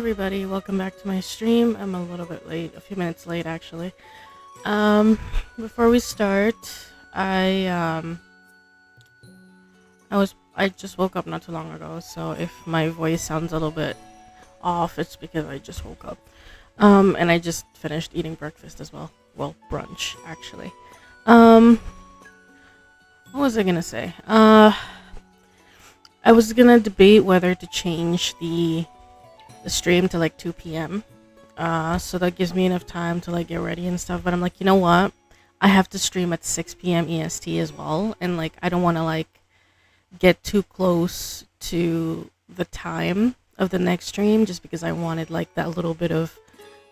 everybody, welcome back to my stream. I'm a little bit late, a few minutes late actually. Before we start, I I just woke up not too long ago, so if my voice sounds a little bit off, it's because I just woke up. And I just finished eating breakfast as well. Well, brunch actually. Um, what was I gonna say? I was gonna debate whether to change the stream to like 2 p.m. So that gives me enough time to like get ready and stuff. But I'm like, you know what? I have to stream at 6 p.m. EST as well, and like I don't want to like get too close to the time of the next stream just because I wanted like that little bit of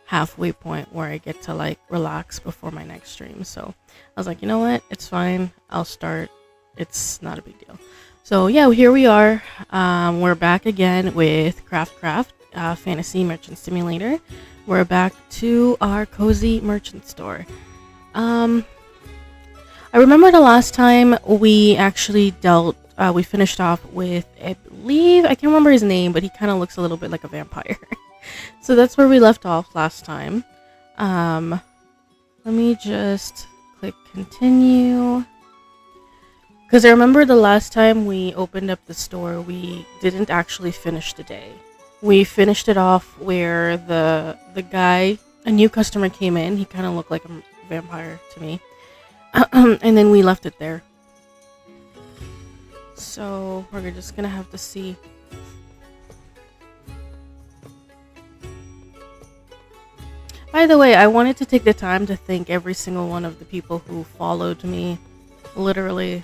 halfway point where I get to like relax before my next stream. So I was like, you know what? It's fine. I'll start. It's not a big deal. So yeah, here we are. We're back again with CRAFTCRAFT, Fantasy Merchant Simulator. We're back to our cozy merchant store. I remember the last time we actually dealt, we finished off with, I believe, I can't remember his name, but he kind of looks a little bit like a vampire. So that's where we left off last time. Let me just click continue. Because I remember the last time we opened up the store, we didn't actually finish the day. We finished it off where the guy, a new customer came in. He kind of looked like a vampire to me. And then we left it there. So we're just going to have to see. By the way, I wanted to take the time to thank every single one of the people who followed me. Literally,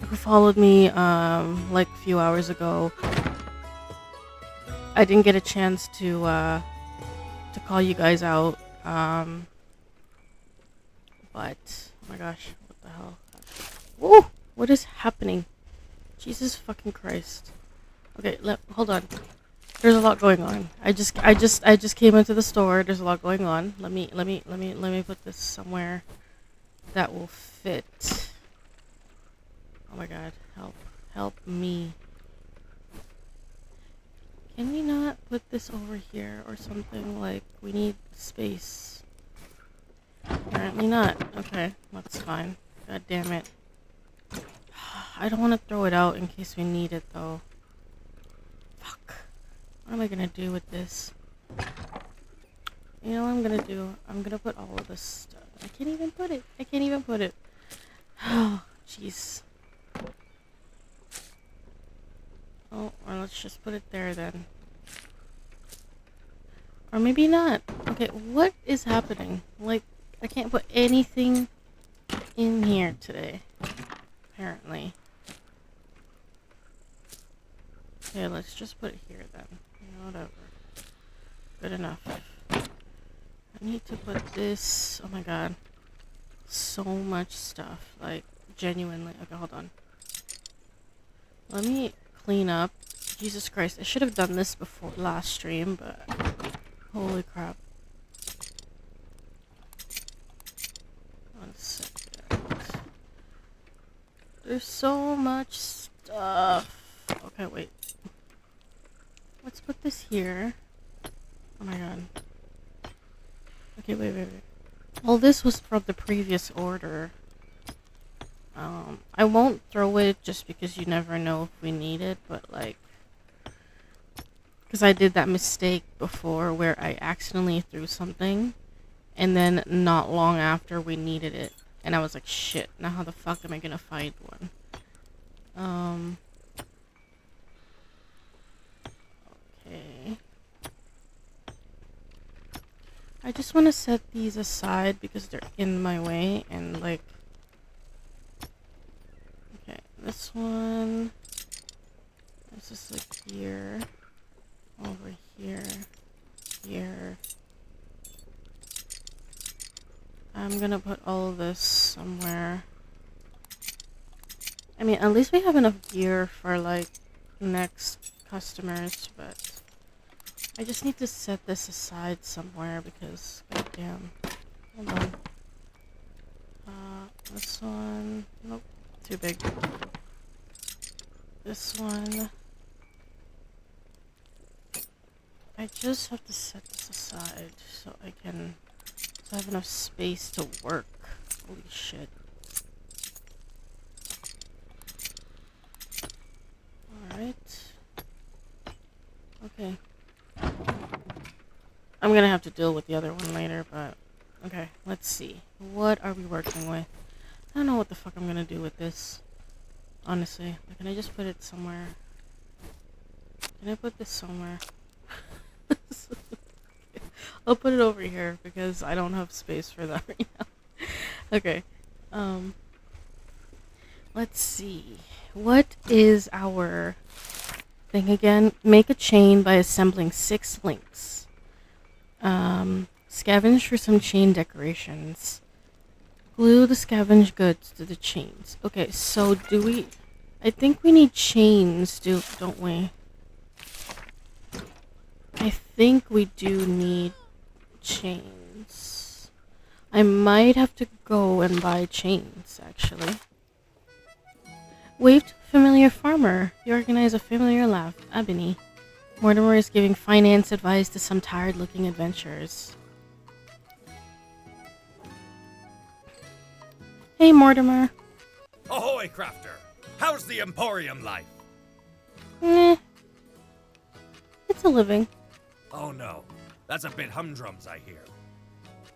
who followed me like a few hours ago. I didn't get a chance to call you guys out, but oh my gosh, what the hell? Woo! What is happening? Jesus fucking Christ! Okay, hold on. There's a lot going on. I just came into the store. There's a lot going on. Let me put this somewhere that will fit. Oh my god, help me. Can we not put this over here or something? Like, we need space. Apparently not. Okay, that's fine. God damn it. I don't want to throw it out in case we need it though. Fuck. What am I gonna do with this? You know what I'm gonna do? I'm gonna put all of this stuff. I can't even put it. Oh, jeez. Oh, or let's just put it there then. Or maybe not. Okay, what is happening? Like, I can't put anything in here today. Apparently. Okay, let's just put it here then. Whatever. Good enough. I need to put this. Oh my god. So much stuff. Like, genuinely. Okay, hold on. Let me clean up. Jesus Christ. I should have done this before last stream, but holy crap. One second. There's so much stuff. Okay, wait. Let's put this here. Oh my god. Okay, wait. Well, this was from the previous order. I won't throw it just because you never know if we need it, but like, because I did that mistake before where I accidentally threw something, and then not long after we needed it, and I was like, shit, now how the fuck am I gonna find one? Okay. I just want to set these aside because they're in my way, and like, okay, this one, this is like here, over here, here. I'm gonna put all of this somewhere. I mean, at least we have enough gear for like next customers, but I just need to set this aside somewhere because, goddamn. Hold on. This one. Nope. Too big. This one. I just have to set this aside so I have enough space to work. Holy shit. Alright. Okay. I'm gonna have to deal with the other one later, but okay, let's see. What are we working with? I don't know what the fuck I'm gonna do with this. Honestly. Can I just put it somewhere? Can I put this somewhere? I'll put it over here because I don't have space for that right now. Okay. Let's see. What is our thing again? Make a chain by assembling 6 links. Scavenge for some chain decorations. Glue the scavenged goods to the chains. Okay, so do we... I think we need chains, don't we? I think we do need chains. I might have to go and buy chains, actually. Wave to a familiar farmer. You organize a familiar laugh. Ebony. Mortimer is giving finance advice to some tired-looking adventurers. Hey, Mortimer. Ahoy, crafter! How's the Emporium life? It's a living. Oh no, that's a bit humdrums, I hear.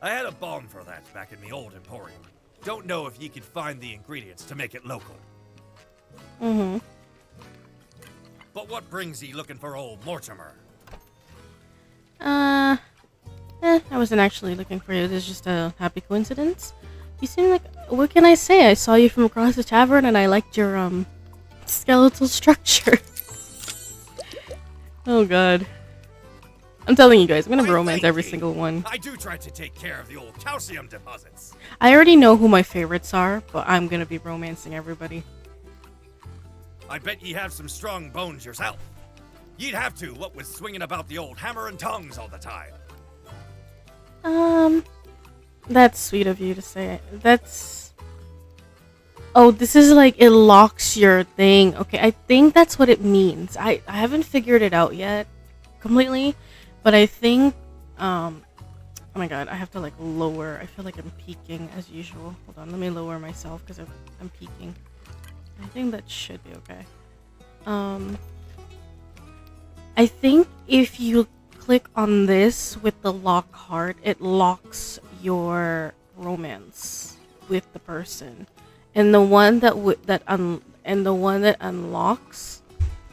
I had a bomb for that back in the old Emporium. Don't know if ye could find the ingredients to make it local. Mm-hmm. But what brings ye looking for old Mortimer? I wasn't actually looking for you. It was just a happy coincidence. You seem like... What can I say? I saw you from across the tavern and I liked your, skeletal structure. Oh, God. I'm telling you guys, I'm gonna romance every single one. I do try to take care of the old calcium deposits. I already know who my favorites are, but I'm gonna be romancing everybody. I bet ye have some strong bones yourself. You'd have to, what with swinging about the old hammer and tongs all the time. That's sweet of you to say. That's... Oh, this is like, it locks your thing. Okay, I think that's what it means. I haven't figured it out yet completely, but I think, oh my god, I have to like lower. I feel like I'm peeking as usual. Hold on, let me lower myself because I'm peeking. I think that should be okay. I think if you click on this with the lock heart, it locks your romance with the person, and the one that unlocks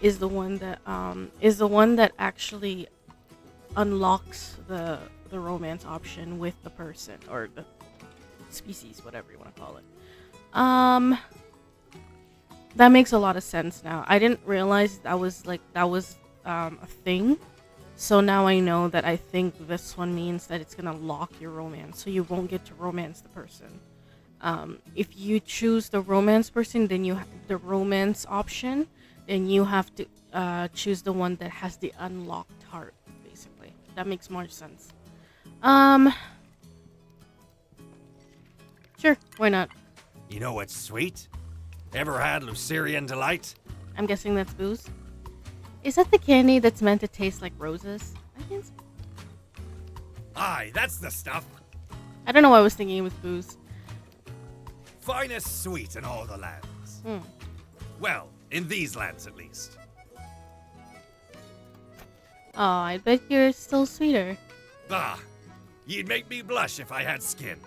is the one that actually unlocks the romance option with the person or the species, whatever you want to call it. That makes a lot of sense now. I didn't realize that was a thing. So now I know that I think this one means that it's gonna lock your romance, so you won't get to romance the person. If you choose the romance person, then you the romance option, then you have to choose the one that has the unlocked heart. Basically, that makes more sense. Sure, why not? You know what's sweet? Ever had Lucerian Delight? I'm guessing that's booze. Is that the candy that's meant to taste like roses? I think so. Aye, that's the stuff. I don't know why I was thinking it was booze. Finest sweet in all the lands. Well, in these lands at least. Oh, I bet you're still sweeter. Bah, you'd make me blush if I had skin.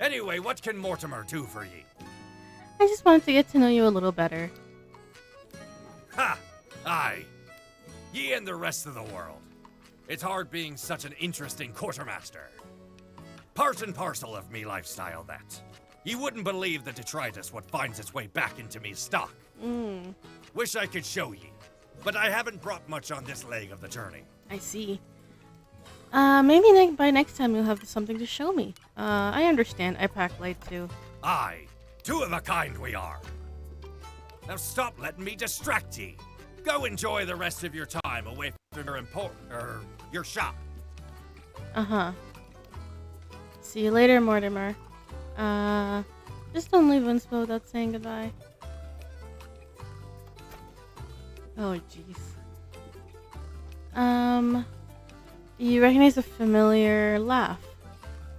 Anyway, what can Mortimer do for ye? I just wanted to get to know you a little better. Ha! Aye. Ye and the rest of the world. It's hard being such an interesting quartermaster. Part and parcel of me lifestyle, that. You wouldn't believe the detritus what finds its way back into me stock. Wish I could show ye, but I haven't brought much on this leg of the journey. I see. Maybe by next time you'll have something to show me. I understand. I pack light too. Aye, two of a kind we are. Now stop letting me distract ye. Go enjoy the rest of your time away from your shop. See you later, Mortimer. Just don't leave Winspow without saying goodbye. Oh, jeez. Um, you recognize a familiar laugh.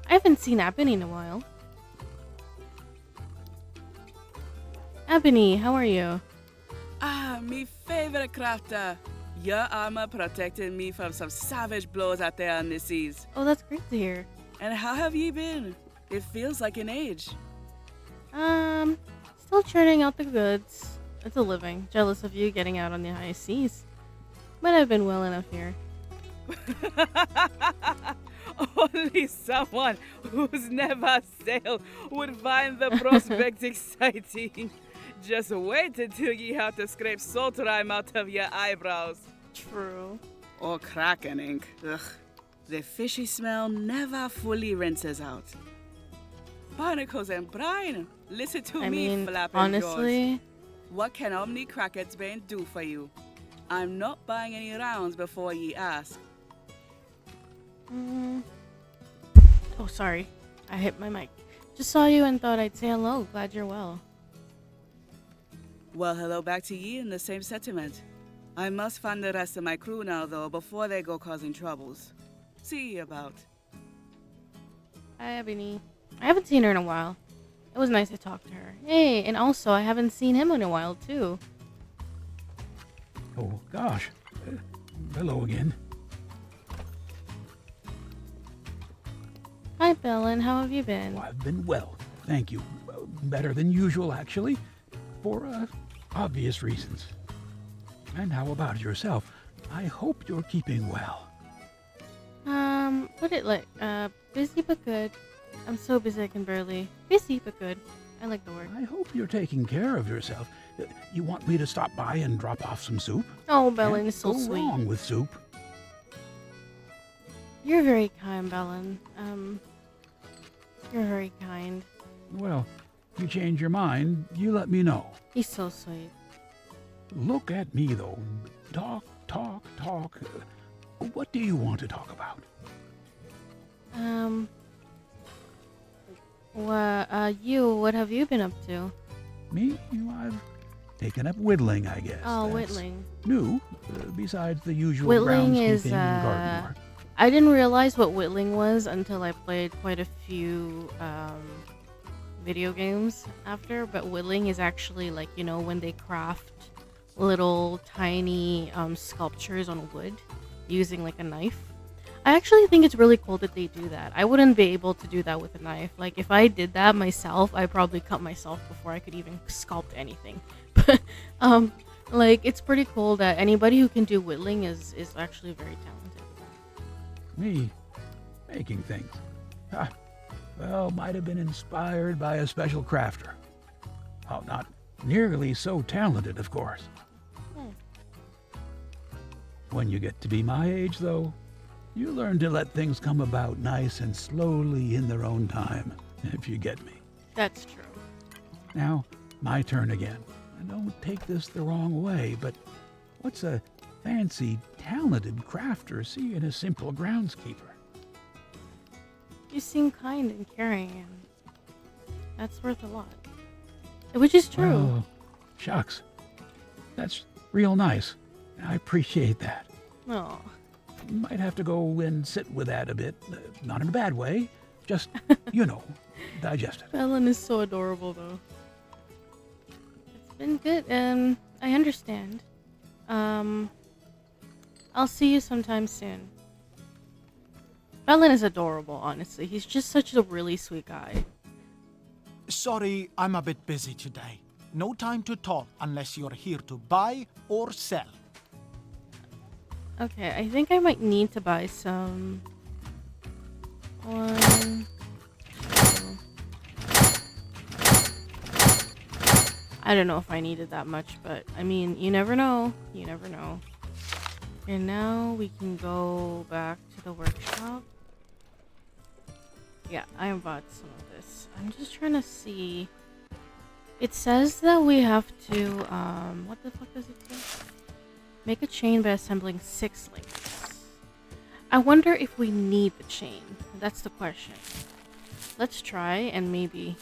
I haven't seen Ebony in a while. Ebony, how are you? Ah, me favorite crafter. Your armor protected me from some savage blows out there on the seas. Oh, that's great to hear. And how have you been? It feels like an age. Still churning out the goods. It's a living. Jealous of you getting out on the high seas. But I've been well enough here. Only someone who's never sailed would find the prospect exciting. Just wait until you have to scrape salt rime out of your eyebrows. True. Or Kraken ink. Ugh. The fishy smell never fully rinses out. Barnacles and brine. Listen to me, flapping honestly, jaws. What can Omni Crackett's Bane do for you? I'm not buying any rounds before ye ask. Oh, sorry. I hit my mic. Just saw you and thought I'd say hello. Glad you're well. Well, hello back to ye in the same sentiment. I must find the rest of my crew now, though, before they go causing troubles. See ye about. Hi, Ebony. I haven't seen her in a while. It was nice to talk to her. Hey, and also, I haven't seen him in a while, too. Oh, gosh. Hello again. Hi, Bellin. How have you been? Oh, I've been well, thank you. Better than usual, actually, for obvious reasons. And how about yourself? I hope you're keeping well. Put it like, busy but good. I'm so busy I can barely. Busy but good. I like the word. I hope you're taking care of yourself. You want me to stop by and drop off some soup? Oh, Bellin is so Can't go sweet. wrong with soup. You're very kind, Bellin. You're very kind. Well, if you change your mind, you let me know. He's so sweet. Look at me, though. Talk. What do you want to talk about? What have you been up to? Me? I've taken up whittling, I guess. Oh, That's whittling. New, besides the usual Whittling groundskeeping is, and garden work. I didn't realize what whittling was until I played quite a few, video games after, but whittling is actually like, when they craft little tiny, sculptures on wood using like a knife. I actually think it's really cool that they do that. I wouldn't be able to do that with a knife. Like, if I did that myself, I'd probably cut myself before I could even sculpt anything. But, like, it's pretty cool that anybody who can do whittling is actually very talented. Me? Making things. Well, might have been inspired by a special crafter. Oh, not nearly so talented, of course. When you get to be my age, though, you learn to let things come about nice and slowly in their own time, if you get me. That's true. Now, my turn again. And don't take this the wrong way, but what's a fancy, talented crafter see in a simple groundskeeper? You seem kind and caring, and that's worth a lot. Which is true. Well, shucks. That's real nice. I appreciate that. Oh. Might have to go and sit with that a bit. Not in a bad way. Just, digest it. Bellin is so adorable, though. It's been good. I understand. I'll see you sometime soon. Bellin is adorable, honestly. He's just such a really sweet guy. Sorry, I'm a bit busy today. No time to talk unless you're here to buy or sell. Okay, I think I might need to buy some. 1, 2. I don't know if I needed that much, but I mean, you never know. You never know. And now we can go back to the workshop. Yeah, I bought some of this. I'm just trying to see. It says that we have to, what the fuck does it say? Make a chain by assembling 6 links. I wonder if we need the chain. That's the question. Let's try and maybe...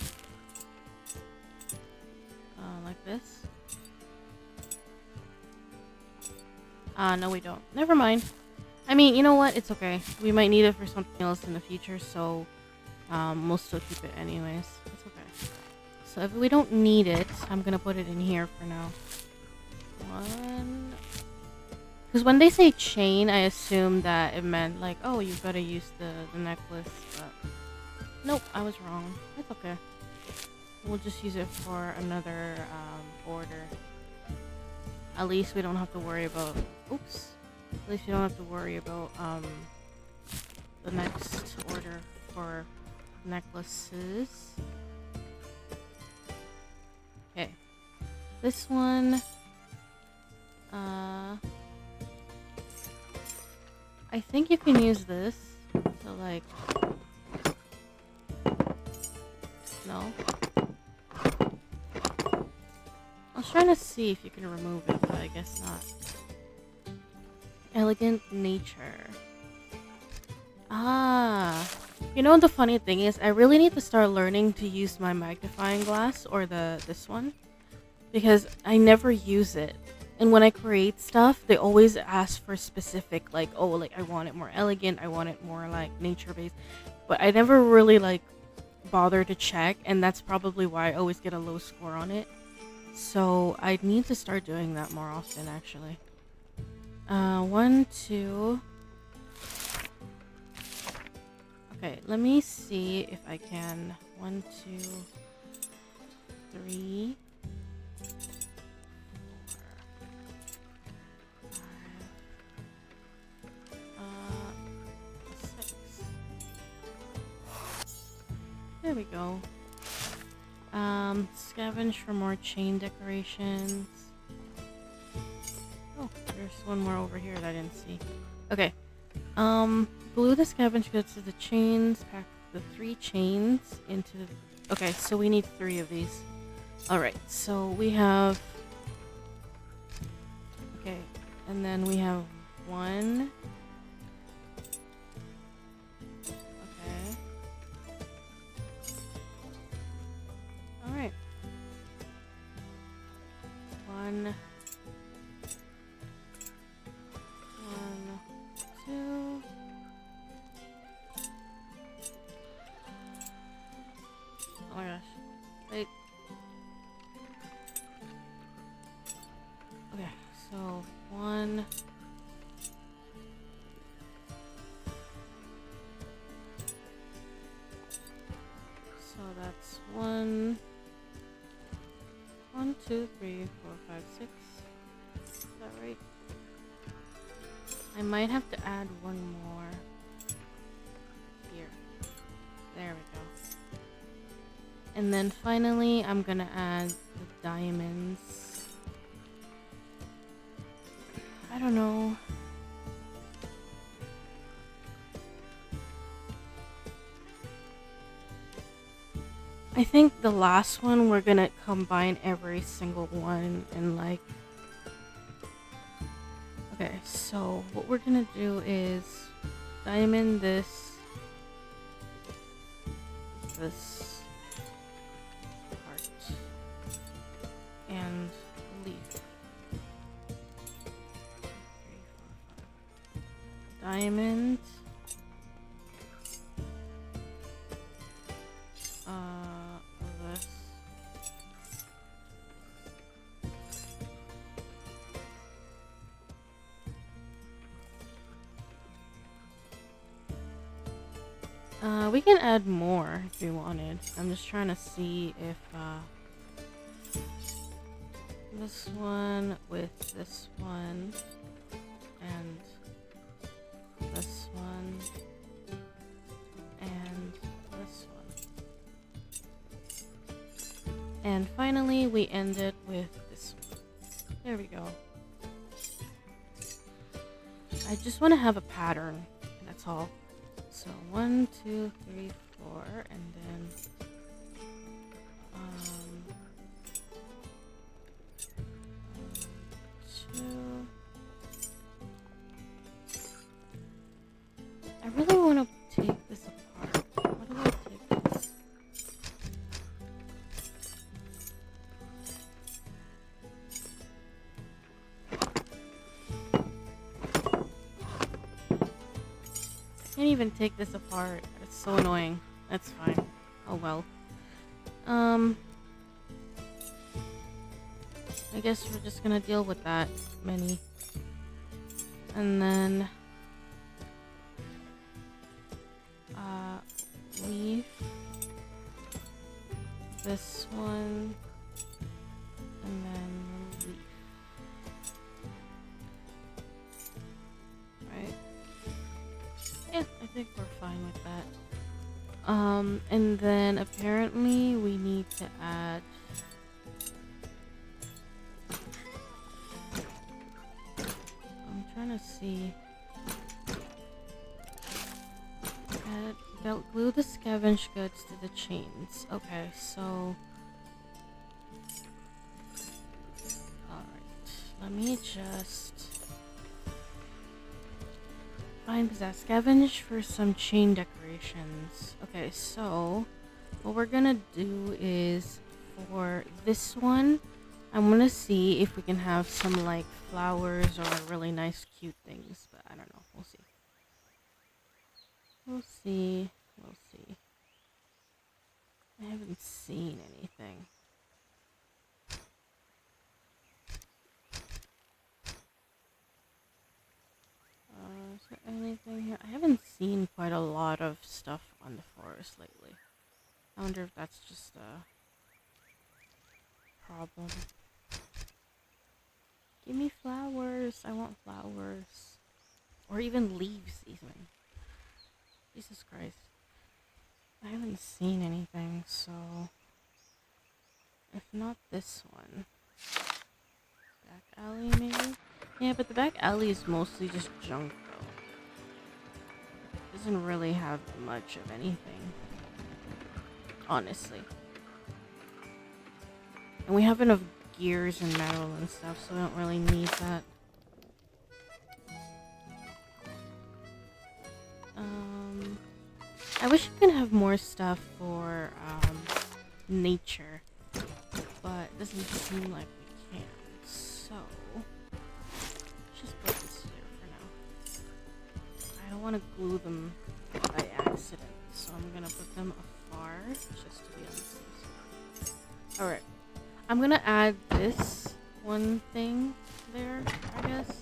like this. No we don't. Never mind. I mean, you know what? It's okay. We might need it for something else in the future, so we'll still keep it anyways. It's okay. So if we don't need it, I'm gonna put it in here for now. One. Because when they say chain, I assume that it meant like, oh, you've got to use the necklace, but nope, I was wrong. It's okay. We'll just use it for another order. At least we don't have to worry about. Oops. At least you don't have to worry about the next order for necklaces. Okay. This one I think you can use this to like no. I was trying to see if you can remove it, but I guess not. Elegant nature. Ah. You know the funny thing is I really need to start learning to use my magnifying glass or this one because I never use it. And when I create stuff, they always ask for specific like, oh, like I want it more elegant, I want it more like nature based. But I never really like bother to check, and that's probably why I always get a low score on it. So I need to start doing that more often actually. 1, 2. Okay, let me see if I can. 1, 2, 3, 4, 5, 6. There we go. Scavenge for more chain decorations. Oh, there's one more over here that I didn't see. Okay. Glue the scavenge goods to the chains. Pack the 3 chains into the... Okay, so we need 3 of these. Alright, so we have... Okay, and then we have 1... Okay. Alright. 1... 2... Oh my gosh. Wait. Okay, so 1... So that's 1... 1, 2, 3, 4, 5, 6. Is that right? I might have to add one more here. There we go. And then finally, I'm gonna add the diamonds. I don't know. I think the last one, we're gonna combine every single one and like... Okay, so what we're gonna do is diamond this part and leaf. 3, 4, 5. Diamond. This. We can add more if we wanted. I'm just trying to see if this one with this one and this one and this one. And finally we end it with this one. There we go. I just want to have a pattern, that's all. So 1, 2, 3, 4, and then 2. I really want to take this apart. How do I take this? even take this apart. It's so annoying. That's fine. Oh well. I guess we're just gonna deal with that many. And then leaf. This one. And then leaf. Right? Yeah, I think we're fine with that. And then apparently we need to add I'm trying to see. Glue the scavenge goods to the chains. Okay, so alright. Let me just find possess scavenge for some chain decorations. Okay, so what we're gonna do is for this one, I'm gonna see if we can have some like flowers or really nice cute things, but I don't know. We'll see. We'll see. We'll see. I haven't seen anything. Is there anything here? I haven't seen quite a lot of stuff on the forest lately. I wonder if that's just a problem. Give me flowers. I want flowers. Or even leaves, even. Jesus Christ. I haven't seen anything, so if not this one. Back alley, maybe? Yeah, but the back alley is mostly just junk, though. It doesn't really have much of anything. Honestly. And we have enough gears and metal and stuff, so we don't really need that. I wish we could have more stuff for nature, but it doesn't seem like we can. So let's just put this here for now. I don't want to glue them by accident, so I'm gonna put them afar just to be on the safe side. All right, I'm gonna add this one thing there, I guess.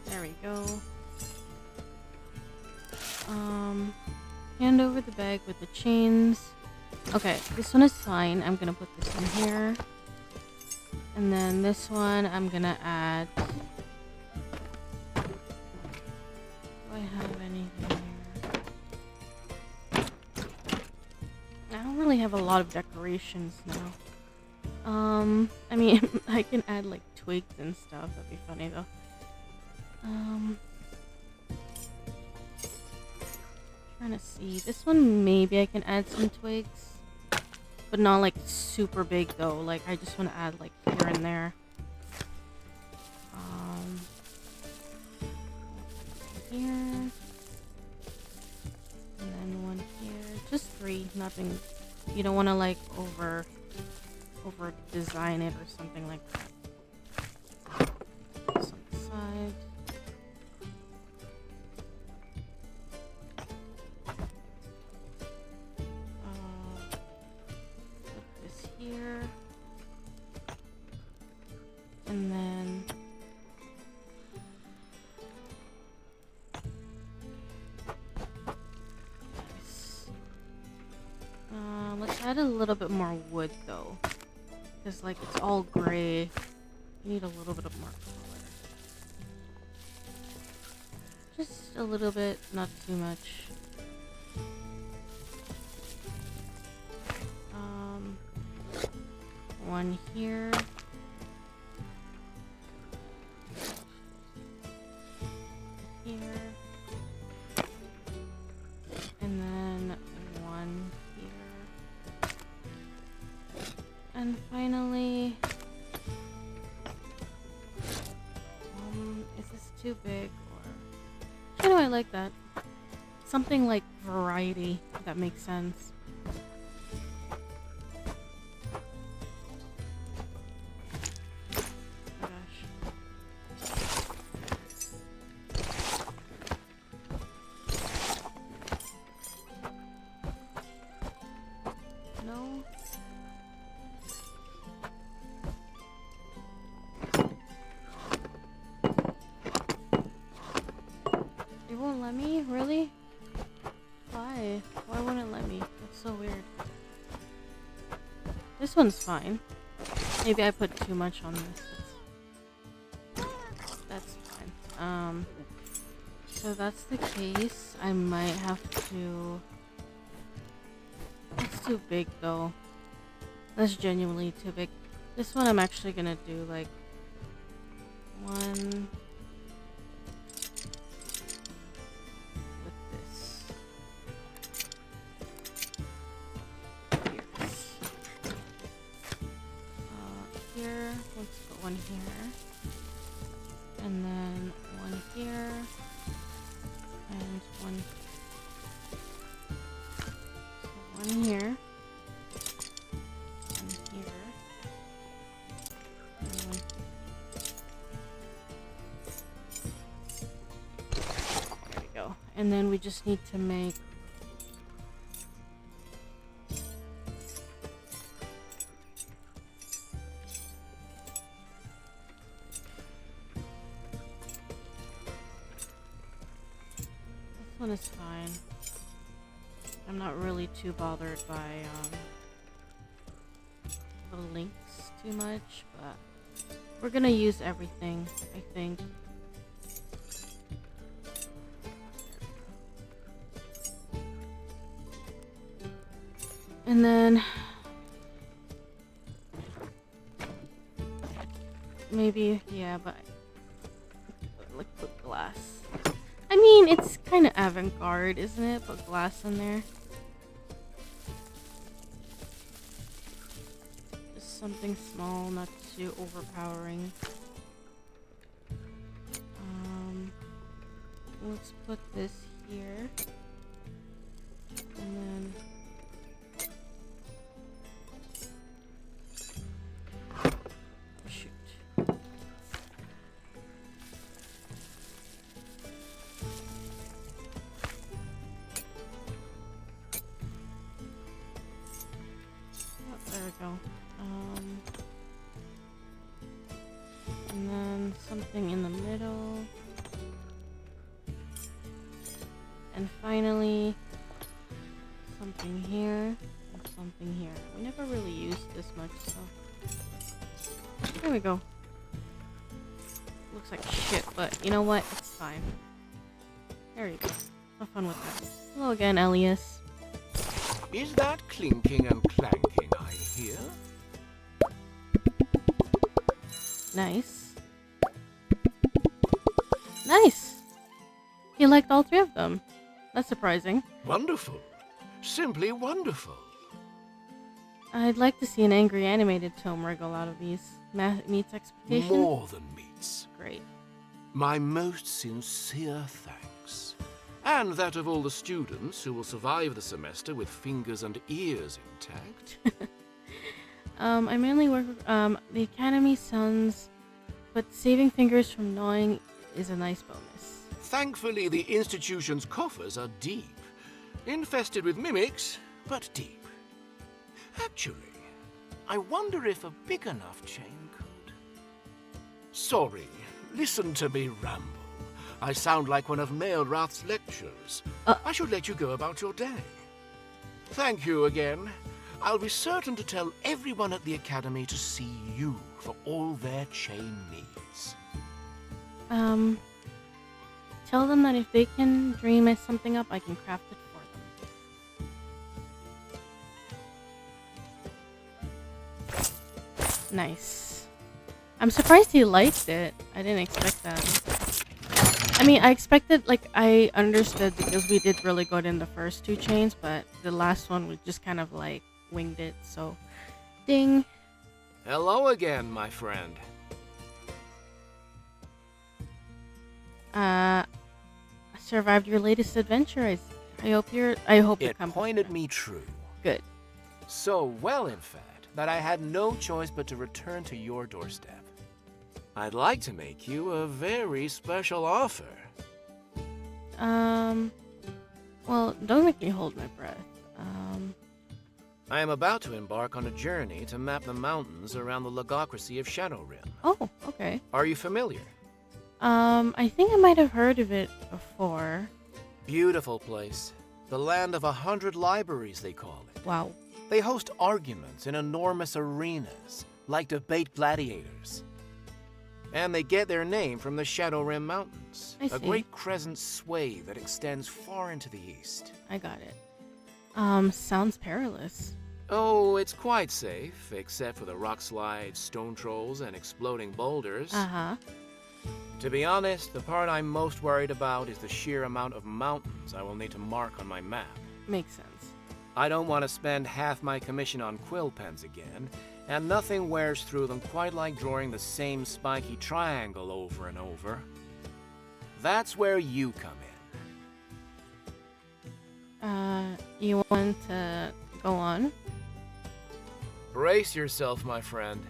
There we go. Hand over the bag with the chains. Okay, this one is fine. I'm gonna put this in here. And then this one I'm gonna add. Do I have anything here? I don't really have a lot of decorations now. I mean, I can add like twigs and stuff. That'd be funny though. Trying to see. This one maybe I can add some twigs, but not like super big though. Like I just want to add like here and there. Here, and then one here. Just 3. Nothing. You don't want to like over design it or something like that. This on the side. Put this here. And then this. Let's add a little bit more wood though. Because like it's all gray. You need a little bit of more color. Just a little bit, not too much. One here. Here. And then one here. And finally, is this too big or I like that. Something like variety, if that makes sense. Oh gosh. No. It won't let me? Really? Why? Why wouldn't it let me? That's so weird. This one's fine. Maybe I put too much on this. That's fine. So that's the case. I might have to... That's too big though. That's genuinely too big. This one I'm actually gonna do like... one... Here, let's put one here, and then one here, and one. So one here, and here, and one. There we go. And then we just need to make. One is fine. I'm not really too bothered by the links too much, but we're gonna use everything, I think. And then maybe, yeah, but like put glass. I mean, it's kind of avant-garde, isn't it? Put glass in there. Just something small, not too overpowering. Let's put this here. And then... shoot. There we go. And then something in the middle. And finally, something here and something here. We never really used this much, so there we go. Looks like shit, but you know what? It's fine. There you go. Have fun with that. Hello again, Elias. Is that clinking and clanking I hear? Nice. Nice! He liked all three of them. That's surprising. Wonderful. Simply wonderful. I'd like to see an angry animated tome wriggle out of these. Meets expectations? More than meets. Great. My most sincere thanks. And that of all the students who will survive the semester with fingers and ears intact. I mainly work with, the Academy sounds, but saving fingers from gnawing is a nice bonus. Thankfully, the institution's coffers are deep. Infested with mimics, but deep. Actually, I wonder if a big enough chain could. Sorry, listen to me ramble. I sound like one of Maelrath's lectures. I should let you go about your day. Thank you again. I'll be certain to tell everyone at the Academy to see you for all their chain needs. Tell them that if they can dream something up, I can craft it for them. Nice. I'm surprised he liked it. I didn't expect that. I mean, I expected, like, I understood because we did really good in the first two chains, but the last one we just kind of, like, winged it, so... Ding! Hello again, my friend. survived your latest adventure. I hope the It compass pointed me true. good. So well, in fact, that I had no choice but to return to your doorstep. I'd like to make you a very special offer. Well, don't make me hold my breath. I am about to embark on a journey to map the mountains around the logocracy of Shadowrim. Oh, okay. Are you familiar? I think I might have heard of it before. Beautiful place. The land of 100 libraries, they call it. Wow. They host arguments in enormous arenas, like debate gladiators. And they get their name from the Shadowrim Mountains, I a see. great crescent swathe that extends far into the east. I got it. Sounds perilous. Oh, it's quite safe, except for the rock slides, stone trolls, and exploding boulders. Uh-huh. To be honest, the part I'm most worried about is the sheer amount of mountains I will need to mark on my map. Makes sense. I don't want to spend half my commission on quill pens again, and nothing wears through them quite like drawing the same spiky triangle over and over. That's where you come in. You want to go on? Brace yourself, my friend.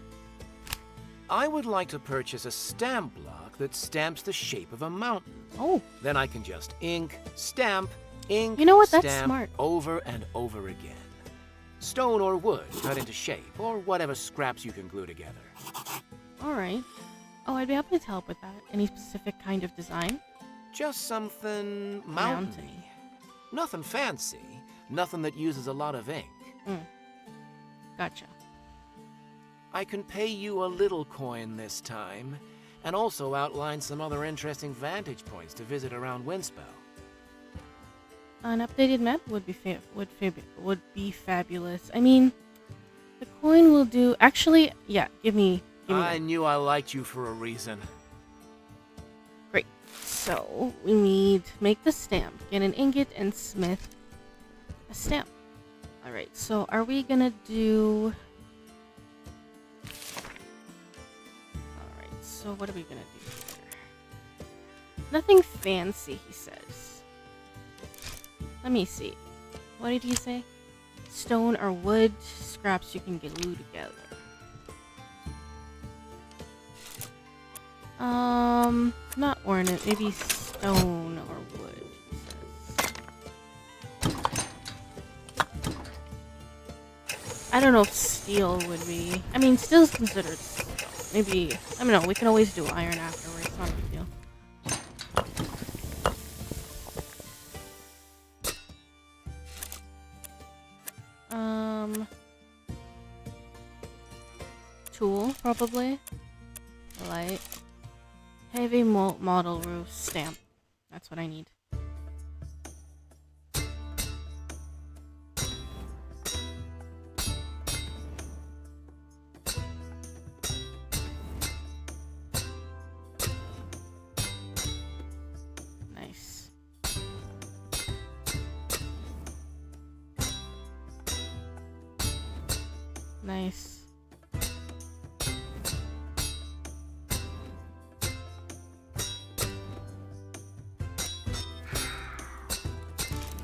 I would like to purchase a stamp block that stamps the shape of a mountain. Oh, Then I can just ink, stamp, ink, You know what? That's stamp smart. over and over again. Stone or wood cut into shape, or whatever scraps you can glue together. alright. Oh, I'd be happy to help with that. Any specific kind of design? Just something mountainy. Mountainy. Nothing fancy, nothing that uses a lot of ink. Gotcha. I can pay you a little coin this time, and also outline some other interesting vantage points to visit around Windspell. An updated map would be fabulous. I mean, the coin will do. Actually, yeah. Give me I that. knew I liked you for a reason. Great. So we need to make the stamp. Get an ingot and smith a stamp. All right. So are we gonna do? All right. So what are we gonna do here? Nothing fancy, he says. Let me see. What did he say? Stone or wood scraps you can glue together. Not ornament, maybe stone or wood, he says. I don't know if steel would be. I mean, steel's considered stone. Maybe, I don't know, we can always do iron afterwards, not a big deal. Tool, probably. Light. Heavy model roof stamp. That's what I need. Nice. Nice.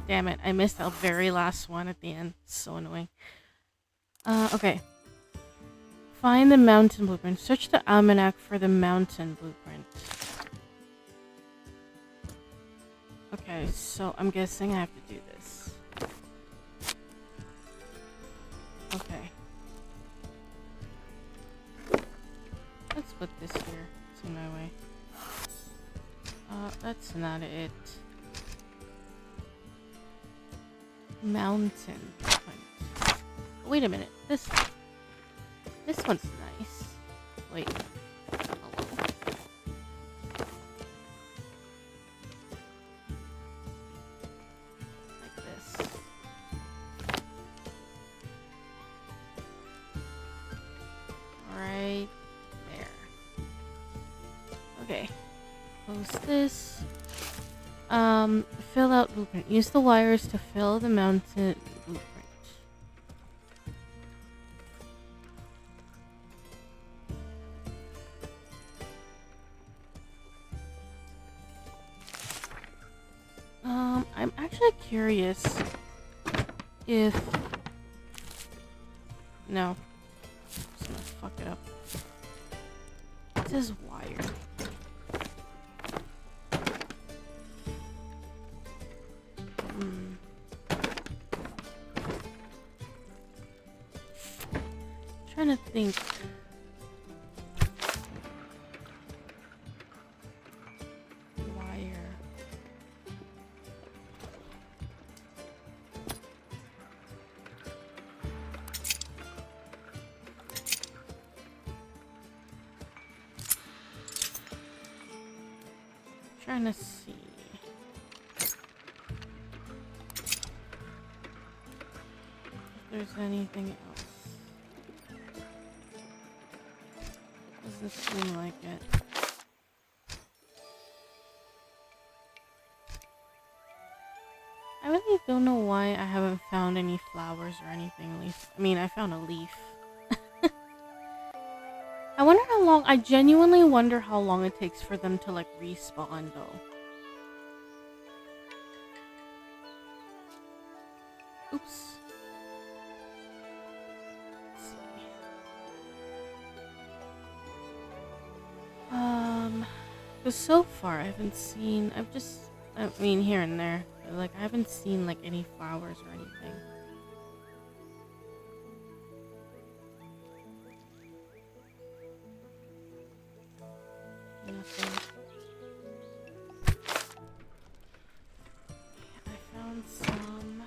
Damn it, I missed the very last one at the end. So annoying. Okay. Find the mountain blueprint. Search the almanac for the mountain blueprint. Okay, so I'm guessing I have to do this. Okay. Let's put this here. It's in my way. That's not it. Mountain blueprint. Wait a minute. This one's nice. Wait. Hello. Like this. Right there. Okay. Close this. Fill out blueprint. Use the wires to fill the mountain blueprint. actually curious if... No. I'm just gonna fuck it up. It says wire. Trying to think. Wire. Trying to see. If there's anything else. Doesn't seem like it. I really don't know why I haven't found any flowers or anything. I mean, I found a leaf. I wonder how long. I genuinely wonder how long it takes for them to like respawn, though. Oops. Let's see. Because so far I haven't seen. I mean, here and there. Like, I haven't seen like any flowers or anything. Nothing. I found some.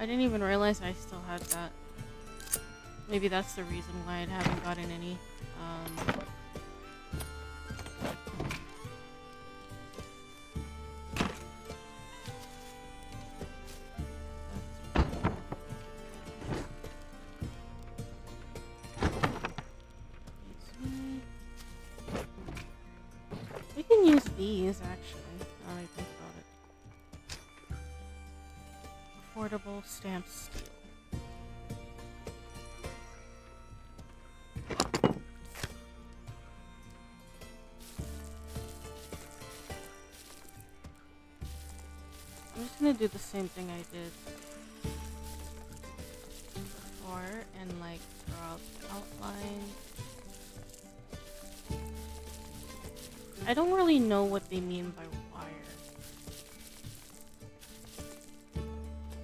I didn't even realize I still had that. Maybe that's the reason why I haven't gotten any. We can use these actually. Now that I think about it. Affordable stamped steel. I'm just gonna do the same thing I did before and like draw the outline. I don't really know what they mean by wire.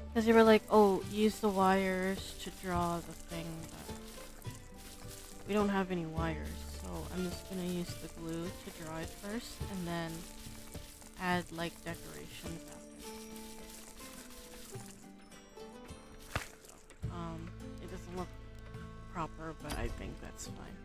Because they were like, oh, use the wires to draw the thing, but we don't have any wires, so I'm just gonna use the glue to draw it first, and then add like decorations after. So, it doesn't look proper, but I think that's fine.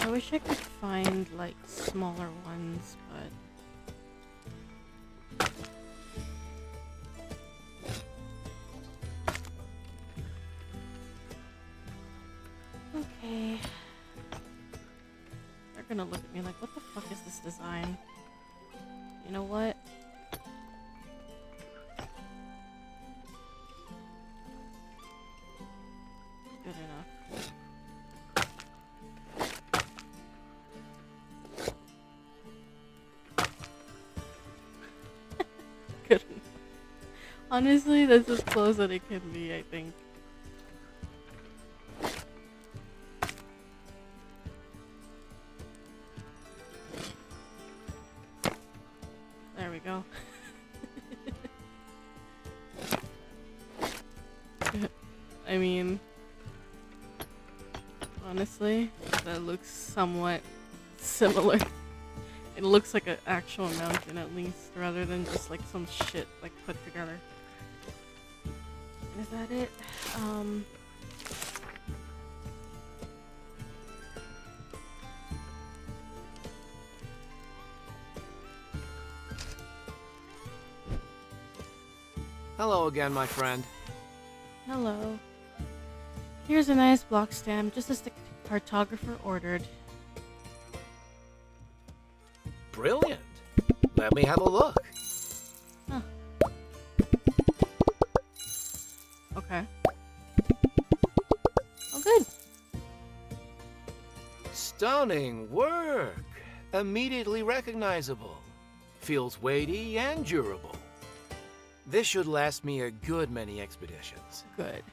I wish I could find like smaller ones, but okay. They're gonna look at me like, what the fuck is this design? You know what? Good enough. Good enough. Honestly, that's as close as it can be, I think. There we go. I mean, honestly, that looks somewhat similar. It looks like an actual mountain at least, rather than just like some shit like put together. Is that it? Hello again, my friend. Hello. Here's a nice block stamp, just as the cartographer ordered. Brilliant. Let me have a look. Huh. Okay. Oh, good. Stunning work. Immediately recognizable. Feels weighty and durable. This should last me a good many expeditions. Good.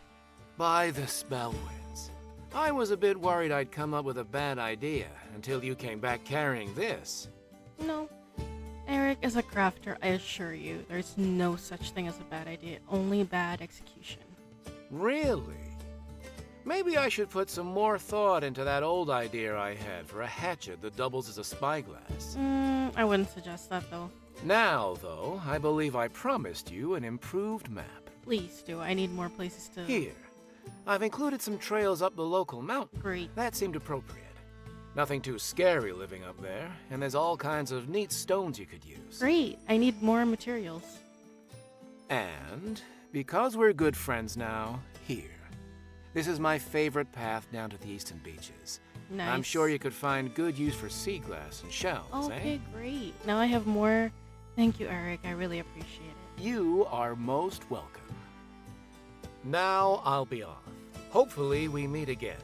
By the Spellwinds. I was a bit worried I'd come up with a bad idea until you came back carrying this. No. Eric, as a crafter, I assure you, there's no such thing as a bad idea, only bad execution. Really? Maybe I should put some more thought into that old idea I had for a hatchet that doubles as a spyglass. I wouldn't suggest that, though. Now, though, I believe I promised you an improved map. Please do. I need more places to... Here. I've included some trails up the local mountain. Great. That seemed appropriate. Nothing too scary living up there, and there's all kinds of neat stones you could use. Great. I need more materials. And, because we're good friends now, here. This is my favorite path down to the eastern beaches. Nice. I'm sure you could find good use for sea glass and shells, Okay, great. Now I have more. Thank you, Eric. I really appreciate it. You are most welcome. Now I'll be off. Hopefully we meet again.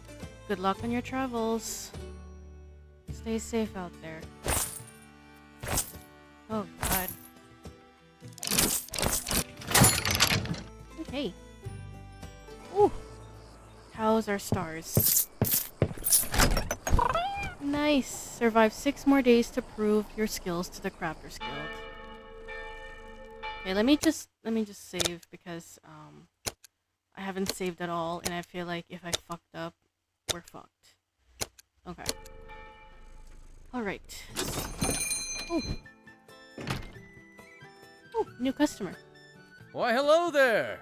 Good luck on your travels. Stay safe out there. Oh, God. Okay. Ooh. Cows are stars. Nice. Survive 6 more days to prove your skills to the Crafters Guild. Okay, let me just save because I haven't saved at all, and I feel like if I fucked up, we're fucked. Okay. Alright. Oh. Oh, new customer. Why, hello there!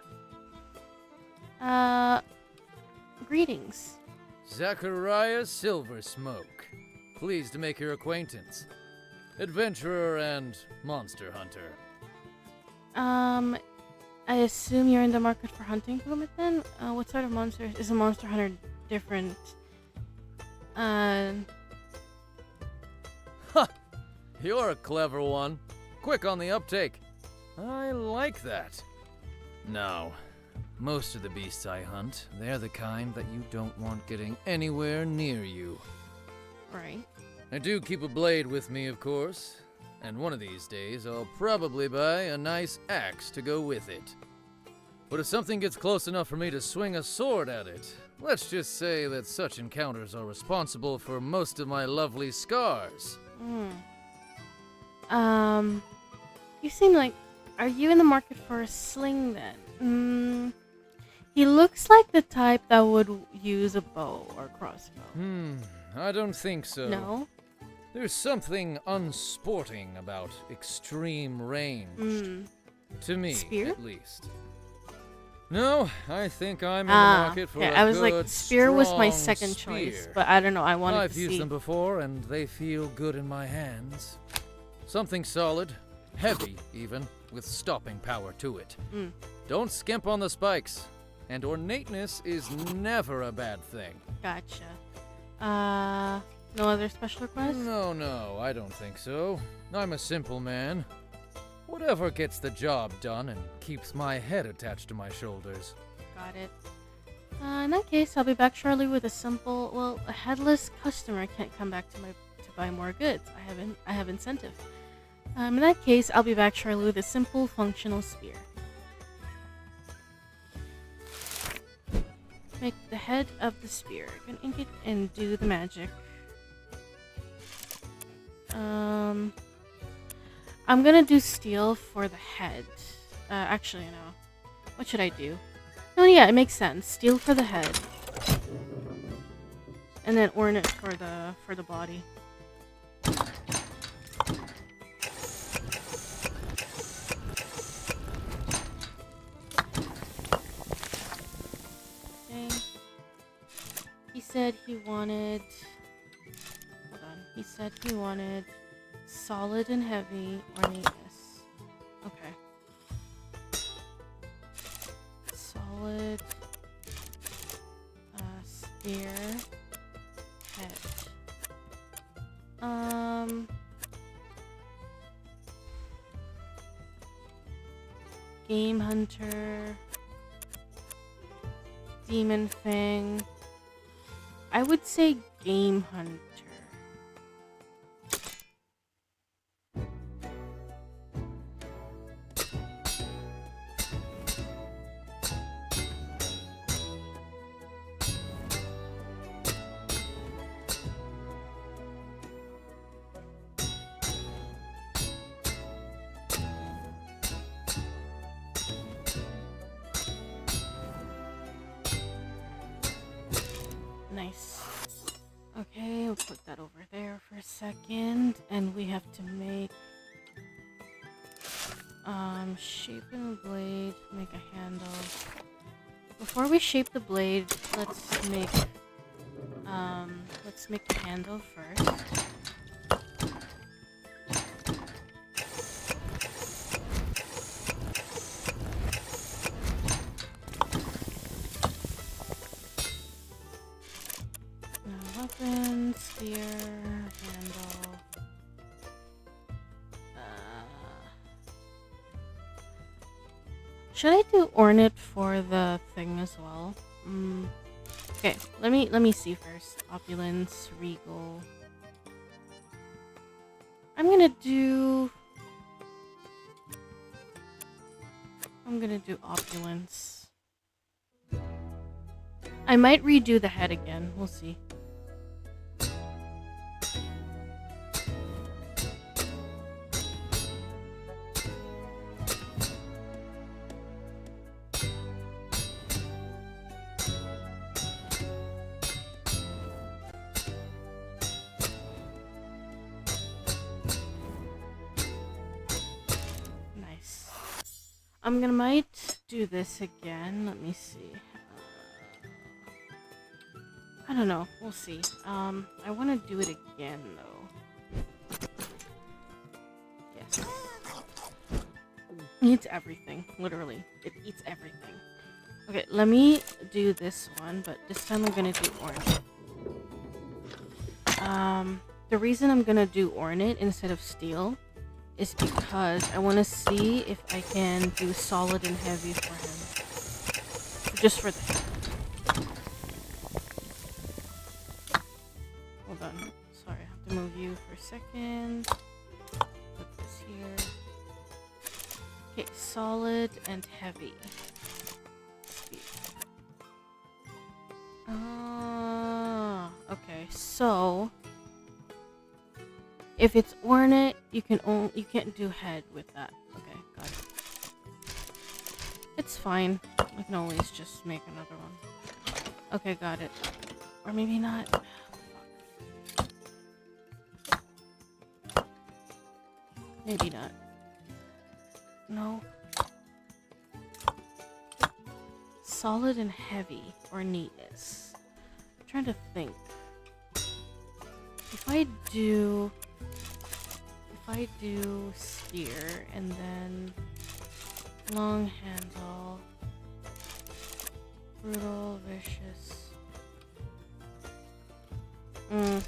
Greetings. Zachariah Silversmoke. Pleased to make your acquaintance. Adventurer and monster hunter. I assume you're in the market for hunting equipment then? What sort of monster? Is a monster hunter different? Ha! You're a clever one. Quick on the uptake. I like that. No. Most of the beasts I hunt, they're the kind that you don't want getting anywhere near you. Right. I do keep a blade with me, of course. And one of these days, I'll probably buy a nice axe to go with it. But if something gets close enough for me to swing a sword at it, let's just say that such encounters are responsible for most of my lovely scars. You seem like... Are you in the market for a sling then? He looks like the type that would use a bow or crossbow. I don't think so. No? There's something unsporting about extreme range. To me, Spear? at least. No, I think I'm in the market for a I was good, like, spear was my strong second choice, spear. but I don't know, I wanted I've to used see. them before, and they feel good in my hands. Something solid, heavy even, with stopping power to it. Don't skimp on the spikes, and ornateness is never a bad thing. Gotcha. No other special requests? No, I don't think so. I'm a simple man. Whatever gets the job done and keeps my head attached to my shoulders. Got it. In that case, I'll be back shortly with a simple, well, a headless customer can't come back to buy more goods. I have incentive. In that case, I'll be back shortly with a simple, functional spear. make the head of the spear. Gonna ink it and do the magic. I'm gonna do steel for the head. Actually, no. What should I do? Oh yeah, it makes sense. Steel for the head, and then ornate for the body. Okay. He said he wanted. Hold on. He said he wanted solid and heavy or neatness. Okay. Solid. Spear. Head. Game Hunter. Demon Fang. I would say Game Hunter. Nice. Okay, we'll put that over there for a second, and we have to make shape in the blade, make a handle. Before we shape the blade, let's make the handle first. Weapon, spear, handle. Should I do ornate for the thing as well? Okay, let me see first. Opulence, regal. I'm gonna do opulence. I might redo the head again. We'll see. Might do this again. Let me see. I don't know. We'll see. I want to do it again though. Yes. Eats everything. Literally, it eats everything. Okay, let me do this one, but this time I'm gonna do ornate. The reason I'm gonna do ornate instead of steel is because I want to see if I can do solid and heavy for him. Just for the head. Hold on. Sorry, I have to move you for a second. Put this here. Okay, solid and heavy. Okay, so if it's ornate, you can't do head with that. Okay, got it. It's fine. I can always just make another one. Okay, got it. Or maybe not. Maybe not. No. Solid and heavy or neatness. I'm trying to think. If I do spear and then long handle, brutal, vicious. I'm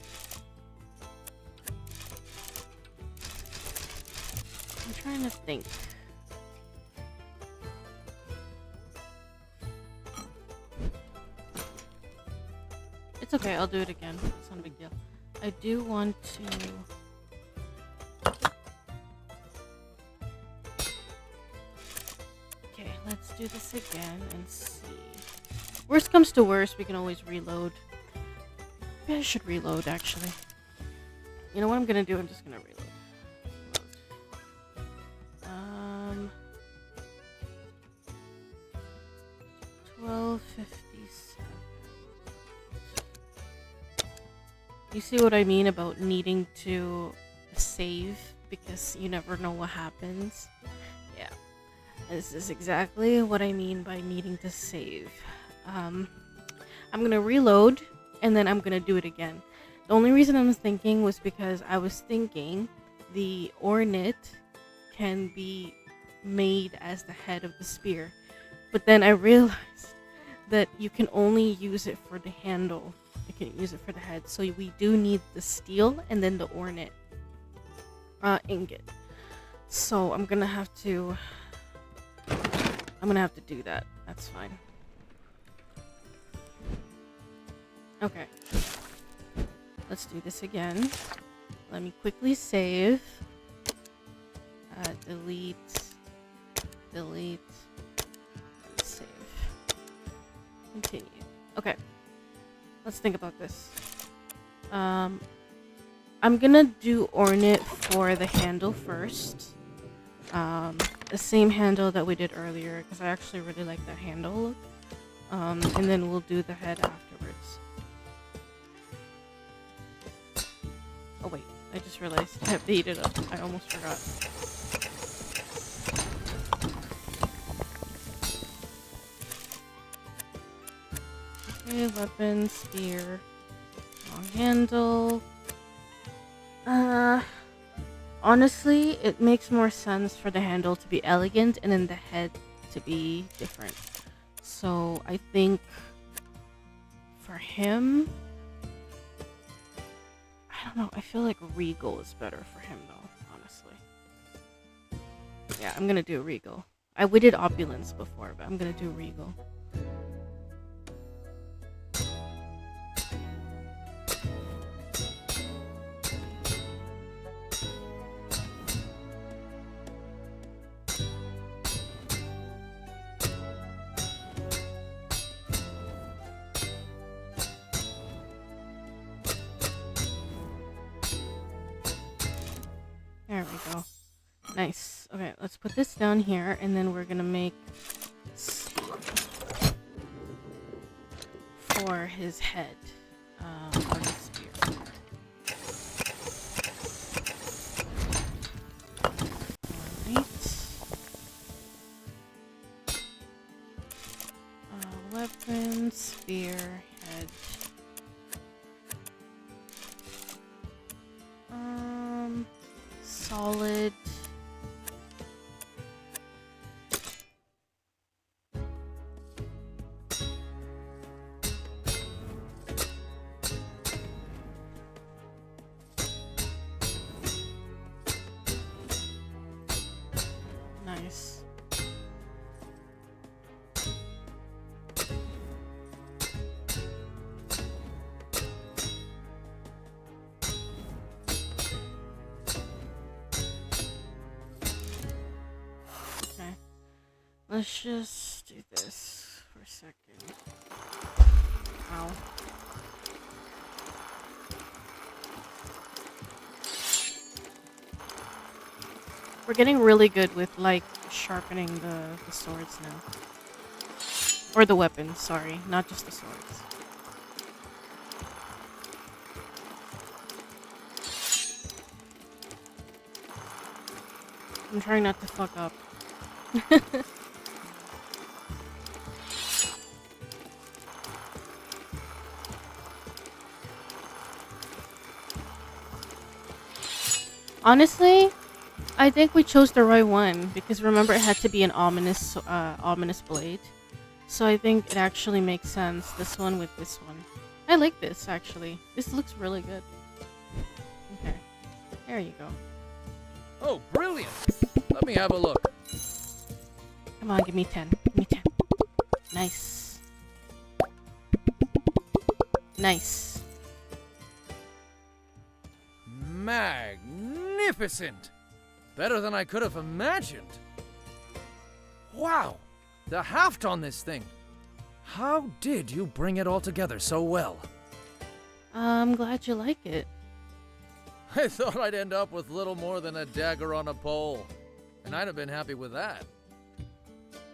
trying to think. It's okay, I'll do it again. It's not a big deal. I do want to... Okay, let's do this again and see. Worst comes to worst, we can always reload. Maybe I should reload, actually. You know what I'm gonna do? I'm just gonna reload. 1257. You see what I mean about needing to save because you never know what happens? Yeah. This is exactly what I mean by needing to save. I'm gonna reload and then I'm gonna do it again. The only reason I'm thinking was because I was thinking the ornate can be made as the head of the spear. But then I realized that you can only use it for the handle. You can use it for the head. So we do need the steel and then the ornate ingot. So I'm gonna have to do that. That's fine. Okay. Let's do this again. Let me quickly save. Delete. Delete. And save. Continue. Okay. Let's think about this. I'm gonna do ornate for the handle first. The same handle that we did earlier, because I actually really like that handle look. And then we'll do the head afterwards. Oh wait, I just realized I have to eat it up. I almost forgot. Okay, weapon, spear, long handle. Honestly, it makes more sense for the handle to be elegant and then the head to be different. So I think for him, I don't know, I feel like Regal is better for him though, honestly. Yeah, I'm gonna do Regal. We did Opulence before, but I'm gonna do Regal. There we go. Nice. Okay, let's put this down here, and then we're gonna make for his head. For the spear. Alright. Weapon, spear, head. Solid. Nice. Let's just do this for a second. Ow. We're getting really good with, like, sharpening the swords now. Or the weapons, sorry. Not just the swords. I'm trying not to fuck up. Honestly, I think we chose the right one because remember it had to be an ominous blade. So I think it actually makes sense, this one with this one. I like this actually. This looks really good. Okay. There you go. Oh, brilliant! Let me have a look. Come on, give me 10. Give me 10. Nice. Nice. Magnificent! Better than I could have imagined. Wow! The haft on this thing. How did you bring it all together so well? I'm glad you like it. I thought I'd end up with little more than a dagger on a pole, and I'd have been happy with that.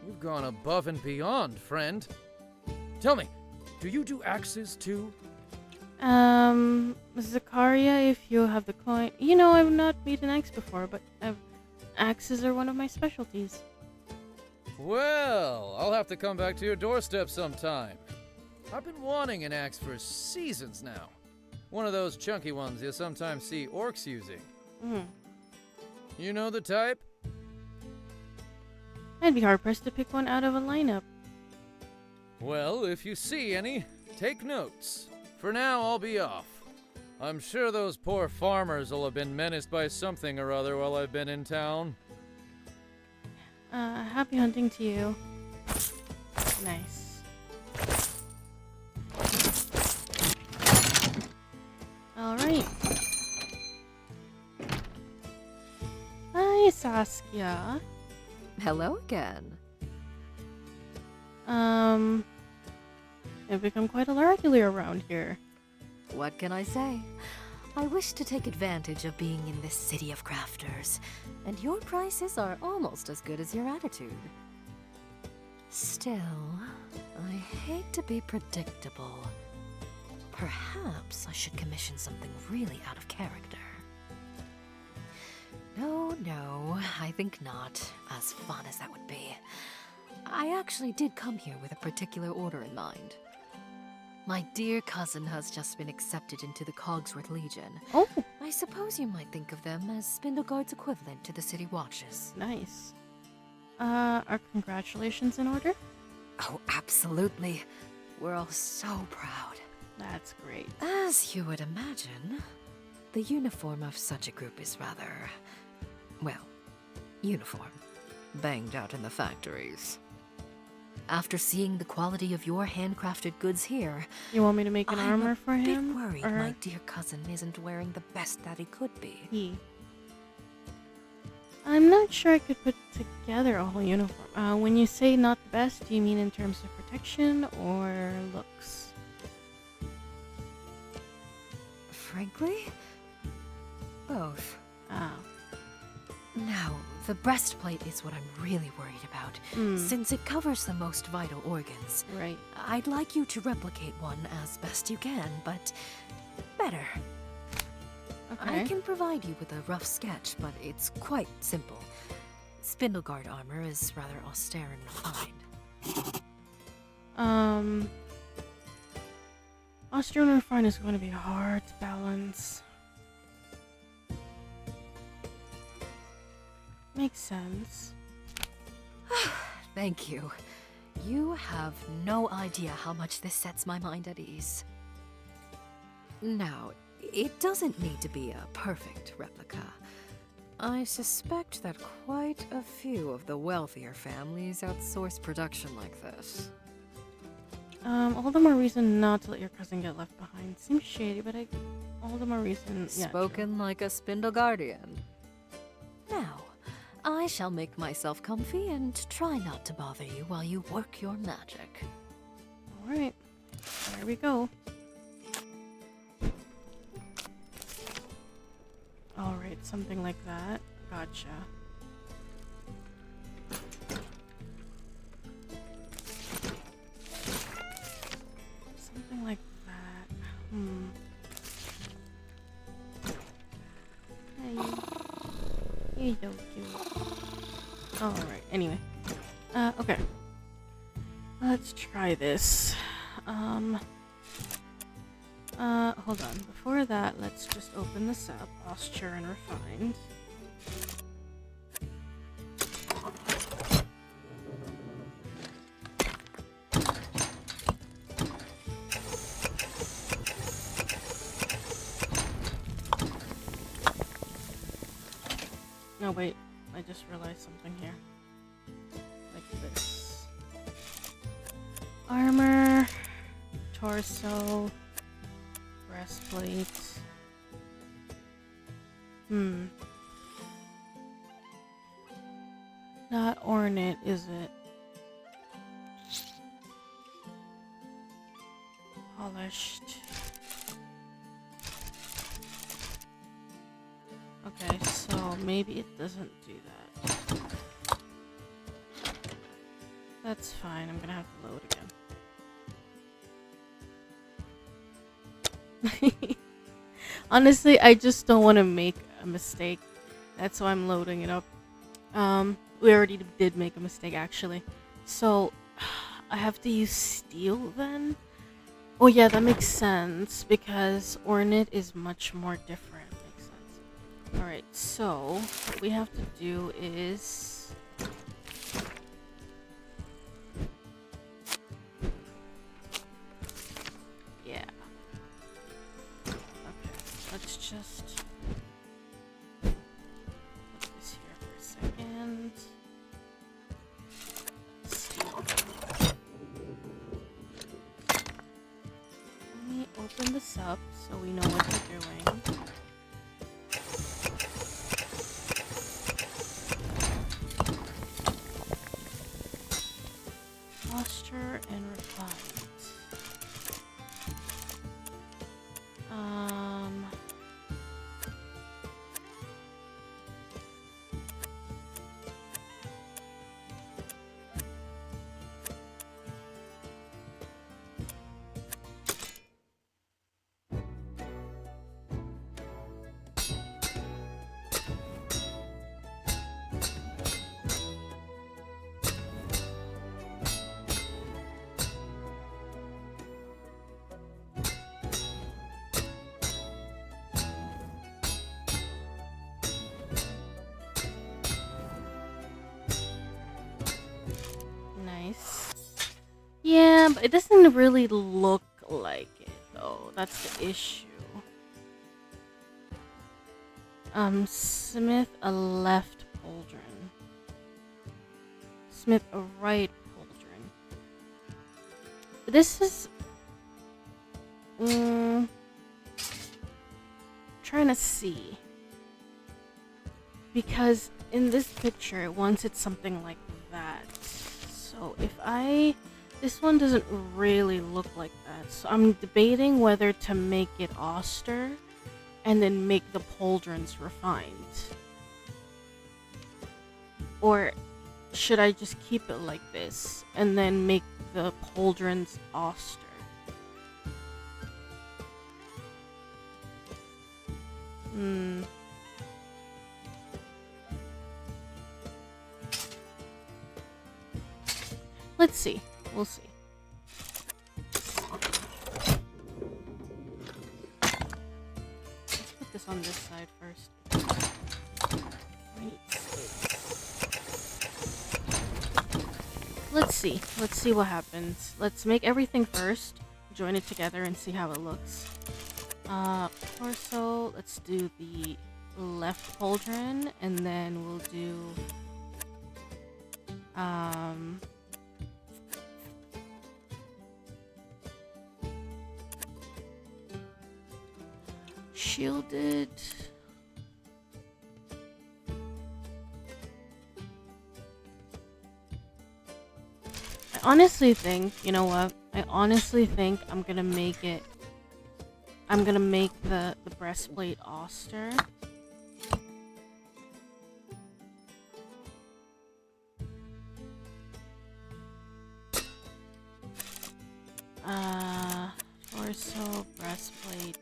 You've gone above and beyond, friend. Tell me, do you do axes too? Zakaria, if you have the coin. You know, I've not made an axe before, but axes are one of my specialties. Well, I'll have to come back to your doorstep sometime. I've been wanting an axe for seasons now. One of those chunky ones you sometimes see orcs using. You know the type? I'd be hard-pressed to pick one out of a lineup. Well, if you see any, take notes. For now, I'll be off. I'm sure those poor farmers will have been menaced by something or other while I've been in town. Happy hunting to you. Nice. Alright. Hi, Saskia. Hello again. I've become quite a regular around here. What can I say? I wish to take advantage of being in this city of crafters, and your prices are almost as good as your attitude. Still, I hate to be predictable. Perhaps I should commission something really out of character. No, I think not, as fun as that would be. I actually did come here with a particular order in mind. My dear cousin has just been accepted into the Cogsworth Legion. Oh, I suppose you might think of them as Spindleguard's equivalent to the City Watches. nice. Are congratulations in order? Oh, absolutely. We're all so proud. That's great. As you would imagine, the uniform of such a group is rather, well, uniform. Banged out in the factories. After seeing the quality of your handcrafted goods here, You want me to make an I'm armor a for bit him? worried or my dear cousin isn't wearing the best that he could be. he? I'm not sure I could put together a whole uniform. When you say not the best, do you mean in terms of protection or looks? Frankly, both. Ah. Now, the breastplate is what I'm really worried about, since it covers the most vital organs. Right. I'd like you to replicate one as best you can, but better. Okay. I can provide you with a rough sketch, but it's quite simple. Spindleguard armor is rather austere and refined. Austere and refined is going to be hard to balance. Makes sense. Thank you. You have no idea how much this sets my mind at ease. Now, it doesn't need to be a perfect replica. I suspect that quite a few of the wealthier families outsource production like this. All the more reason not to let your cousin get left behind. Seems shady, but all the more reason. Yeah, Spoken like a Spindle Guardian. Now, I shall make myself comfy and try not to bother you while you work your magic. All right. There we go. All right, something like that. Gotcha. Something like that. Hey. You're so cute. Alright, anyway. Okay. Let's try this. Hold on. Before that, let's just open this up. Austere and refined. No, wait. I just realized something here. Like this. Armor. Torso. Breastplate. Not ornate, is it? Polished. Okay, so maybe it doesn't do that. That's fine, I'm gonna have to load again. Honestly, I just don't want to make a mistake. That's why I'm loading it up. We already did make a mistake, actually. So, I have to use steel then? Oh yeah, that makes sense, because ornate is much more different. Makes sense. Alright, so, what we have to do is... yeah. Okay, let's just... put this here for a second. Let me open this up so we know what we're doing. Posture and refinement. Nice. Yeah, but it doesn't really look like it, though. That's the issue. Smith a left pauldron. Smith a right pauldron. This is... trying to see. Because in this picture, once it's something like that. So if I... this one doesn't really look like that. So I'm debating whether to make it auster and then make the pauldrons refined. Or should I just keep it like this and then make the pauldrons auster? Let's see. We'll see. Let's put this on this side first. Let's see. Let's see what happens. Let's make everything first. Join it together and see how it looks. Torso. Let's do the left pauldron, and then we'll do shielded. I honestly think, you know what? I honestly think I'm gonna make it. I'm gonna make the breastplate auster. Torso, breastplate.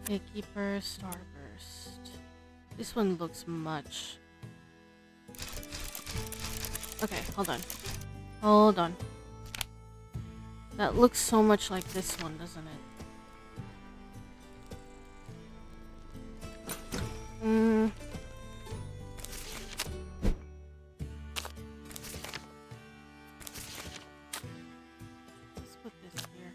Gatekeeper, Starburst. This one looks much. Okay, hold on. Hold on. That looks so much like this one, doesn't it? Let's put this here.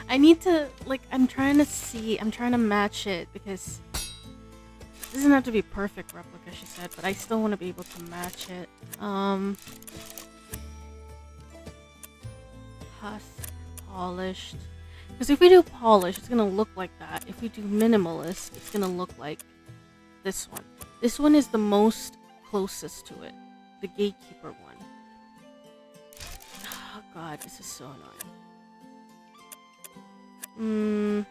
I need to, like, I'm trying to match it because it doesn't have to be perfect replica, she said, but I still want to be able to match it. Polished. Because if we do polished, it's gonna look like that. If we do minimalist, it's gonna look like this one. This one is the most closest to it. The gatekeeper one. god, this is so annoying.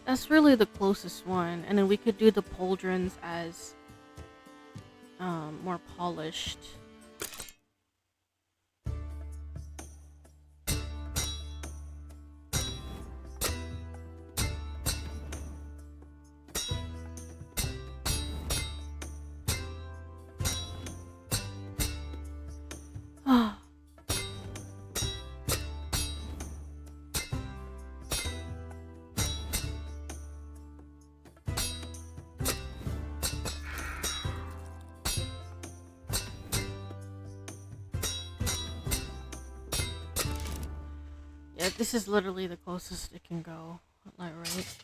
That's really the closest one, and then we could do the pauldrons as more polished. Yeah, this is literally the closest it can go. Like, right?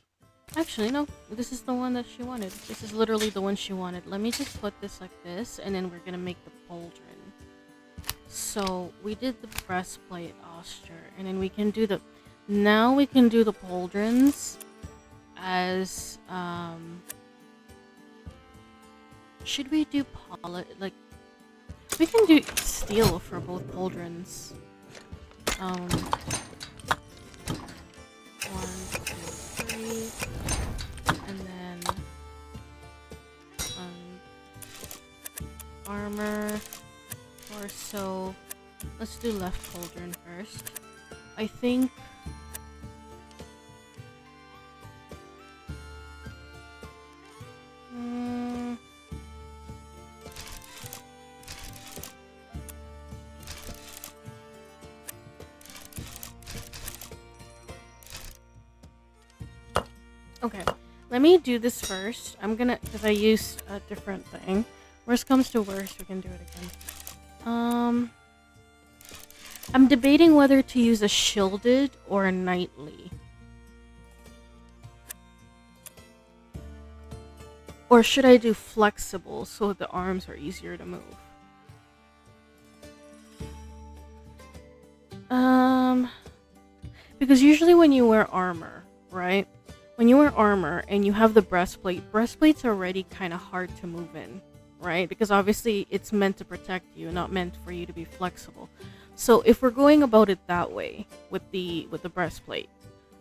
Actually, no. This is the one that she wanted. This is literally the one she wanted. Let me just put this like this, and then we're gonna make the pauldron. So, we did the breastplate austere, and then we can do the... Now we can do the pauldrons as, should we do like... We can do steel for both pauldrons. 1, 2, 3, and then armor, torso. Let's do left pauldron first. I think okay, let me do this first. I'm gonna, because I used a different thing. Worst comes to worst, we can do it again. I'm debating whether to use a shielded or a knightly. Or should I do flexible so the arms are easier to move? Because usually when you wear armor, right? When you wear armor and you have the breastplate, breastplate's already kind of hard to move in, right? Because obviously it's meant to protect you, not meant for you to be flexible. So if we're going about it that way with the breastplate,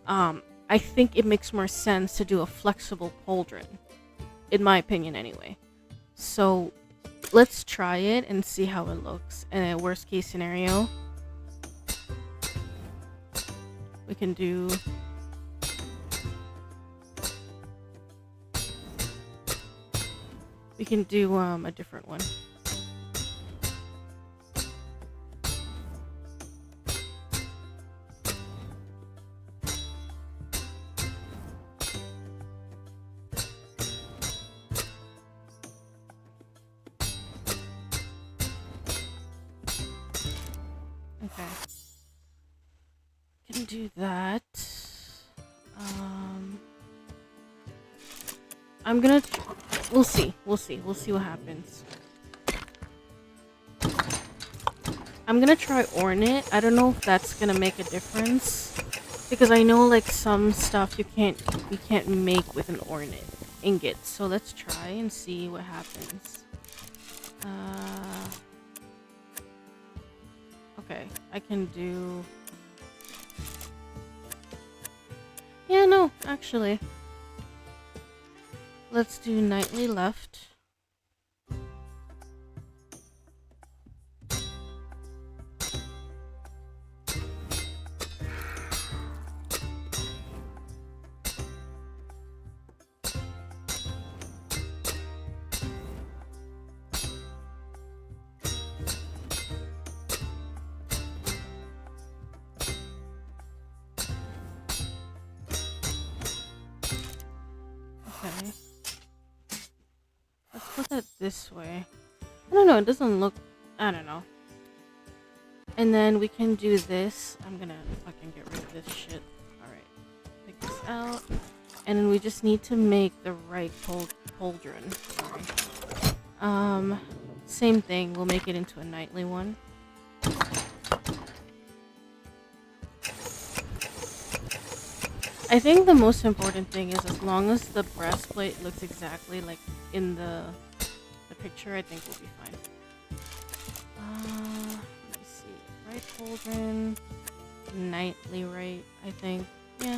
I think it makes more sense to do a flexible pauldron, in my opinion anyway. So let's try it and see how it looks. And a worst case scenario, we can do a different one. Okay. Can do that. I'm gonna... We'll see what happens. I'm gonna try Ornate. I don't know if that's gonna make a difference, because I know like some stuff you can't make with an Ornate ingot. So let's try and see what happens. Okay, I can do... Yeah, no, actually. Let's do knightly left. Okay. Let's put that this way. I don't know, it doesn't look... I don't know. And then we can do this. I'm gonna fucking get rid of this shit. Alright. Take this out. And then we just need to make the right pauldron. Sorry. Same thing. We'll make it into a knightly one. I I think the most important thing is as long as the breastplate looks exactly like in the picture, I think we'll be fine. Let me see. Right cauldron, nightly right, I think. Yeah.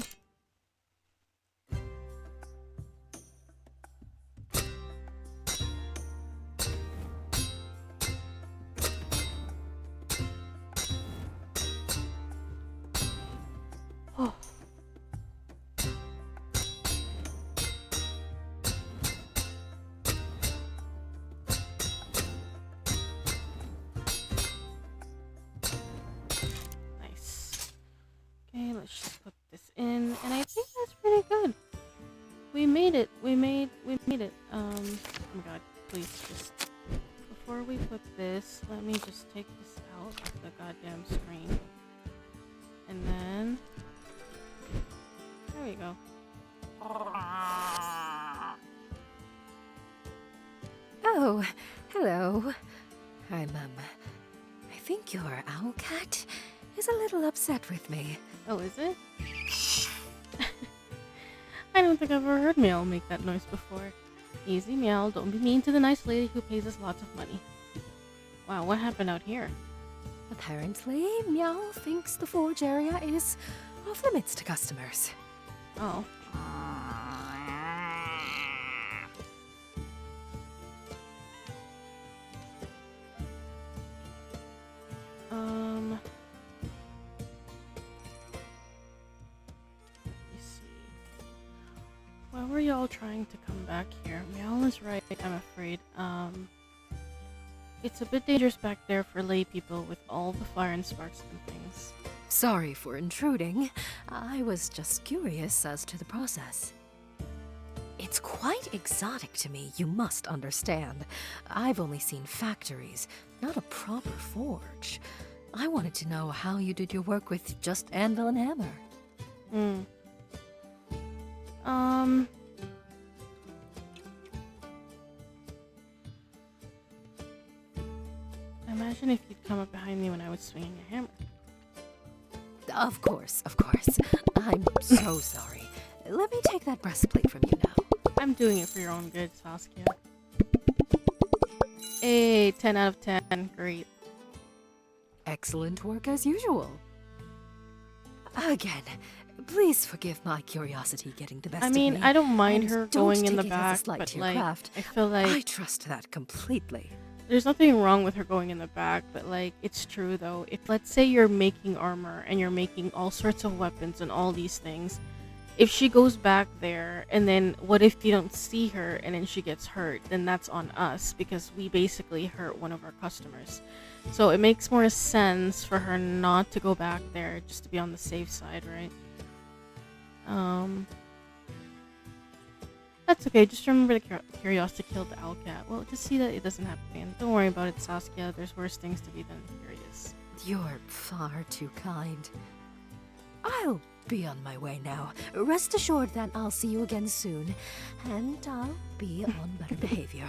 Oh. Nice. Okay, let's just put this in, and I think that's pretty good. We made it. We made it. Oh my god, please just before we put this, let me just take this out of the goddamn screen. And then there we go. Oh, hello. I think your owl cat is a little upset with me. Oh, is it? I don't think I've ever heard Meow make that noise before. Easy, Meow. Don't be mean to the nice lady who pays us lots of money. Wow, what happened out here? Apparently, Meow thinks the forge area is off limits to customers. Oh. Let me see. Why were y'all trying to come back here? Meow is right, I'm afraid. It's a bit dangerous back there for lay people with all the fire and sparks and things. Sorry for intruding. I was just curious as to the process. It's quite exotic to me, you must understand. I've only seen factories, not a proper forge. I wanted to know how you did your work with just anvil and hammer. Imagine if you'd come up behind me when I was swinging a hammer. Of course, of course. I'm so sorry. Let me take that breastplate from you now. I'm doing it for your own good, Saskia. Hey, 10 out of 10. Great. Excellent work as usual. Again, please forgive my curiosity getting the best of me. I don't mind and her don't going in the take it as a back, slight but to your like, craft. I feel like I trust that completely. there's nothing wrong with her going in the back, but like, it's true though. If let's say you're making armor and you're making all sorts of weapons and all these things, if she goes back there and then what if you don't see her and then she gets hurt, then that's on us because we basically hurt one of our customers. So it makes more sense for her not to go back there just to be on the safe side, right? That's okay, just remember the curiosity killed the owl cat. Well, just see that it doesn't happen again. Don't worry about it, Saskia. There's worse things to be than curious. You're far too kind. I'll be on my way now. Rest assured that I'll see you again soon, and I'll be on better behavior.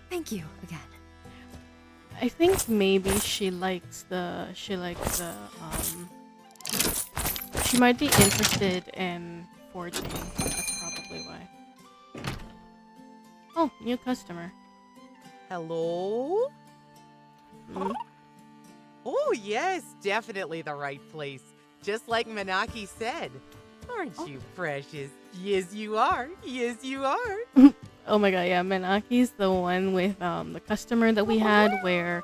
Thank you again. I think maybe she likes the, she might be interested in forging. That's probably why. Oh, new customer. Hello? Hmm? Oh, yes, definitely the right place. Just like Manaki said. Aren't you precious? Yes, you are. Yes, you are. Oh my god, yeah, Menaki's the one with the customer that we had where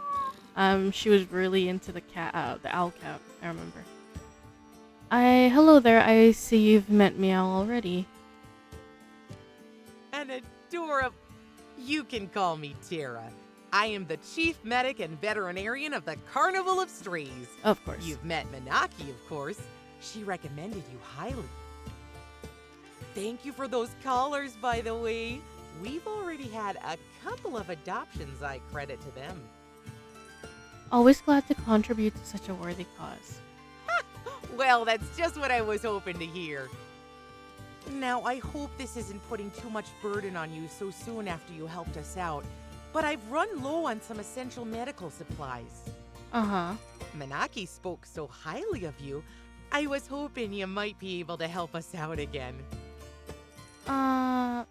she was really into the owl cat, I remember. Hello there, I see you've met Meow already. An adorable. You can call me Tara. I am the chief medic and veterinarian of the Carnival of Strays. Of course. You've met Manaki, of course. She recommended you highly. Thank you for those collars, by the way. We've already had a couple of adoptions I credit to them. Always glad to contribute to such a worthy cause. Well, that's just what I was hoping to hear. Now, I hope this isn't putting too much burden on you so soon after you helped us out, but I've run low on some essential medical supplies. Uh-huh. Manaki spoke so highly of you, I was hoping you might be able to help us out again. I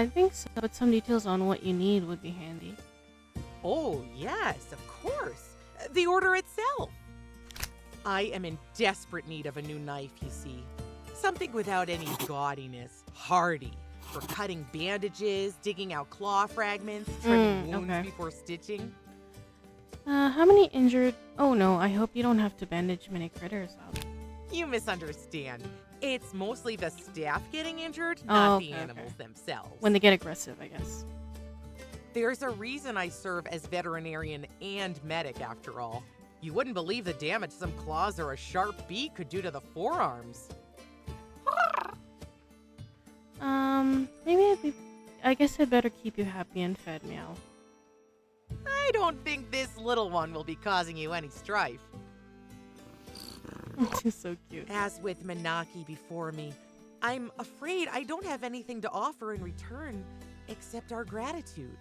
think so, but some details on what you need would be handy. Oh, yes, of course. The order itself. I am in desperate need of a new knife, you see. Something without any gaudiness. Hardy. For cutting bandages, digging out claw fragments, trimming wounds okay. before stitching. How many injured... Oh no, I hope you don't have to bandage many critters up. You misunderstand. It's mostly the staff getting injured, not the okay. animals themselves. When they get aggressive, I guess. There's a reason I serve as veterinarian and medic, after all. You wouldn't believe the damage some claws or a sharp beak could do to the forearms. I guess I'd better keep you happy and fed, Meow. I don't think this little one will be causing you any strife. She's so cute. As with Manaki before me, I'm afraid I don't have anything to offer in return except our gratitude.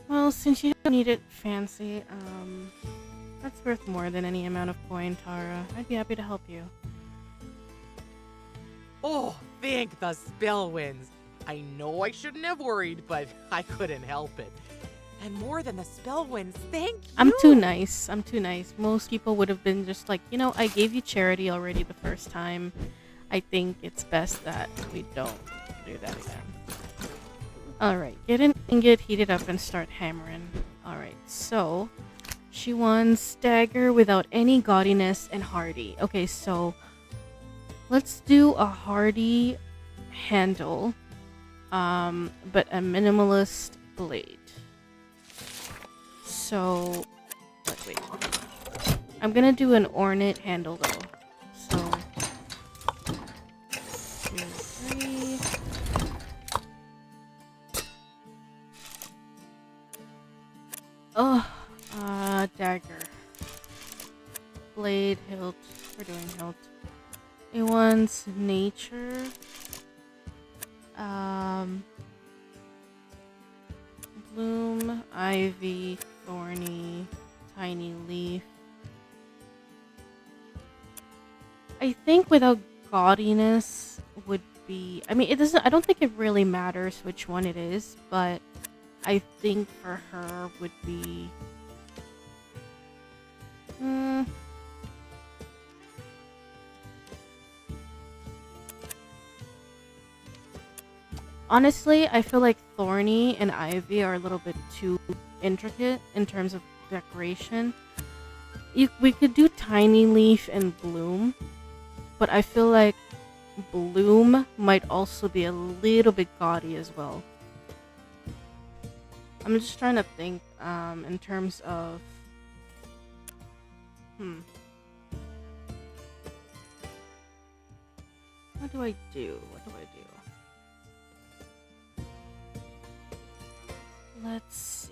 Well, since you don't need it fancy, that's worth more than any amount of coin, Tara. I'd be happy to help you. Oh, thank the Spellwinds. I know I shouldn't have worried, but I couldn't help it. And more than the Spellwinds, thank you. I'm too nice. Most people would have been just like, I gave you charity already the first time. I think it's best that we don't do that again. Alright, get an ingot, heat it up, and start hammering. Alright, so she wants dagger without any gaudiness and hardy. Okay, so let's do a hardy handle, but a minimalist blade. So, wait. I'm gonna do an ornate handle though. So, 2, 3. Dagger. Blade, hilt. We're doing hilt. It wants nature. Bloom, ivy, thorny, tiny leaf. I think without gaudiness would be... I mean, it doesn't... I don't think it really matters which one it is, but I think for her would be... Honestly, I feel like thorny and ivy are a little bit too intricate in terms of decoration. We could do tiny leaf and bloom, but I feel like bloom might also be a little bit gaudy as well. I'm just trying to think in terms of... What do I do? Let's see.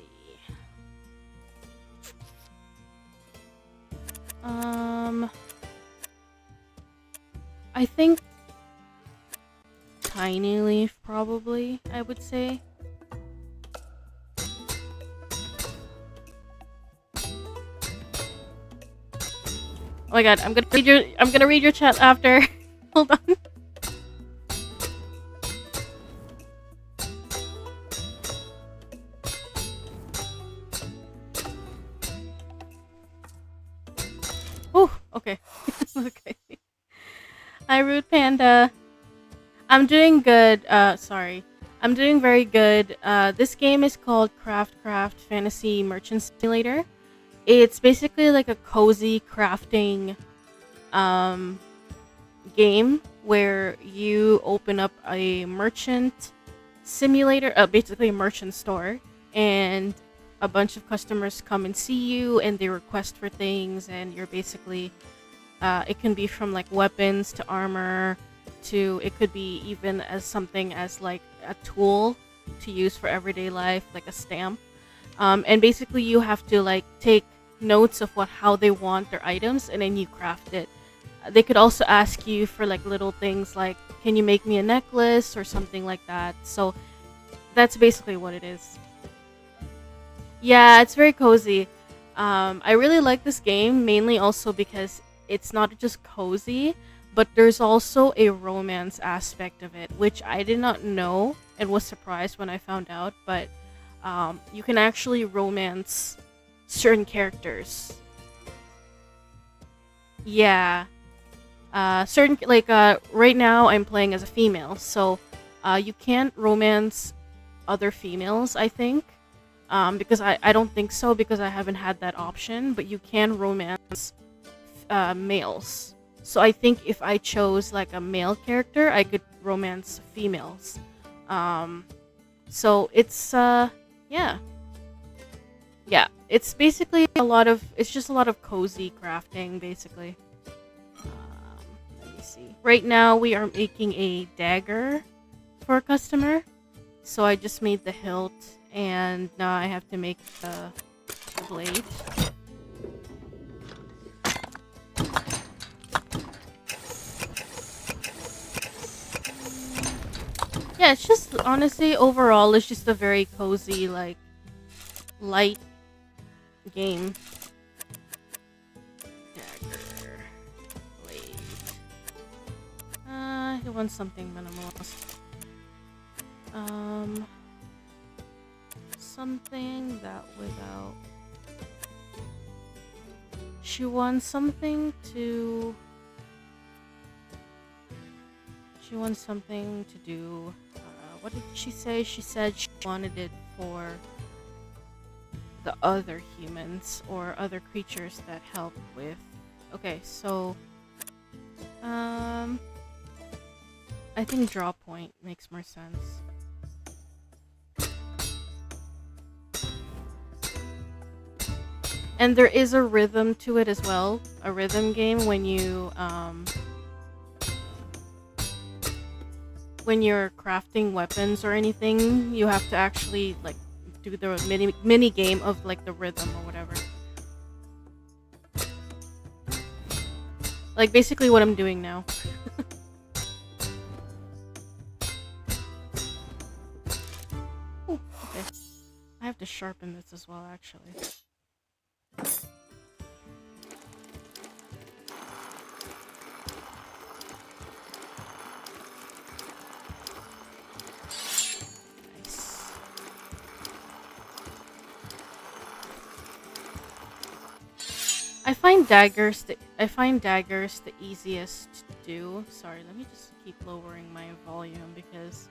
I think tiny leaf probably, I would say. Oh my god, I'm gonna read your chat after. Hold on. Okay. Okay. Hi, Rude Panda. I'm doing good. Sorry. I'm doing very good. This game is called CRAFTCRAFT Fantasy Merchant Simulator. It's basically like a cozy crafting game where you open up a merchant simulator, basically a merchant store, and a bunch of customers come and see you and they request for things, and you're basically it can be from like weapons to armor to it could be even as something as like a tool to use for everyday life, like a stamp, and basically you have to like take notes of how they want their items and then you craft it. They could also ask you for like little things like, can you make me a necklace or something like that. So that's basically what it is. Yeah, it's very cozy. I really like this game mainly also because it's not just cozy, but there's also a romance aspect of it, which I did not know and was surprised when I found out. But you can actually romance certain characters. Yeah. Certain, like, right now I'm playing as a female, so you can't romance other females, I think. Because I don't think so, because I haven't had that option, but you can romance males. So I think if I chose like a male character, I could romance females. So it's yeah. Yeah, it's basically it's just a lot of cozy crafting, basically. Let me see. Right now we are making a dagger for a customer. So I just made the hilt, and now I have to make the blade. Yeah, it's just, honestly, overall, it's just a very cozy, like, light game. Dagger. Blade. He wants something minimalist. Something that without... She wants something to... She wants something to do... what did she say? She said she wanted it for the other humans or other creatures that help with... Okay, so... I think draw point makes more sense. And there is a rhythm to it as well. A rhythm game when you, when you're crafting weapons or anything, you have to actually, like, do the mini game of, like, the rhythm or whatever. Like, basically what I'm doing now. Ooh, okay. I have to sharpen this as well, actually. I find daggers the easiest to do. Sorry, let me just keep lowering my volume because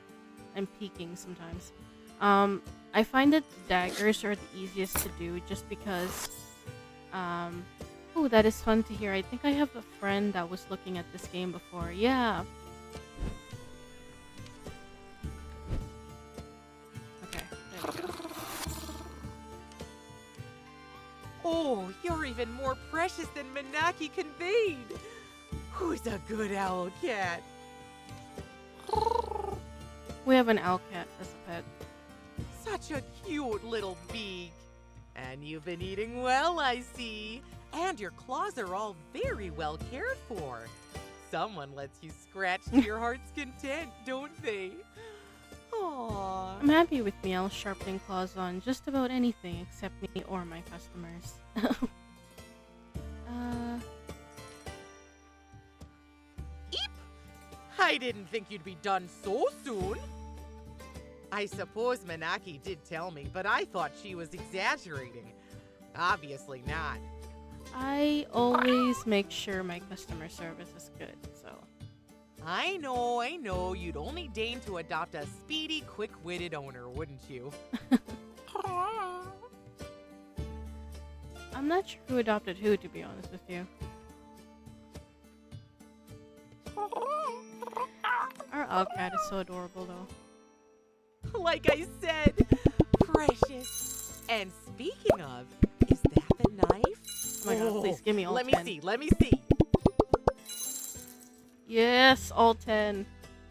I'm peaking sometimes. I find that daggers are the easiest to do just because oh, that is fun to hear. I think I have a friend that was looking at this game before. Yeah. Okay, there we go. Oh, you're even more precious than Manaki conveyed. Who's a good owl cat? We have an owl cat as a pet. Such a cute little beak. And you've been eating well, I see. And your claws are all very well cared for. Someone lets you scratch to your heart's content, don't they? Aww. I'm happy with Meow sharpening claws on just about anything except me or my customers. Eep! I didn't think you'd be done so soon. I suppose Manaki did tell me, but I thought she was exaggerating. Obviously not. I always make sure my customer service is good, so... I know. You'd only deign to adopt a speedy, quick-witted owner, wouldn't you? I'm not sure who adopted who, to be honest with you. Our owl cat is so adorable, though. Like I said, precious. And speaking of, is that the knife? Oh my god, please give me all 10. Let me see. Yes, all 10.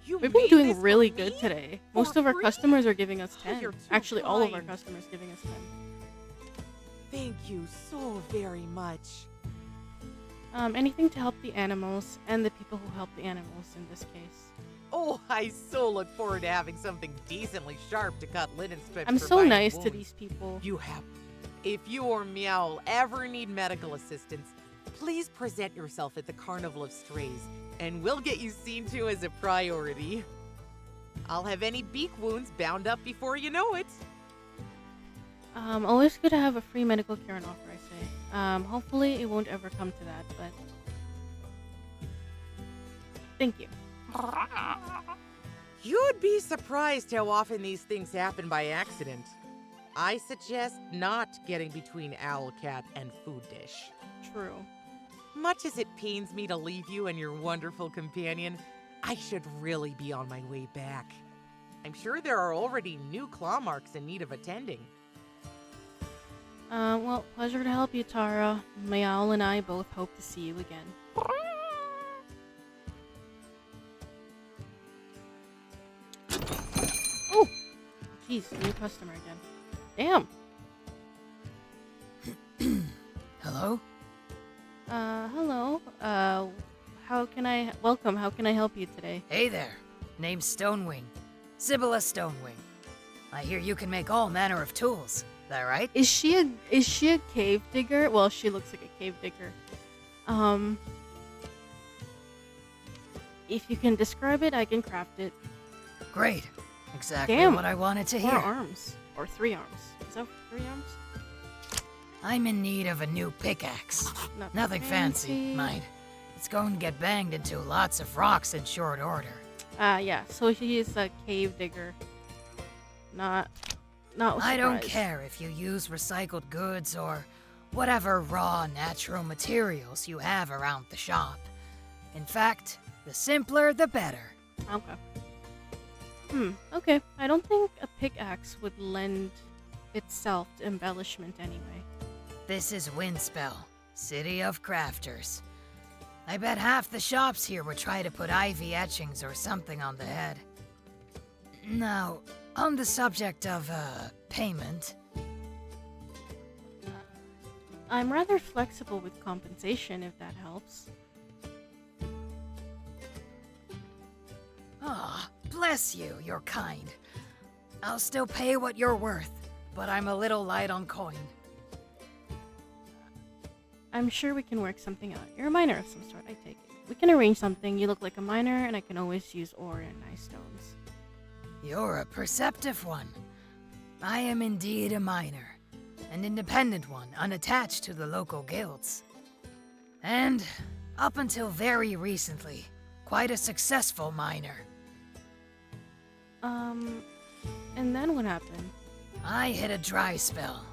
You We've been made doing this really for good me? today. For Most of our free? customers are giving us 10. you're too Actually, all of our kind. customers giving us 10. Thank you so very much. Anything to help the animals and the people who help the animals in this case. Oh, I so look forward to having something decently sharp to cut linen strips. I'm for so biting nice to wounds. these people. You have. If you or Meow ever need medical assistance, please present yourself at the Carnival of Strays, and we'll get you seen to as a priority. I'll have any beak wounds bound up before you know it. Always good to have a free medical care on offer, I say. Hopefully it won't ever come to that, but... Thank you. You'd be surprised how often these things happen by accident. I suggest not getting between Owlcat and Food Dish. True. Much as it pains me to leave you and your wonderful companion, I should really be on my way back. I'm sure there are already new claw marks in need of attending. Well, pleasure to help you, Tara. Mayal and I both hope to see you again. Oh! Jeez, new customer again. Damn! Hello? Hello. Welcome, how can I help you today? Hey there. Name's Stonewing. Sibylla Stonewing. I hear you can make all manner of tools. That right? Is she a cave digger? Well, she looks like a cave digger. If you can describe it, I can craft it. Great. Exactly Damn. what I wanted to hear. 4 arms. Or 3 arms. Is that 3 arms? I'm in need of a new pickaxe. Nothing fancy, mind. It's going to get banged into lots of rocks in short order. Yeah, so he is a cave digger. Not I don't care if you use recycled goods or whatever raw natural materials you have around the shop. In fact, the simpler the better. Okay. Okay. I don't think a pickaxe would lend itself to embellishment anyway. This is Windspell, City of Crafters. I bet half the shops here would try to put ivy etchings or something on the head. Now, on the subject of, payment... I'm rather flexible with compensation, if that helps. Ah, bless you, you're kind. I'll still pay what you're worth, but I'm a little light on coin. I'm sure we can work something out. You're a miner of some sort, I take it. We can arrange something. You look like a miner, and I can always use ore and nice stones. You're a perceptive one. I am indeed a miner. An independent one, unattached to the local guilds. And, up until very recently, quite a successful miner. And then what happened? I hit a dry spell,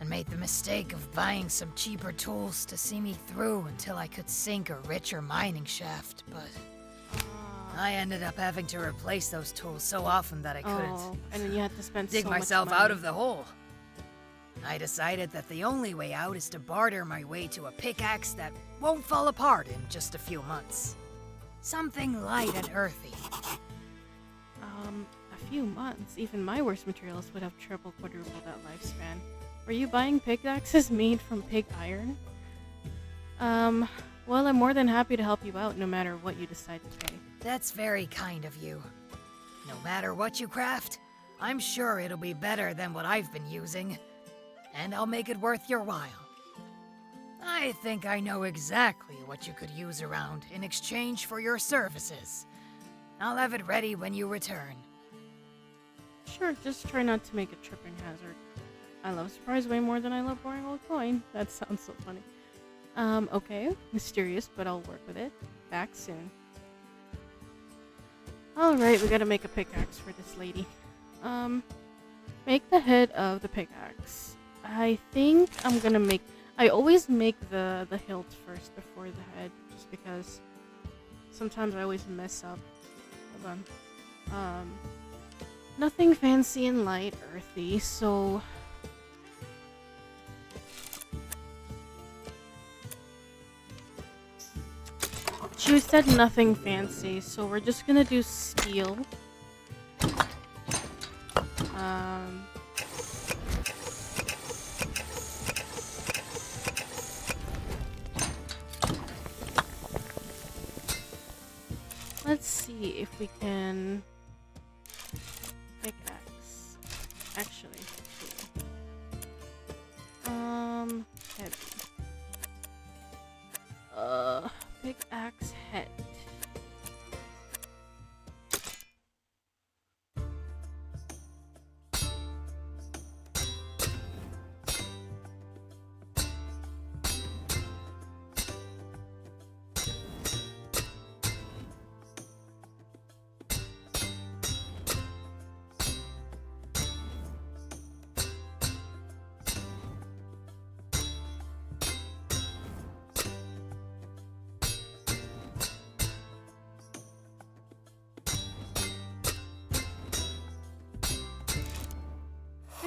and made the mistake of buying some cheaper tools to see me through until I could sink a richer mining shaft, but... I ended up having to replace those tools so often that I couldn't. Oh, and then you had to spend dig so myself much money. out of the hole. I decided that the only way out is to barter my way to a pickaxe that won't fall apart in just a few months. Something light and earthy. A few months. Even my worst materials would have triple, quadruple that lifespan. Were you buying pickaxes made from pig iron? Well, I'm more than happy to help you out no matter what you decide to pay. That's very kind of you. No matter what you craft, I'm sure it'll be better than what I've been using. And I'll make it worth your while. I think I know exactly what you could use around in exchange for your services. I'll have it ready when you return. Sure, just try not to make a tripping hazard. I love surprise way more than I love boring old coin. That sounds so funny. Okay. Mysterious, but I'll work with it. Back soon. Alright, we gotta make a pickaxe for this lady. Make the head of the pickaxe. I think I'm gonna make... I always make the hilt first before the head, just because sometimes I always mess up. Hold on. Nothing fancy and light, earthy, so... She said nothing fancy, so we're just gonna do steel. Let's see if we can pickaxe. Actually, heavy.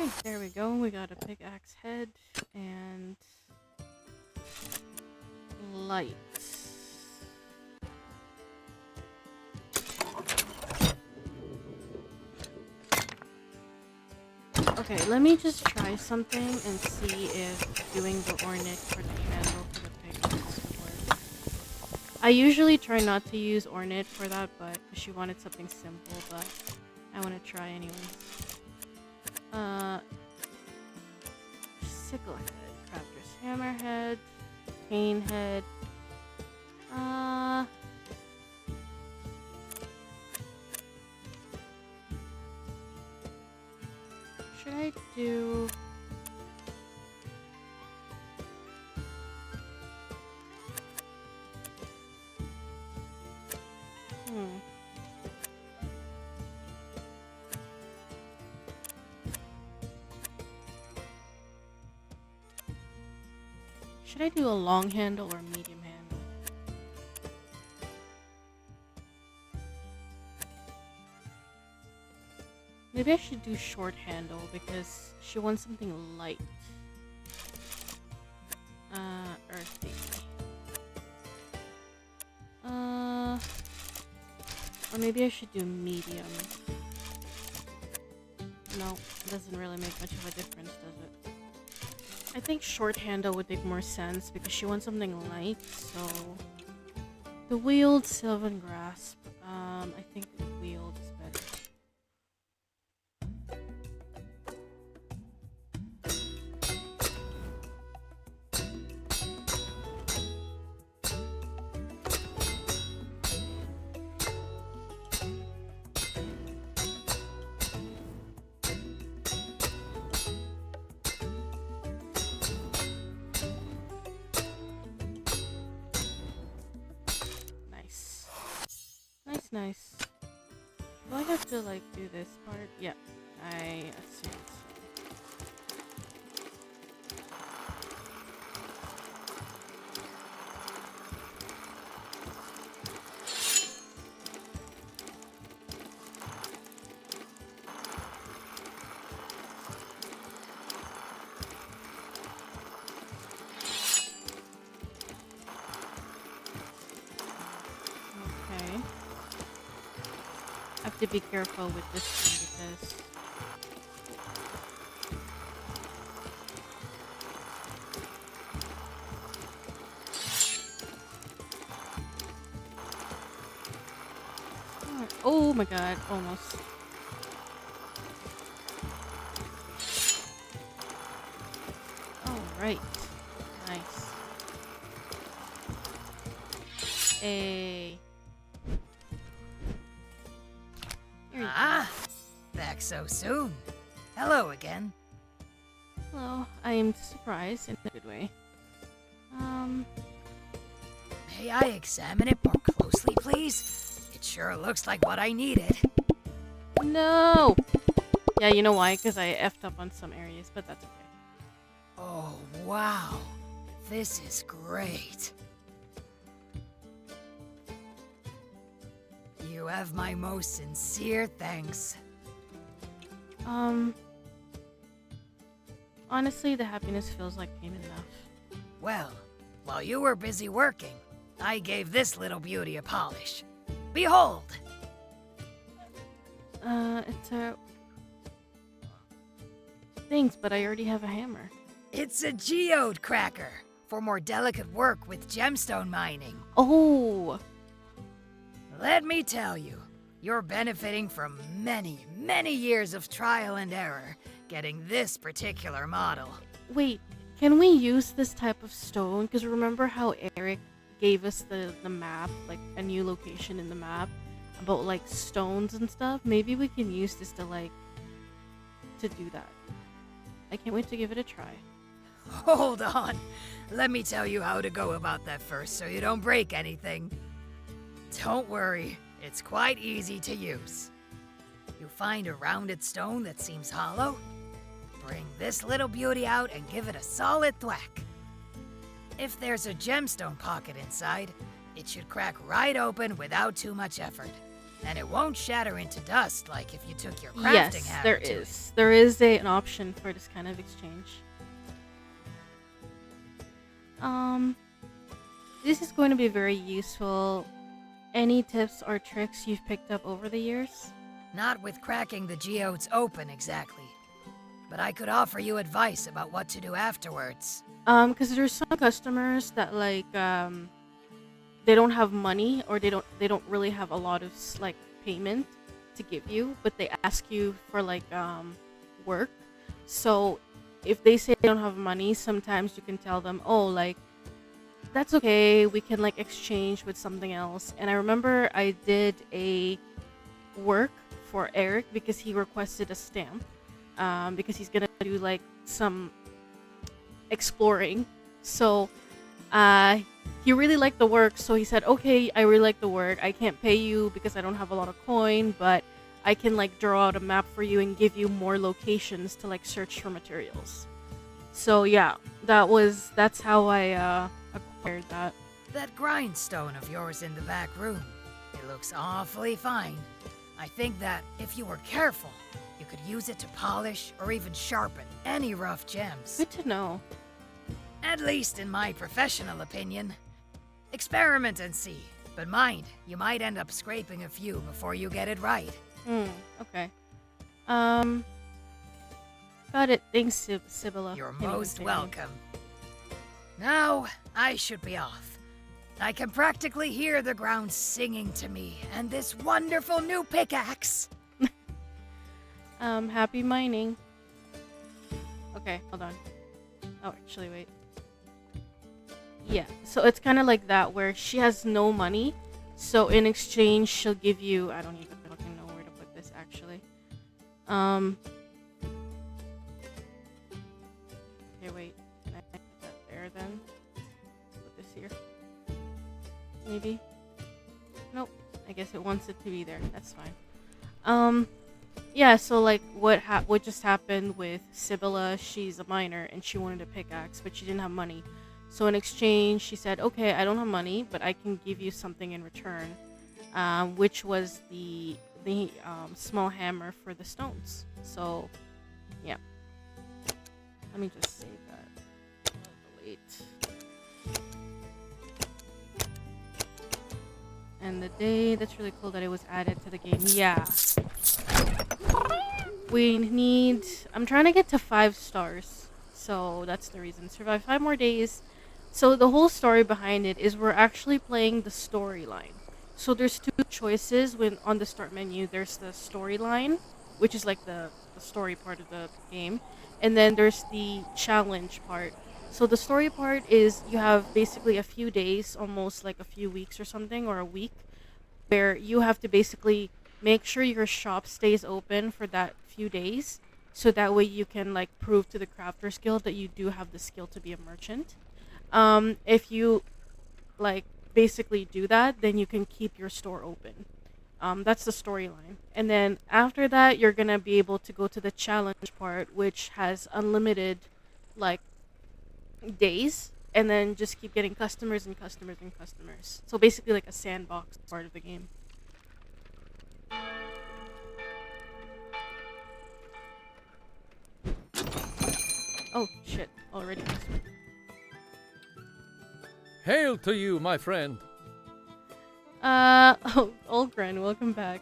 Okay, there we go. We got a pickaxe head and lights. Okay, let me just try something and see if doing the ornate for the handle for the pickaxe works. I usually try not to use ornate for that, but she wanted something simple, but I want to try anyways. Sickle head, crafter's hammerhead, cane head. Should I do? Should I do a long handle or medium handle? Maybe I should do short handle because she wants something light. Earthy. Or maybe I should do medium. No, it doesn't really make much of a difference, does it? I think short handle would make more sense because she wants something light, so... The wheeled Sylvan Grasp. I think the wheeled is better. Nice. Do I have to like do this part? Yeah, I assume so. To be careful with this one because oh my god, almost. Alright. Nice. Hey. Back so soon. Hello again. Hello, I am surprised in a good way. May I examine it more closely, please? It sure looks like what I needed. No! Yeah, you know why? Because I effed up on some areas, but that's okay. Oh, wow. This is great. You have my most sincere thanks. Honestly, the happiness feels like payment enough. Well, while you were busy working, I gave this little beauty a polish. Behold! It's a... Thanks, but I already have a hammer. It's a geode cracker for more delicate work with gemstone mining. Oh! Let me tell you, you're benefiting from many, many years of trial and error getting this particular model. Wait, can we use this type of stone? Because remember how Eric gave us the map, like a new location in the map, about like stones and stuff? Maybe we can use this to do that. I can't wait to give it a try. Hold on. Let me tell you how to go about that first so you don't break anything. Don't worry, it's quite easy to use. You find a rounded stone that seems hollow, bring this little beauty out and give it a solid thwack. If there's a gemstone pocket inside, it should crack right open without too much effort. And it won't shatter into dust like if you took your crafting Yes, hammer there to is. There is an option for this kind of exchange. This is going to be very useful. Any tips or tricks you've picked up over the years? Not with cracking the geodes open exactly. But I could offer you advice about what to do afterwards. Because there's some customers that like they don't have money, or they don't really have a lot of like payment to give you, but they ask you for like work. So if they say they don't have money, sometimes you can tell them, oh, like, that's okay, we can like exchange with something else. And I remember I did a work for Eric because he requested a stamp, because he's gonna do like some exploring. So he really liked the work, so he said, okay, I really like the work, I can't pay you because I don't have a lot of coin, but I can like draw out a map for you and give you more locations to like search for materials. So yeah, that's how I acquired that. That grindstone of yours in the back room, it looks awfully fine. I think that if you were careful, you could use it to polish or even sharpen any rough gems. Good to know. At least in my professional opinion. Experiment and see. But mind, you might end up scraping a few before you get it right. Okay. Got it. Thanks, Sibylla. You're Can't even most say welcome. Now, I should be off. I can practically hear the ground singing to me and this wonderful new pickaxe. Happy mining. Okay, hold on. Oh, actually, wait. Yeah, so it's kind of like that where she has no money, so in exchange she'll give you, I don't even fucking know where to put this actually. Okay, wait. Can I put that there then? Put this here. Maybe? Nope. I guess it wants it to be there. That's fine. Yeah, so like what just happened with Sibylla, she's a miner and she wanted a pickaxe, but she didn't have money. So in exchange, she said, okay, I don't have money, but I can give you something in return, which was the small hammer for the stones. So, yeah. Let me just save that. Delete. And the day, that's really cool that it was added to the game. Yeah. We need, I'm trying to get to 5 stars. So that's the reason. Survive 5 more days. So the whole story behind it is we're actually playing the storyline. So there's 2 choices when on the start menu. There's the storyline, which is like the story part of the game. And then there's the challenge part. So the story part is you have basically a few days, almost like a few weeks or something, or a week, where you have to basically make sure your shop stays open for that few days. So that way you can like prove to the Crafters Guild that you do have the skill to be a merchant. If you like basically do that, then you can keep your store open. That's the storyline. And then after that, you're gonna be able to go to the challenge part, which has unlimited like days, and then just keep getting customers and customers and customers. So basically like a sandbox part of the game. Oh shit, already missed one. Hail to you, my friend. Olgren, welcome back.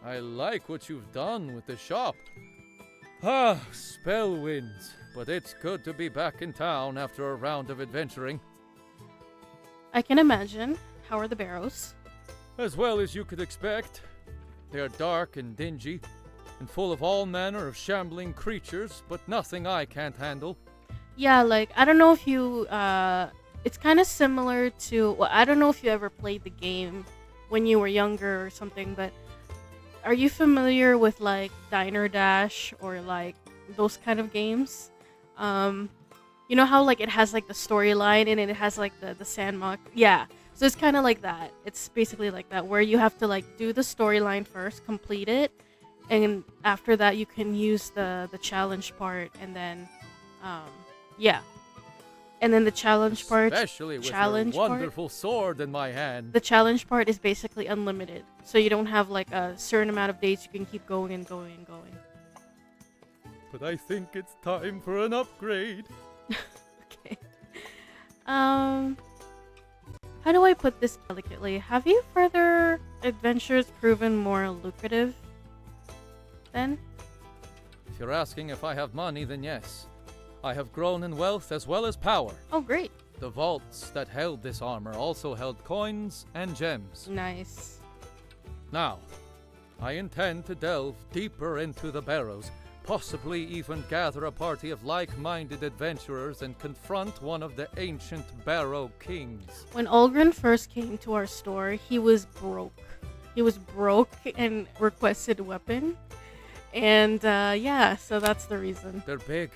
I like what you've done with the shop. Ah, spell winds, but it's good to be back in town after a round of adventuring. I can imagine. How are the barrows? As well as you could expect. They are dark and dingy, and full of all manner of shambling creatures, but nothing I can't handle. Yeah, like, I don't know if you, it's kind of similar to, well, I don't know if you ever played the game when you were younger or something, but are you familiar with, like, Diner Dash or, like, those kind of games? You know how, like, it has, like, the storyline and it has, like, the sandbox? Yeah, so it's kind of like that. It's basically like that, where you have to, like, do the storyline first, complete it, and after that you can use the challenge part, and then, yeah. And then the challenge part. Especially with challenge your part. wonderful sword in my hand. The challenge part is basically unlimited, so you don't have like a certain amount of days you can keep going and going and going. But I think it's time for an upgrade. Okay. How do I put this delicately? Have you further adventures proven more lucrative then? If you're asking if I have money, then yes. I have grown in wealth as well as power. Oh, great. The vaults that held this armor also held coins and gems. Nice. Now, I intend to delve deeper into the barrows, possibly even gather a party of like-minded adventurers and confront one of the ancient barrow kings. When Olgren first came to our store, he was broke. He was broke and requested a weapon. And yeah, so that's the reason. They're big,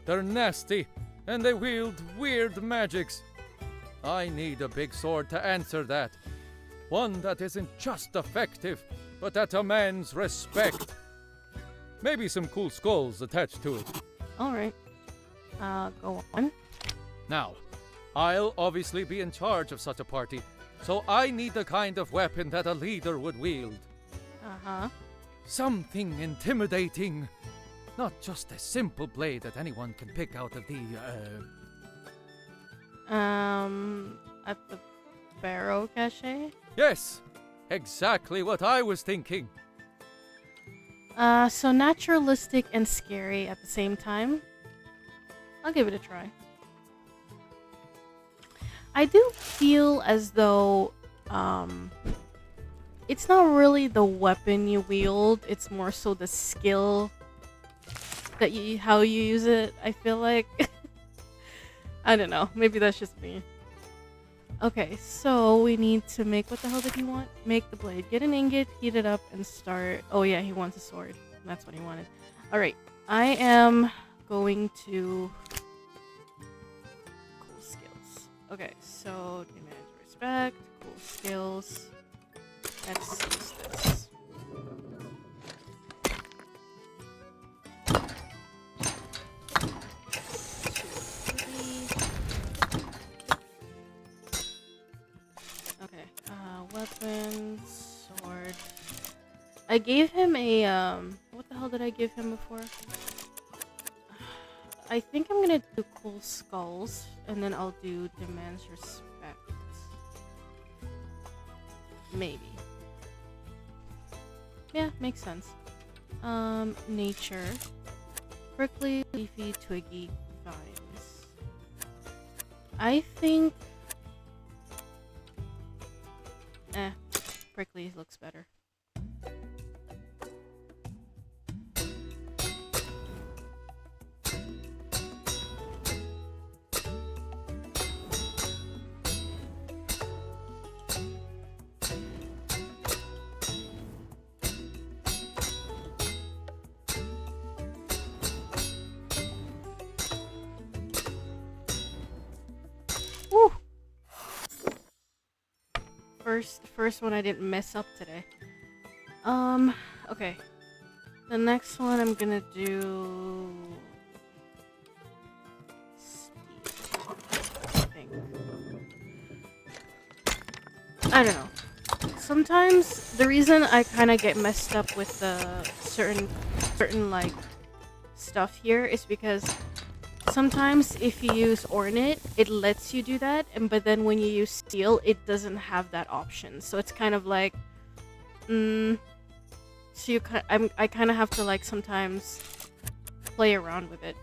they're nasty, and they wield weird magics. I need a big sword to answer that. One that isn't just effective, but that demands respect. Maybe some cool skulls attached to it. Alright. Go on. Now, I'll obviously be in charge of such a party, so I need the kind of weapon that a leader would wield. Uh-huh. Something intimidating. Not just a simple blade that anyone can pick out of the, At the barrow cache? Yes! Exactly what I was thinking. So naturalistic and scary at the same time. I'll give it a try. I do feel as though, it's not really the weapon you wield, it's more so the skill that how you use it, I feel like. I don't know, maybe that's just me. Okay, so we need to make, what the hell did he want? Make the blade. Get an ingot, heat it up, and start. Oh yeah, he wants a sword. That's what he wanted. Alright, I am going to... Cool skills. Okay, so demand respect, cool skills. Let's use this. Weapons, sword. I gave him a, what the hell did I give him before? I think I'm gonna do cool skulls, and then I'll do demands respect. Maybe. Yeah, makes sense. Nature. Prickly, leafy, twiggy, vines. I think... prickly looks better. Woo! First one I didn't mess up today. Okay. The next one I'm gonna do... I think. I don't know. Sometimes the reason I kind of get messed up with the certain like stuff here is because sometimes if you use Ornate, it lets you do that, but then when you use Steel, it doesn't have that option. So it's kind of like, so I kind of have to like sometimes play around with it.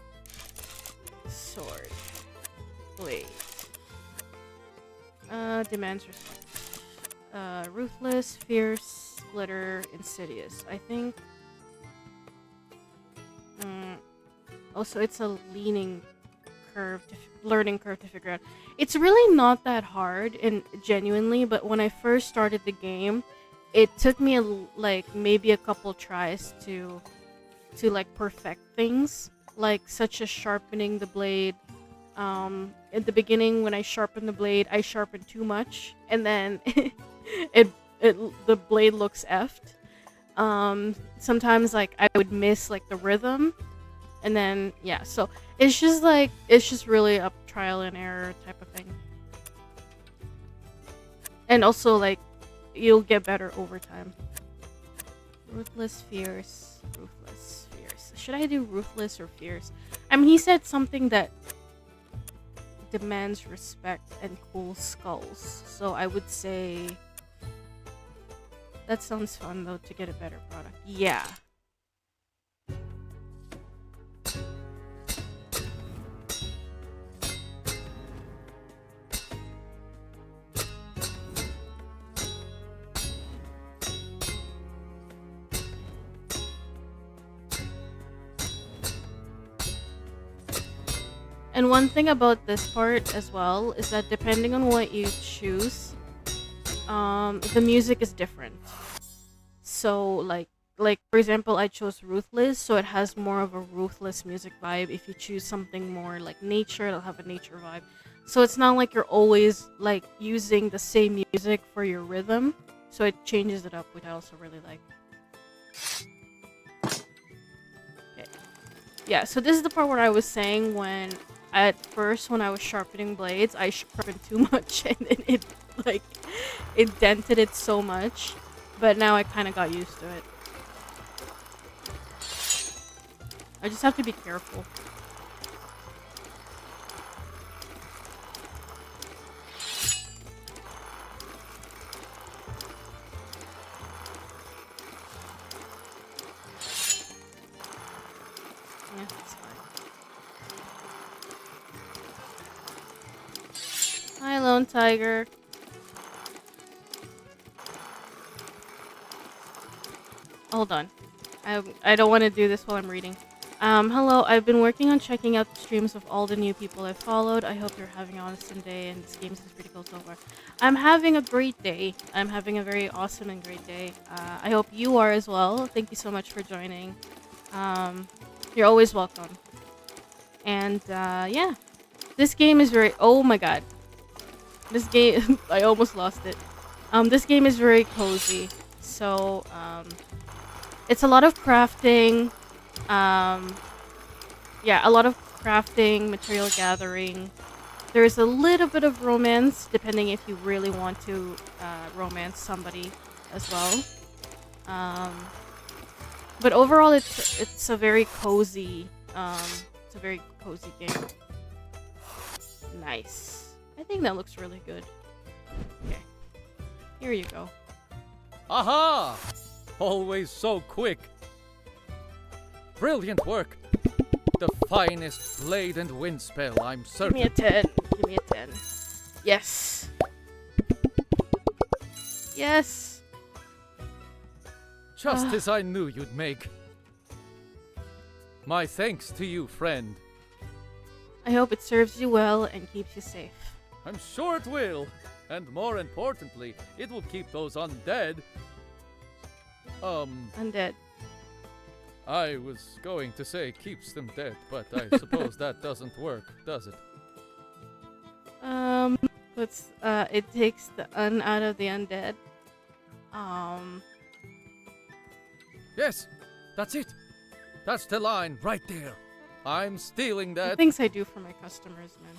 Sword, blade, demands respect, ruthless, fierce, splitter, insidious. I think. Also, it's a learning curve to figure out. It's really not that hard, and genuinely, but when I first started the game, it took me like maybe a couple tries to like perfect things, like such as sharpening the blade. At the beginning, when I sharpened the blade, I sharpened too much, and then the blade looks effed. Sometimes like I would miss like the rhythm. And then yeah, so it's just really a trial and error type of thing. And also like you'll get better over time. Ruthless, fierce, ruthless, fierce. Should I do ruthless or fierce? I mean, he said something that demands respect and cool skulls. So I would say that sounds fun though to get a better product. Yeah. And one thing about this part as well is that depending on what you choose, the music is different. So like for example, I chose Ruthless, so it has more of a ruthless music vibe. If you choose something more like nature, it'll have a nature vibe. So it's not like you're always like using the same music for your rhythm. So it changes it up, which I also really like. Okay. Yeah, so this is the part where I was saying when at first when I was sharpening blades, I sharpened too much and then it dented it so much. But now I kind of got used to it. I just have to be careful. Yeah, that's fine. Hi, Lone Tiger. Hold on. I don't want to do this while I'm reading. Hello, I've been working on checking out the streams of all the new people I've followed. I hope you're having an awesome day and this game is pretty cool so far. I'm having a great day. I'm having a very awesome and great day. I hope you are as well. Thank you so much for joining. You're always welcome. And yeah, this game is very... Oh my god. This game... I almost lost it. This game is very cozy. So, it's a lot of crafting. Yeah, a lot of crafting, material gathering. There's a little bit of romance, depending if you really want to romance somebody as well. But overall, it's a very cozy. It's a very cozy game. Nice. I think that looks really good. Okay, here you go. Aha! Always so quick. Brilliant work. The finest blade and wind spell, I'm certain. Give me a 10. Give me a 10. Yes. Yes. Just as I knew you'd make. My thanks to you, friend. I hope it serves you well and keeps you safe. I'm sure it will. And more importantly, it will keep those undead. Undead. I was going to say keeps them dead, but I suppose that doesn't work, does it? It takes the un out of the undead. Yes, that's it. That's the line right there. I'm stealing that. The things I do for my customers, man.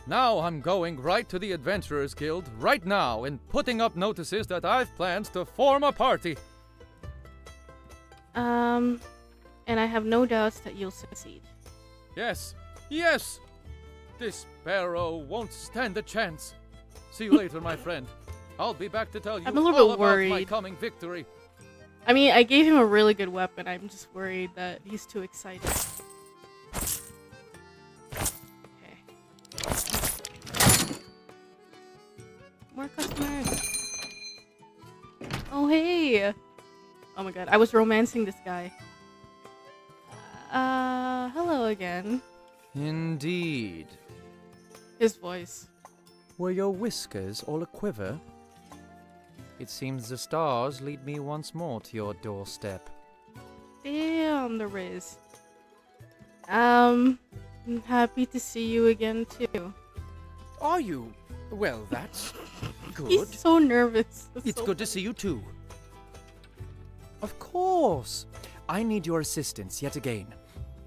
Now I'm going right to the Adventurers Guild right now and putting up notices that I've plans to form a party. And I have no doubts that you'll succeed. Yes, yes! This Sparrow won't stand a chance. See you later, my friend. I'll be back to tell you I'm a little all bit about worried. my coming victory. I mean, I gave him a really good weapon. I'm just worried that he's too excited. Okay. More customers. Oh, hey! Oh my god, I was romancing this guy. Hello again. Indeed. His voice. Were your whiskers all a-quiver? It seems the stars lead me once more to your doorstep. Damn, the Riz. I'm happy to see you again, too. Are you? Well, that's good. He's so nervous. It's so good to see you too. Of course. I need your assistance yet again.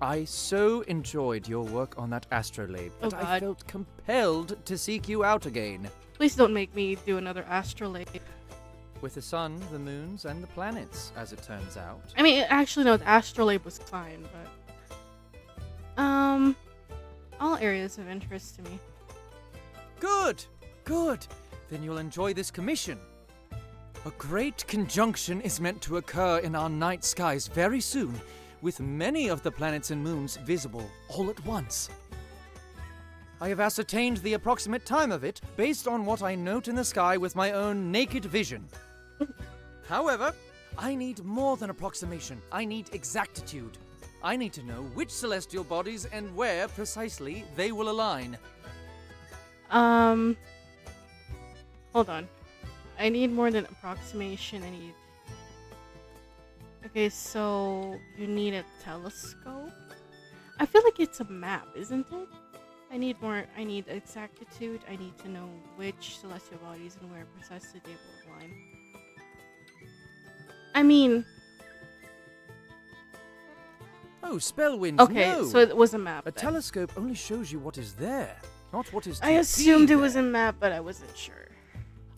I so enjoyed your work on that astrolabe Oh, that I God. felt compelled to seek you out again. Please don't make me do another astrolabe. With the sun, the moons, and the planets, as it turns out. I mean, actually, no, the astrolabe was fine, but all areas of interest to me. Good! Good! Then you'll enjoy this commission. A great conjunction is meant to occur in our night skies very soon, with many of the planets and moons visible all at once. I have ascertained the approximate time of it based on what I note in the sky with my own naked vision. However, I need more than approximation. I need exactitude. I need to know which celestial bodies and where precisely they will align. Hold on. I need more than approximation. Okay, so you need a telescope? I feel like it's a map, isn't it? I need exactitude. I need to know which celestial bodies and where precisely they will align. I mean... Oh, Spellwind, Okay, no! so it was a map A then. telescope only shows you what is there, not what is to I be assumed it there. was a map, but I wasn't sure.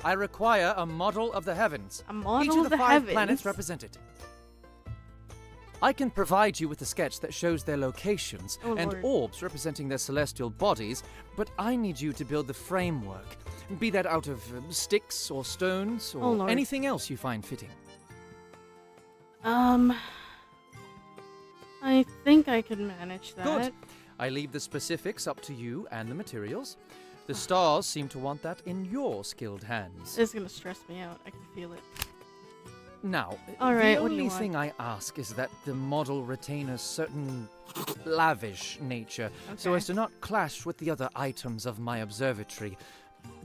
I require a model of the heavens. A model Each of of the the 5 heavens? planets represented. I can provide you with a sketch that shows their locations Oh, and Lord. orbs representing their celestial bodies, but I need you to build the framework. Be that out of sticks or stones Oh, or Lord. anything else you find fitting. I think I can manage that. Good. I leave the specifics up to you and the materials. The stars seem to want that in your skilled hands. It's gonna stress me out. I can feel it. Now, Alright, the what do you only want? thing I ask is that the model retain a certain lavish nature, so Okay. as to not clash with the other items of my observatory.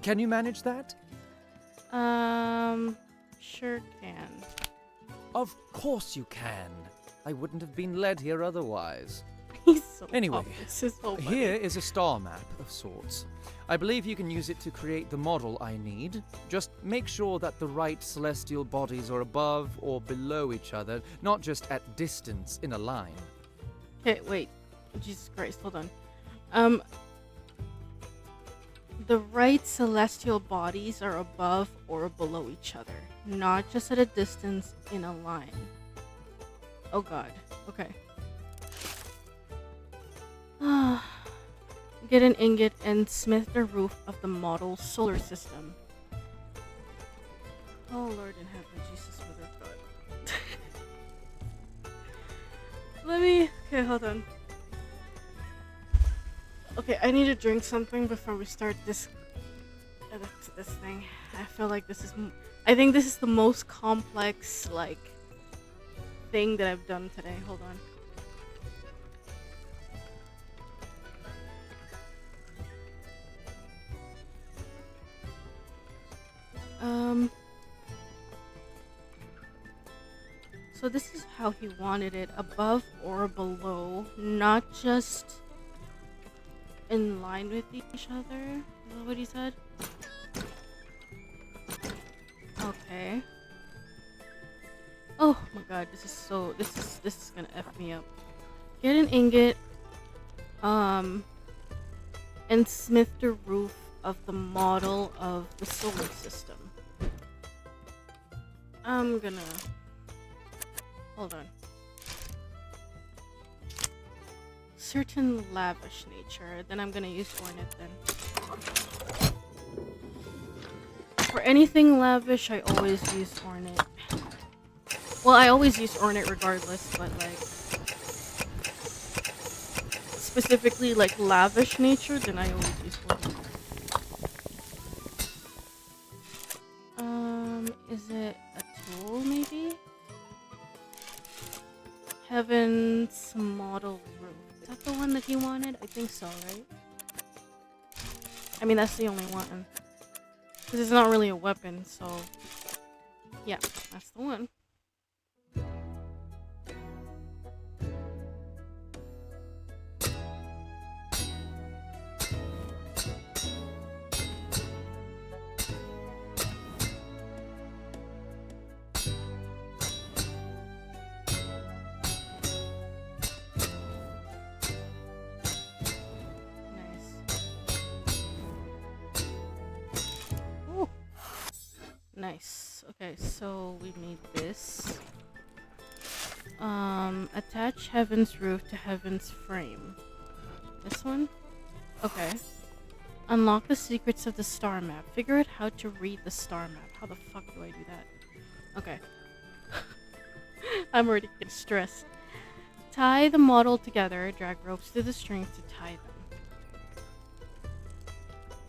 Can you manage that? Sure can. Of course you can. I wouldn't have been led here otherwise. He's so Anyway, obvious. It's so funny. Here is a star map of sorts. I believe you can use it to create the model I need. Just make sure that the right celestial bodies are above or below each other, not just at distance in a line. Okay, wait. Jesus Christ, hold on. The right celestial bodies are above or below each other, not just at a distance in a line. Oh god. Okay. Get an ingot and smith the roof of the model solar system. Oh Lord in heaven, Jesus, mother of God. Okay, hold on. Okay, I need to drink something before we start this thing. I feel like I think this is the most complex, like, thing that I've done today. Hold on. So this is how he wanted it, above or below, not just in line with each other. Is that what he said? Okay. Oh my god, this is gonna F me up. Get an ingot, and smith the roof of the model of the solar system. I'm gonna... Hold on. Certain lavish nature, then I'm gonna use ornate then. For anything lavish, I always use ornate. Well, I always use ornate regardless, but like... specifically like lavish nature, then I always use ornate. Is it a tool maybe? Heaven's model roof. Is that the one that he wanted? I think so, right? I mean, that's the only one. Because it's not really a weapon, so... yeah, that's the one. Nice. Okay, so we made this. Attach Heaven's roof to Heaven's frame. This one? Okay. Unlock the secrets of the star map. Figure out how to read the star map. How the fuck do I do that? Okay. I'm already getting stressed. Tie the model together. Drag ropes to the strings to tie them.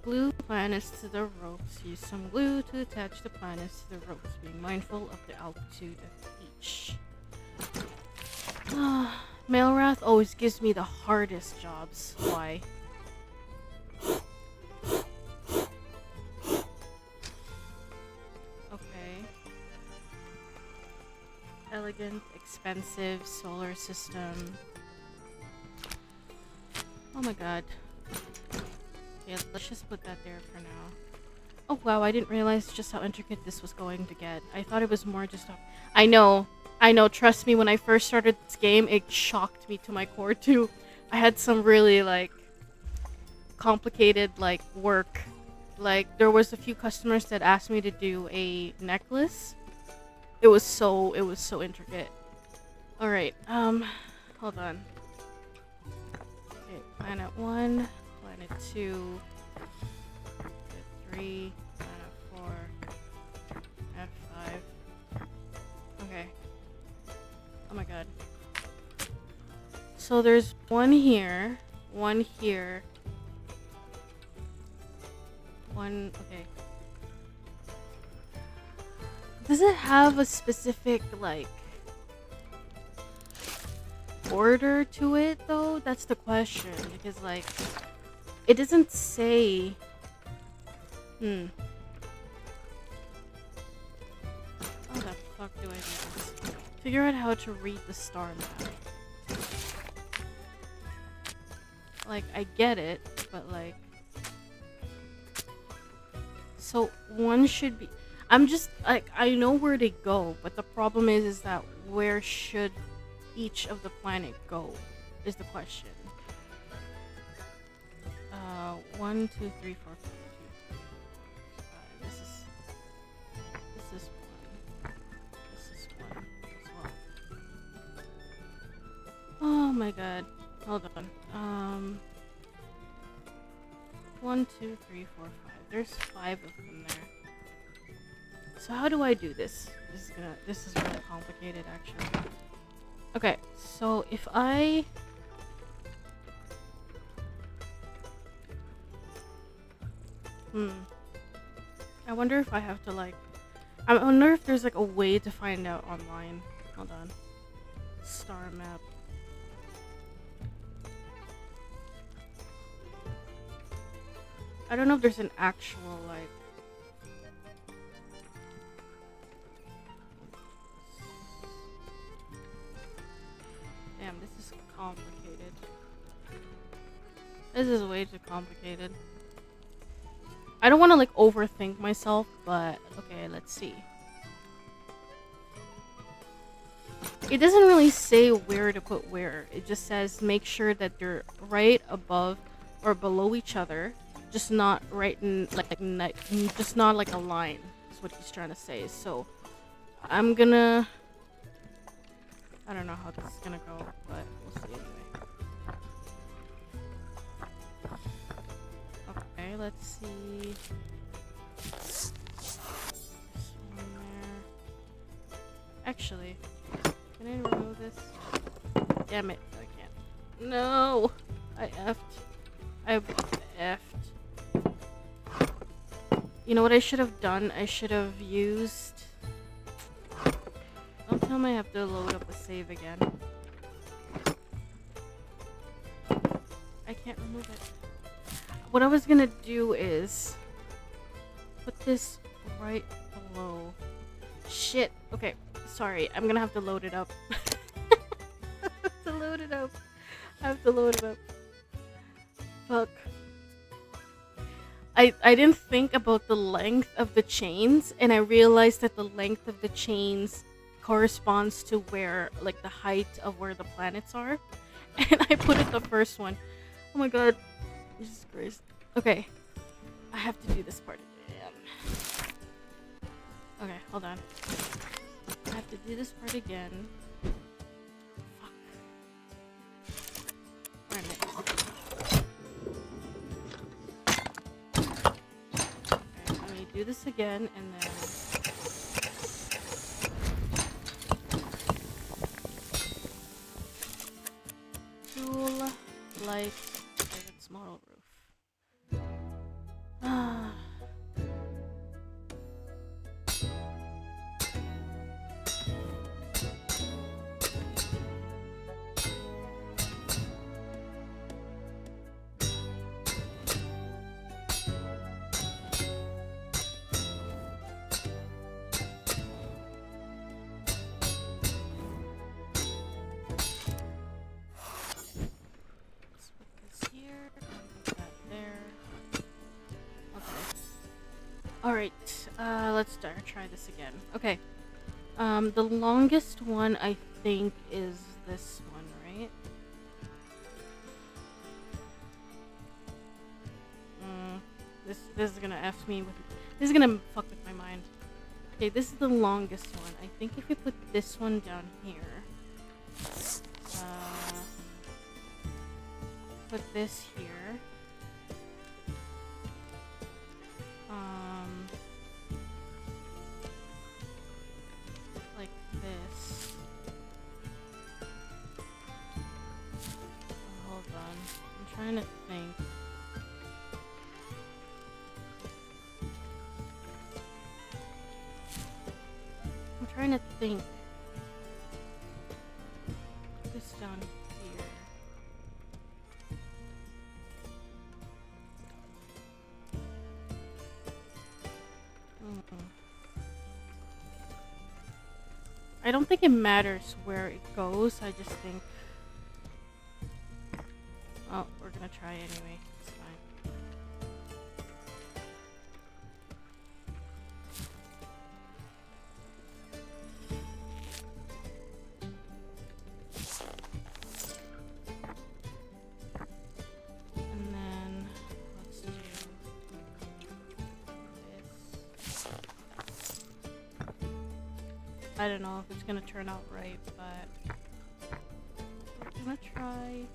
Glue planets to the ropes. Use some glue to attach the planets to the ropes, being mindful of the altitude of each. Mailwrath always gives me the hardest jobs. Why? Okay. Elegant, expensive, solar system. Oh my god. Okay, let's just put that there for now. Oh wow, I didn't realize just how intricate this was going to get. I thought it was more just a... I know, trust me, when I first started this game, it shocked me to my core too. I had some really, like, complicated, like, work. Like, there was a few customers that asked me to do a necklace. It was so intricate. Alright, hold on. Okay, planet 1, planet 2, planet 3, planet 4, F5. Okay. Oh my god. So there's one here, one here, one, okay. Does it have a specific, like, order to it, though? That's the question, because, like, it doesn't say... How the fuck do I do this? Figure out how to read the star map. Like, I get it, but, like... So, one should be... I'm just, like, I know where to go, but the problem is that where should each of the planet go, is the question. 1, 2, 3, 4, 5, 2, 3, 5. This is 1. This is 1 as well. Oh my god. Hold on. 1, 2, 3, 4, 5. There's 5 of them there. So how do I do this? This is really complicated, actually. Okay, so if I... I wonder if I have to, like... I wonder if there's, like, a way to find out online. Hold on. Star map. I don't know if there's an actual, like... Damn, this is complicated. This is way too complicated. I don't want to, like, overthink myself, but okay, let's see. It doesn't really say where to put where. It just says make sure that they're right above or below each other, just not right in just not like a line. Is what he's trying to say. So I'm gonna... I don't know how this is gonna go, but we'll see anyway. Okay, let's see. This one there. Actually, can I remove this? Damn it, I can't. No! I effed. You know what I should have done? I should have used... Don't tell me I have to load up a save again. I can't remove it. What I was gonna do is put this right below. Shit. Okay, sorry. I'm gonna have to load it up. I have to load it up. Fuck. I didn't think about the length of the chains, and I realized that the length of the chains corresponds to where, like, the height of where the planets are. And I put it the first one. Oh my god. Jesus Christ. Okay. I have to do this part again. Okay, hold on. I have to do this part again. Fuck. Where am I? Okay, let me do this again and then... Tool, light, and small roof. Ah. Alright, let's try this again. Okay. The longest one I think is this one, right? This is gonna F me with... This is gonna fuck with my mind. Okay, this is the longest one. I think if we put this one down here... put this here... like this. Oh, hold on. I'm trying to think. I'm trying to think. Put this down here. I don't think it matters where it goes, I just think... Oh, we're gonna try anyway, it's fine. And then, let's do this. I don't know if it's gonna turn out right, but we're gonna try.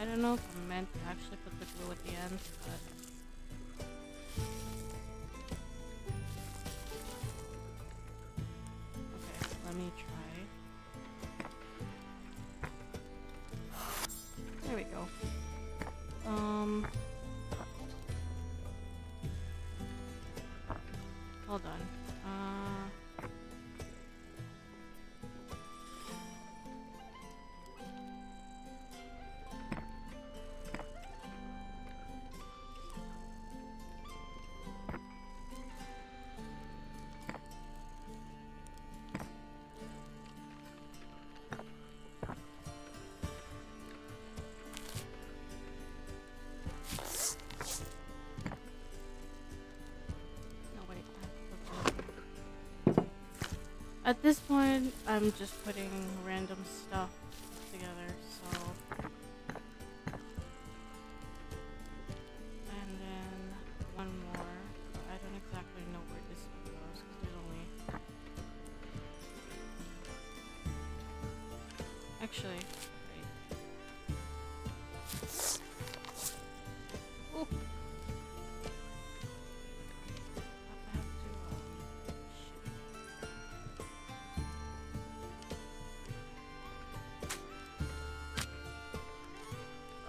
I don't know if I meant to actually put the glue at the end, but... Okay, let me try. There we go. Hold on. At this point, I'm just putting random stuff together, so... And then one more. I don't exactly know where this one goes, because there's only... Actually, wait.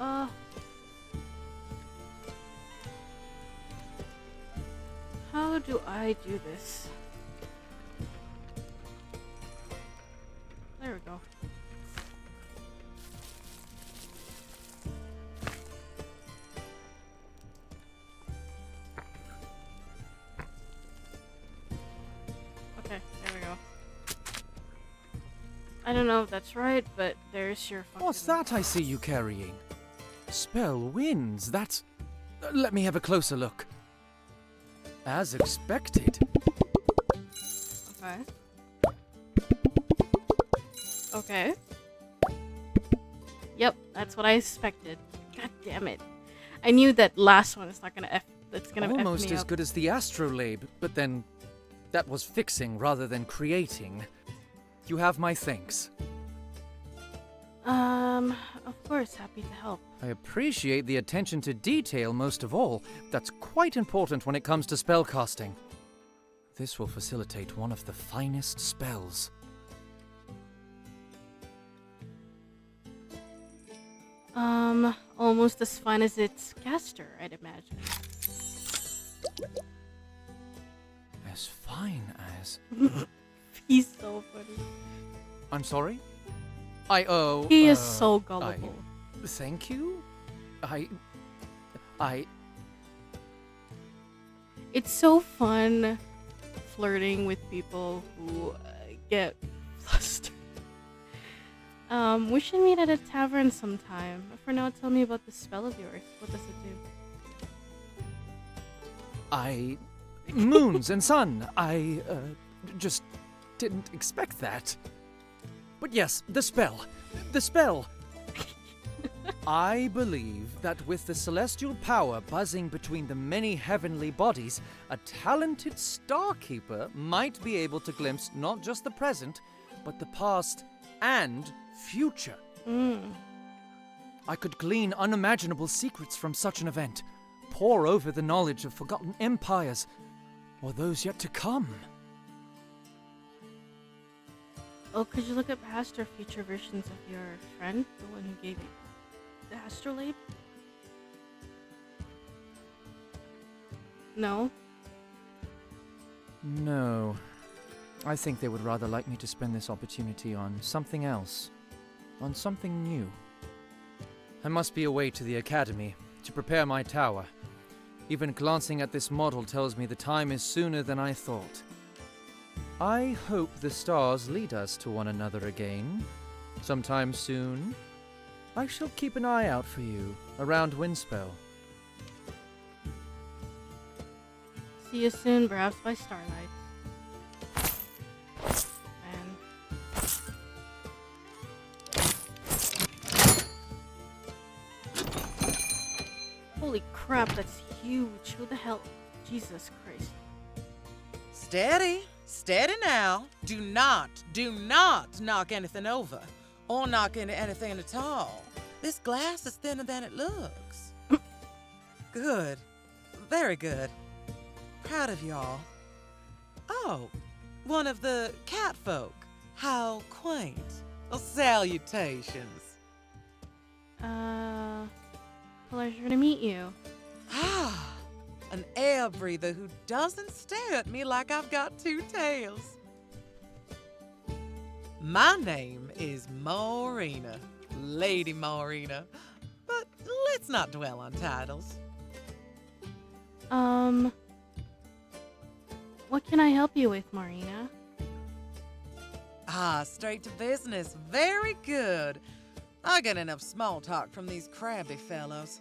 Oh! How do I do this? There we go. Okay, there we go. I don't know if that's right, but there's your fucking... What's that I see you carrying? Spell winds, that's... let me have a closer look. As expected. Okay. Okay. Yep, that's what I expected. God damn it. I knew that last one is not gonna F... That's gonna F me Almost as up. good as the astrolabe, but then... that was fixing rather than creating. You have my thanks. Of course, happy to help. I appreciate the attention to detail most of all. That's quite important when it comes to spellcasting. This will facilitate one of the finest spells. Almost as fine as its caster, I'd imagine. As fine as... He's so funny. I'm sorry? He is so gullible. Thank you? It's so fun flirting with people who get flustered. We should meet at a tavern sometime. For now, tell me about this spell of yours. What does it do? Moons and sun. I just didn't expect that. But yes, the spell. The spell. I believe that with the celestial power buzzing between the many heavenly bodies, a talented starkeeper might be able to glimpse not just the present, but the past and future. I could glean unimaginable secrets from such an event, pore over the knowledge of forgotten empires, or those yet to come. Oh, could you look at past or future versions of your friend, the one who gave you the astrolabe? No? No. I think they would rather like me to spend this opportunity on something else. On something new. I must be away to the academy to prepare my tower. Even glancing at this model tells me the time is sooner than I thought. I hope the stars lead us to one another again. Sometime soon. I shall keep an eye out for you around Windspell. See you soon, perhaps by starlight. Man. Holy crap, that's huge. Who the hell? Jesus Christ. Steady. Steady now. Do not knock anything over. Or knock into anything at all. This glass is thinner than it looks. Good. Very good. Proud of y'all. Oh, one of the cat folk. How quaint. Well, salutations. Pleasure to meet you. Ah, an air breather who doesn't stare at me like I've got two tails. My name is Marina, Lady Marina, but let's not dwell on titles. What can I help you with, Marina? Ah, straight to business. Very good. I get enough small talk from these crabby fellows.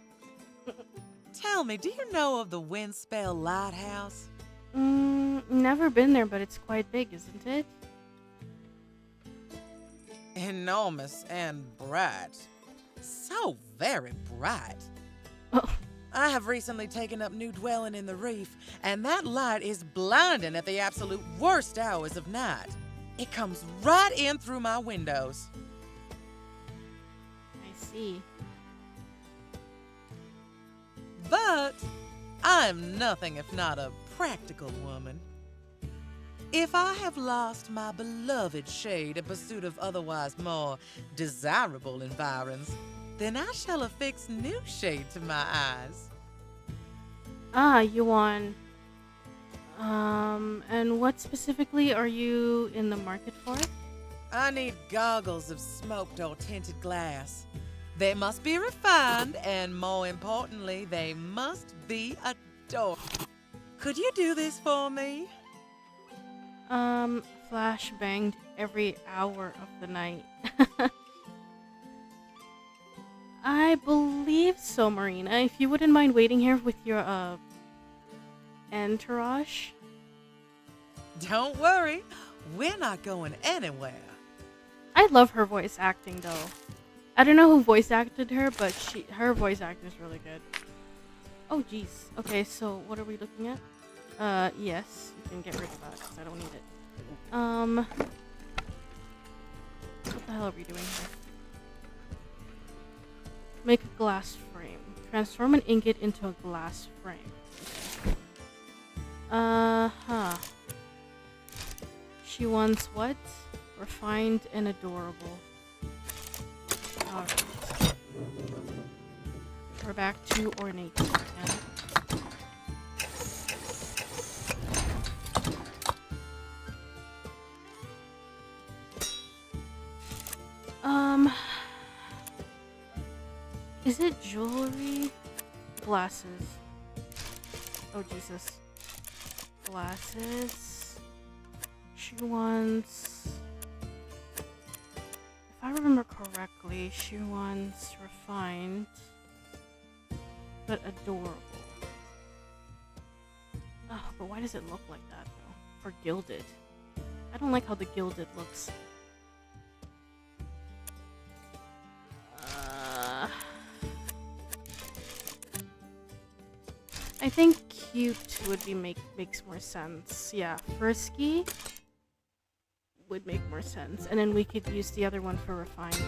Tell me, do you know of the Windspell Lighthouse? Never been there, but it's quite big, isn't it? Enormous and bright. So very bright. Oh. I have recently taken up new dwelling in the reef, and that light is blinding at the absolute worst hours of night. It comes right in through my windows. I see. But I'm nothing if not a practical woman. If I have lost my beloved shade in pursuit of otherwise more desirable environs, then I shall affix new shade to my eyes. Ah, you want And what specifically are you in the market for? I need goggles of smoked or tinted glass. They must be refined, and more importantly, they must be adorable. Could you do this for me? Flash banged every hour of the night. I believe so, Marina. If you wouldn't mind waiting here with your, entourage. Don't worry, we're not going anywhere. I love her voice acting, though. I don't know who voice acted her, but her voice acting is really good. Oh, jeez. Okay, so what are we looking at? Yes. You can get rid of that, because I don't need it. What the hell are we doing here? Make a glass frame. Transform an ingot into a glass frame. Okay. She wants what? Refined and adorable. Alright. We're back to ornate again. Is it jewelry? Glasses. Oh, Jesus. Glasses. She wants... If I remember correctly, she wants refined, but adorable. Oh, but why does it look like that, though? For gilded. I don't like how the gilded looks. I think cute would be makes more sense. Yeah, frisky would make more sense, and then we could use the other one for refined.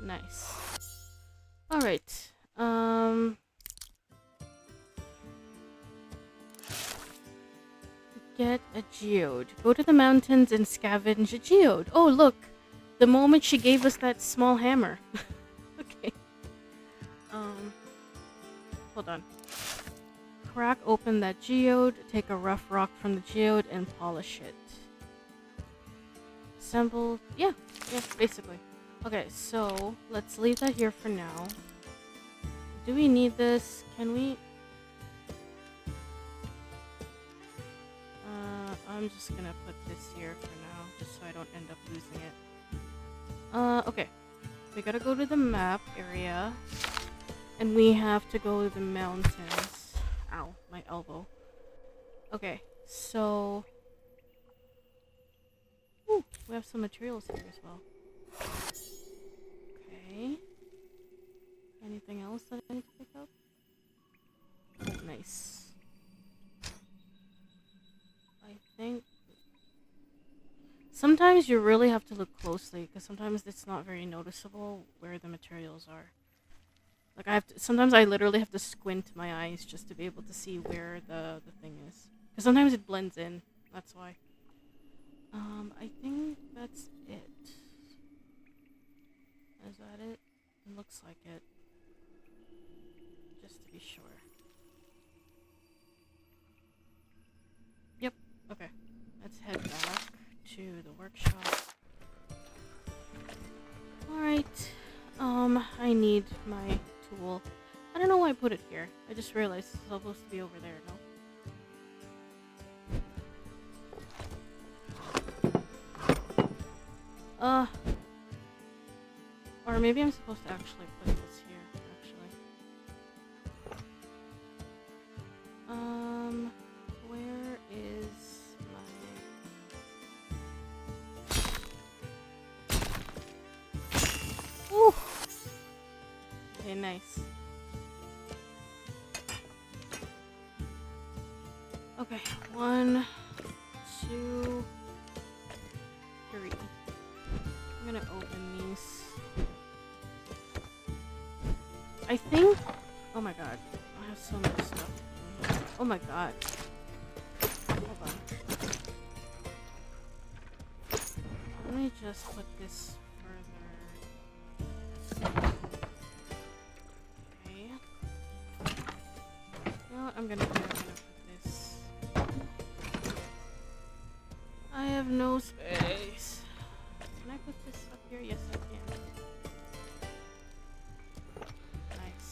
Nice. Alright. Get a geode. Go to the mountains and scavenge a geode. Oh, look! The moment she gave us that small hammer. Okay. Hold on. Crack open that geode, take a rough rock from the geode, and polish it. Assemble. Yeah, basically. Okay, so let's leave that here for now. Do we need this? Can we? I'm just gonna put this here for now, just so I don't end up losing it. Okay. We gotta go to the map area, and we have to go to the mountains. Ow, my elbow. Okay, so... Ooh, we have some materials here as well. Okay. Anything else that I need to pick up? Oh, nice. I think... Sometimes you really have to look closely, because sometimes it's not very noticeable where the materials are. Like, sometimes I literally have to squint my eyes just to be able to see where the thing is. Because sometimes it blends in, that's why. I think that's it. Is that it? It looks like it. Just to be sure. Yep, okay. Let's head back to the workshop. Alright. I need my tool. I don't know why I put it here. I just realized it's supposed to be over there, no? Or maybe I'm supposed to actually put this here, actually. Where is my... Ooh! Okay, nice. Okay, 1, 2, 3. I'm gonna open these. I think... Oh my god. I have so much stuff. Oh my god. Hold on. Let me just put this further. Okay. You know what I'm gonna do? I'm gonna put this. I have no space. Can I put this up here? Yes, I can. Nice.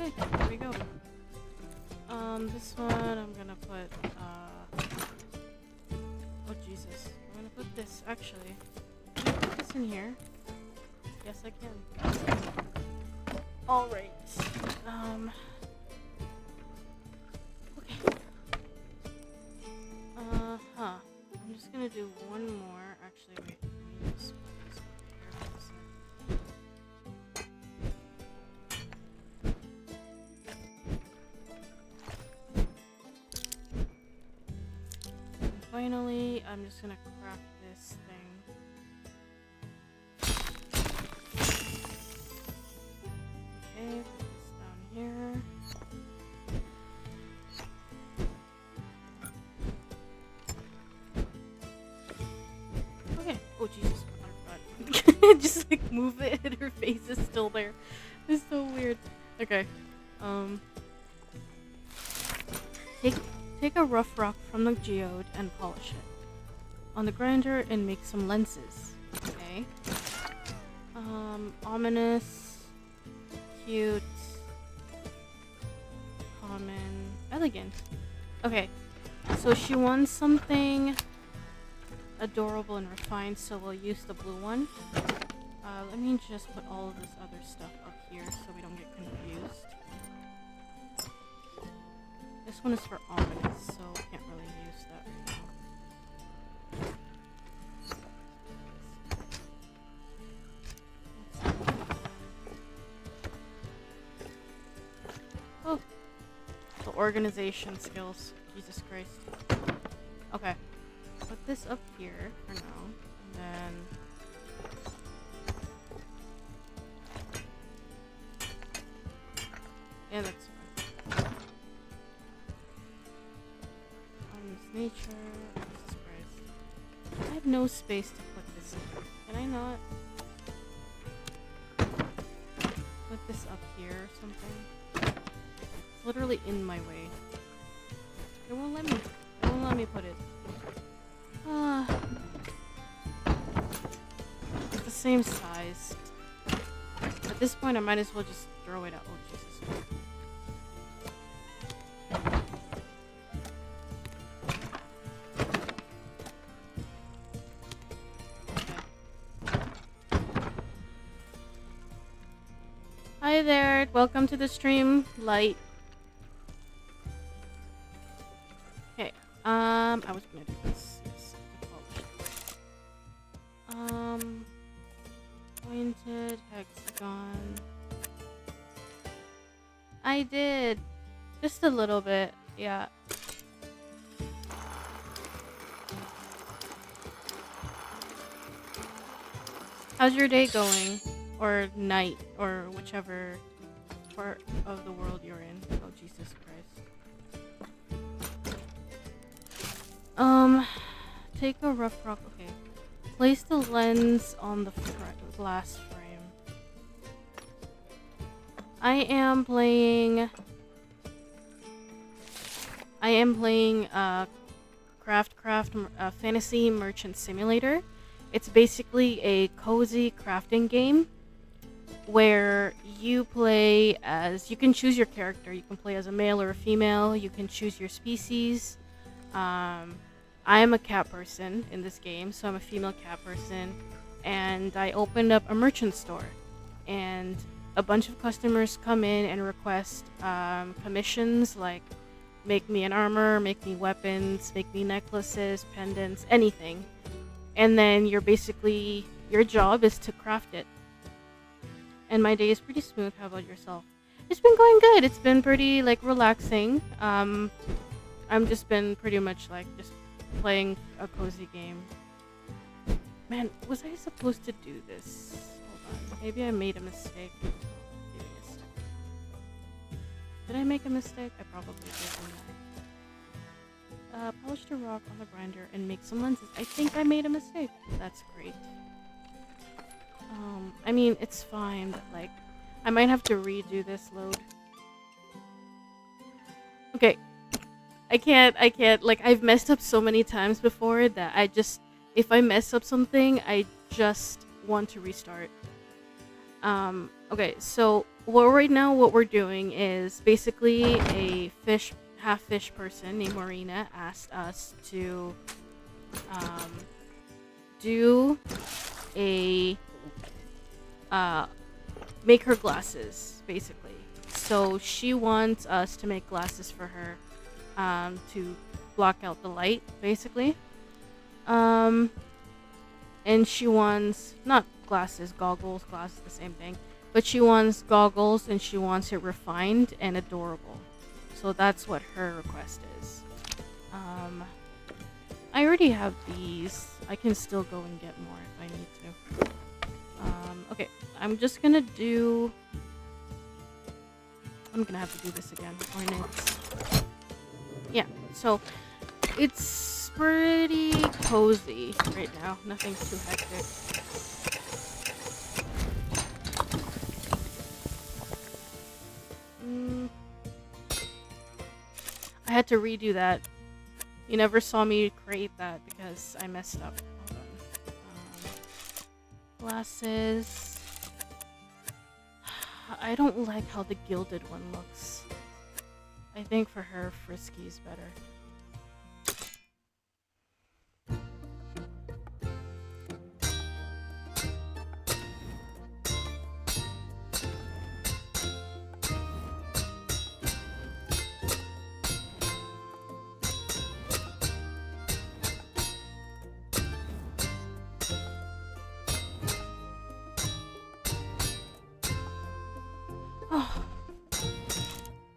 Okay, there we go. This one I'm gonna put, oh Jesus. I'm gonna put this, actually. Can I put this in here? Yes, I can. Alright. Okay. I'm just gonna do one more. Actually, wait. Let me just put this over here for a sec. And finally, I'm just gonna craft this thing. Okay, put this down here. Okay. Oh Jesus! Oh God. Just like move it, and her face is still there. It's so weird. Okay. Take a rough rock from the geode and polish it on the grinder and make some lenses. Okay. Ominous, cute, common, elegant. Okay. So she wants something adorable and refined, so we'll use the blue one. Let me just put all of this other stuff up here so we don't get confused. This one is for ominous, so we can't really use that right now. Oh, the organization skills. Jesus Christ. Okay. Put this up here for now, and then yeah, that's fine. Nature. Jesus Christ. I have no space to put this in. Can I not put this up here or something? It's literally in my way. It won't let me. It won't let me put it. It's the same size. At this point, I might as well just throw it out. Oh, Jesus. Hi there, welcome to the stream, Light. Okay, I was gonna do this. Yes, pointed hexagon. I did, just a little bit, yeah. How's your day going? Or night, or whichever part of the world you're in. Oh, Jesus Christ. Take a rough rock. Okay. Place the lens on the glass frame. I am playing CRAFTCRAFT Fantasy Merchant Simulator. It's basically a cozy crafting game where you play as, you can choose your character. You can play as a male or a female. You can choose your species. I am a cat person in this game, so I'm a female cat person. And I opened up a merchant store. And a bunch of customers come in and request commissions like make me an armor, make me weapons, make me necklaces, pendants, anything. And then your job is to craft it. And my day is pretty smooth. How about yourself? It's been going good. It's been pretty, like, relaxing. I'm just been pretty much like just playing a cozy game. Man, was I supposed to do this? Hold on. Maybe I made a mistake. Give me a sec. Did I make a mistake? I probably did. Polish the rock on the grinder and make some lenses. I think I made a mistake. That's great. I mean, it's fine, but like, I might have to redo this load. Okay. I can't, like, I've messed up so many times before that I just, if I mess up something, I just want to restart. Okay, so, right now what we're doing is basically a half fish person named Marina asked us to, do a, make her glasses, basically. So she wants us to make glasses for her, to block out the light, basically. And she wants, not glasses, goggles, glasses, the same thing. But she wants goggles and she wants it refined and adorable. So that's what her request is. I already have these. I can still go and get more if I need to. Okay, I'm just gonna do... I'm gonna have to do this again. Yeah, so it's pretty cozy right now. Nothing's too hectic. I had to redo that. You never saw me create that because I messed up. Hold on. Glasses. I don't like how the gilded one looks. I think for her, Frisky's better.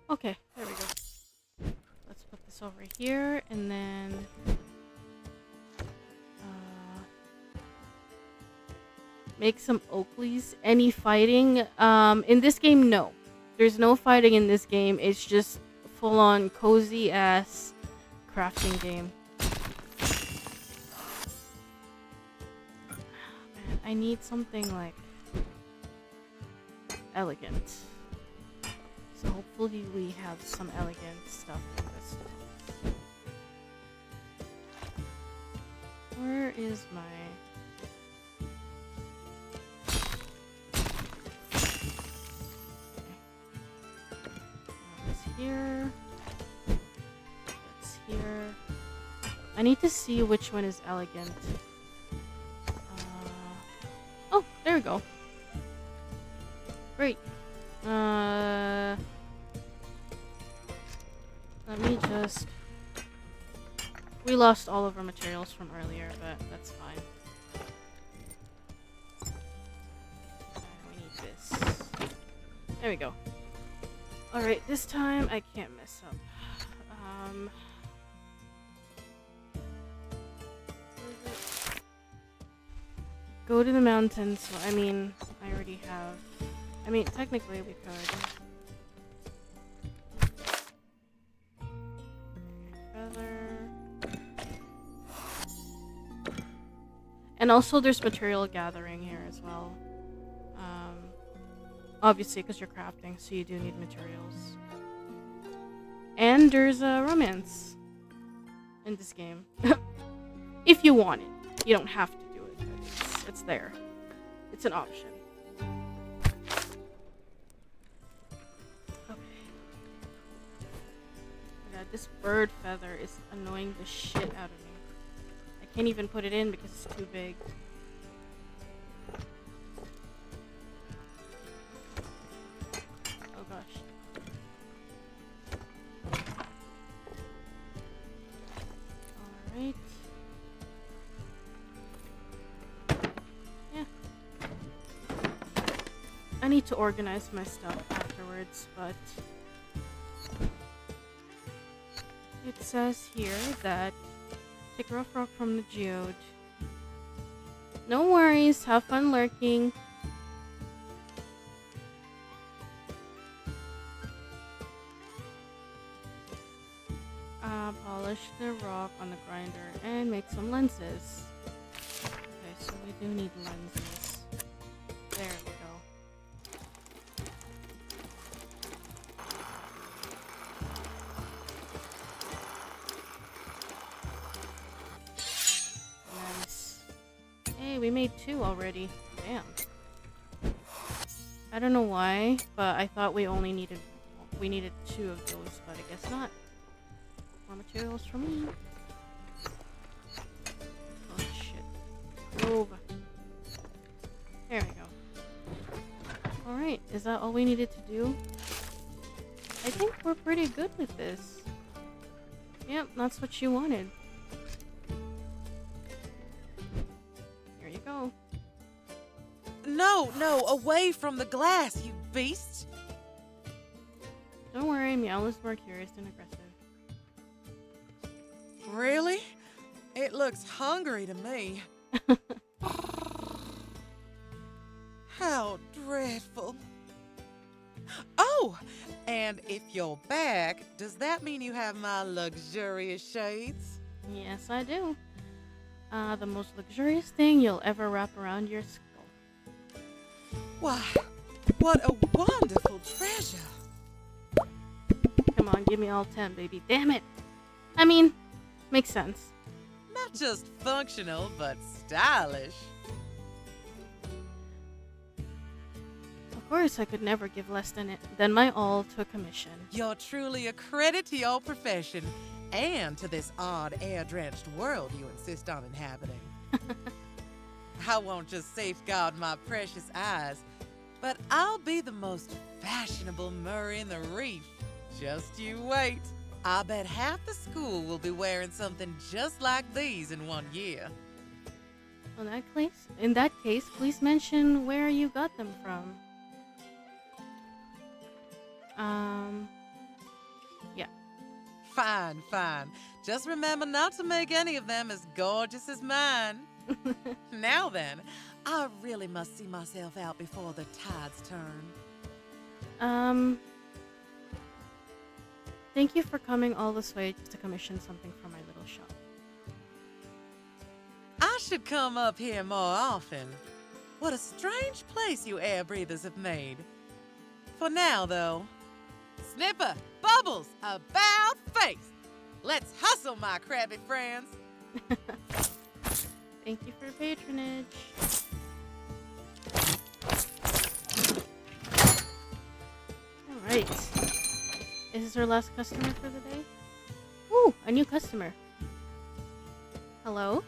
Okay, there we go. Let's put this over here, and then make some Oakleys. Any fighting? In this game, no. There's no fighting in this game. It's just full-on cozy-ass crafting game. Man, I need something like elegant. So hopefully we have some elegant stuff in this. Where is my... That's here. That's here. I need to see which one is elegant. Oh, there we go. Great. Let me just... We lost all of our materials from earlier, but that's fine. We need this. There we go. Alright, this time I can't mess up. Go to the mountains. So, I mean, I already have... I mean, technically we could. And also there's material gathering here as well. Obviously, because you're crafting, so you do need materials. And there's a romance in this game. If you want it. You don't have to do it, but it's there. It's an option. Okay. God, this bird feather is annoying the shit out of me. I can't even put it in because it's too big. Oh gosh. Alright. Yeah. I need to organize my stuff afterwards, but... It says here that take a rough rock from the geode. No worries, have fun lurking. Polish the rock on the grinder and make some lenses. Okay, so we do need lenses. There we go. Nice. Hey, we made 2 already. Damn. I don't know why, but I thought we needed 2 of those, but I guess not. More materials for me. Oh shit. Move. There we go. Alright, is that all we needed to do? I think we're pretty good with this. Yep, that's what you wanted. Here you go. No, away from the glass, you beast! Don't worry, Meow is more curious than aggressive. Really? It looks hungry to me. How dreadful. Oh, and if you're back, does that mean you have my luxurious shades? Yes, I do. The most luxurious thing you'll ever wrap around your skull. Why, what a wonderful treasure. Come on, give me all 10, baby. Damn it! I mean, makes sense. Not just functional, but stylish. Of course, I could never give less than my all to a commission. You're truly a credit to your profession and to this odd air-drenched world you insist on inhabiting. I won't just safeguard my precious eyes, but I'll be the most fashionable Murray in the Reef. Just you wait. I bet half the school will be wearing something just like these in 1 year. In that case, please mention where you got them from. Yeah. Fine. Just remember not to make any of them as gorgeous as mine. Now then, I really must see myself out before the tides turn. Thank you for coming all this way to commission something for my little shop. I should come up here more often. What a strange place you air breathers have made. For now, though, Snipper, Bubbles, about face. Let's hustle, my crabby friends. Thank you for your patronage. Alright. Is this our last customer for the day? Ooh, a new customer. Hello?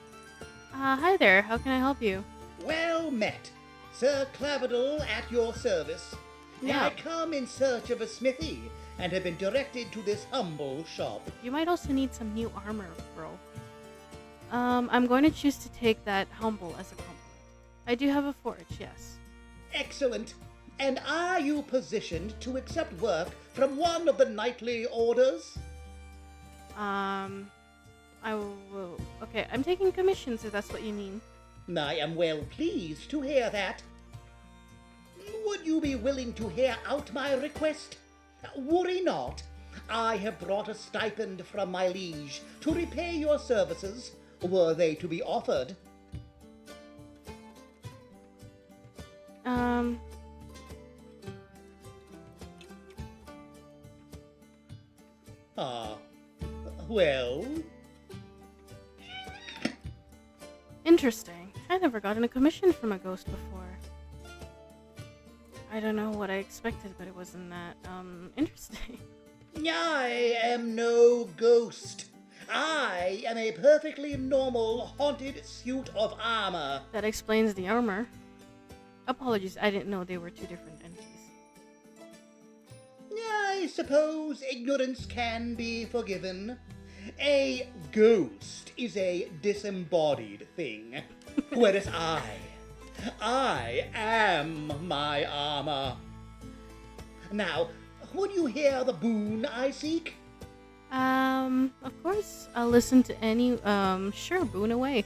Hi there. How can I help you? Well met. Sir Claverdle at your service. Yeah. I come in search of a smithy and have been directed to this humble shop. You might also need some new armor, bro. I'm going to choose to take that humble as a compliment. I do have a forge, yes. Excellent. And are you positioned to accept work from one of the knightly orders? I will. Okay, I'm taking commissions if that's what you mean. I am well pleased to hear that. Would you be willing to hear out my request? Worry not. I have brought a stipend from my liege to repay your services, were they to be offered. Well? Interesting. I never gotten a commission from a ghost before. I don't know what I expected, but it wasn't that, interesting. I am no ghost. I am a perfectly normal haunted suit of armor. That explains the armor. Apologies, I didn't know they were two different entities. I suppose ignorance can be forgiven. A ghost is a disembodied thing, whereas I am my armor. Now, would you hear the boon I seek? Of course, I'll listen to any, sure, boon away.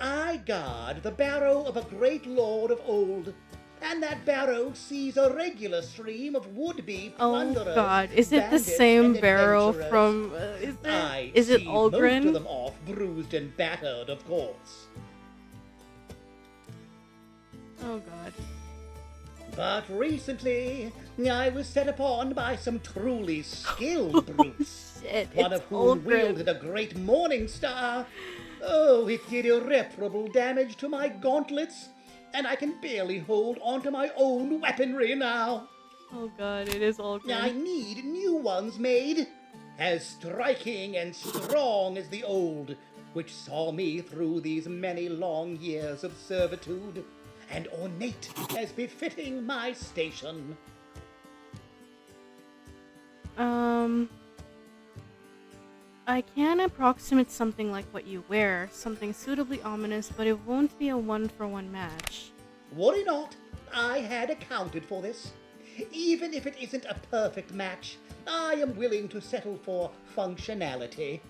I guard the barrow of a great lord of old, and that barrow sees a regular stream of would-be plunderers. Oh god, is it the bandits, same and barrow adventurers. from, is it I've Olgren? most of them off, bruised and battered, of course. Oh god. But recently, I was set upon by some truly skilled brutes, Shit, one it's of whom Olgren. wielded a great morning star. Oh, it did irreparable damage to my gauntlets, and I can barely hold onto my own weaponry now. Oh god, it is Olgren. I need new ones made, as striking and strong as the old, which saw me through these many long years of servitude, and ornate as befitting my station. I can approximate something like what you wear, something suitably ominous, but it won't be a one-for-one match. Worry not, I had accounted for this. Even if it isn't a perfect match, I am willing to settle for functionality.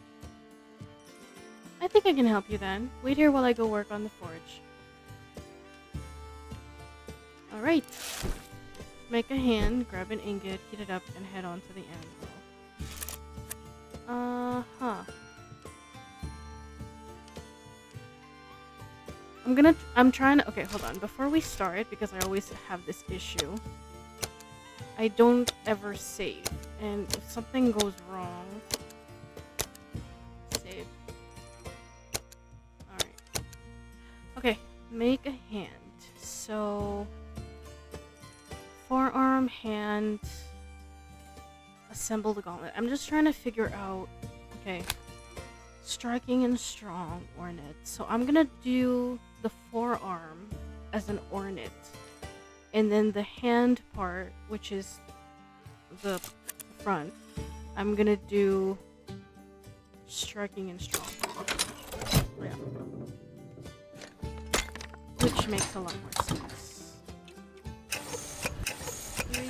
I think I can help you then. Wait here while I go work on the forge. Alright. Make a hand, grab an ingot, heat it up, and head on to the anvil. I'm trying to, okay, hold on. Before we start, because I always have this issue, I don't ever save. And if something goes wrong, save. Alright. Okay, make a hand. So, forearm, hand, assemble the gauntlet. I'm just trying to figure out, okay, striking and strong, ornate. So I'm gonna do the forearm as an ornate, and then the hand part, which is the front, I'm gonna do striking and strong. Yeah. Which makes a lot more sense. 3.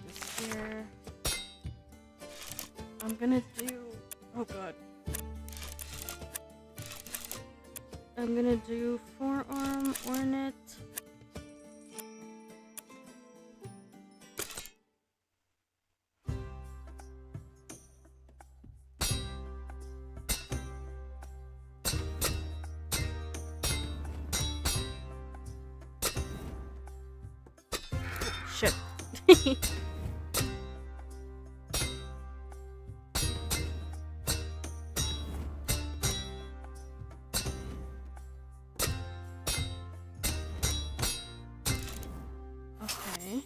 This here. I'm gonna do. Oh god. I'm gonna do forearm ornate. Shit. Okay.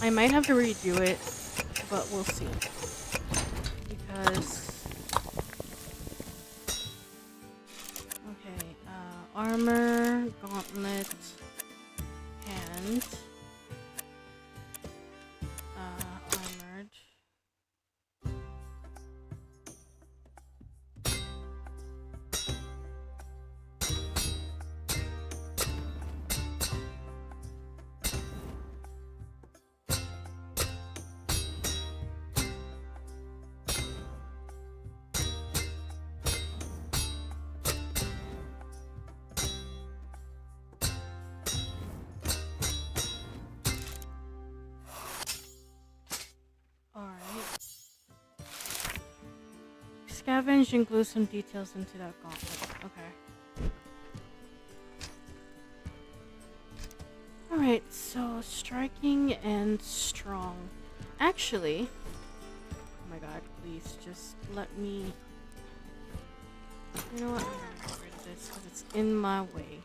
I might have to redo it, but we'll see. Because... okay, armor, gauntlet, hand, armored. Scavenge and glue some details into that gauntlet. Okay. Alright, so striking and strong. Actually, oh my god, please just let me... You know what? I'm gonna get rid of this because it's in my way.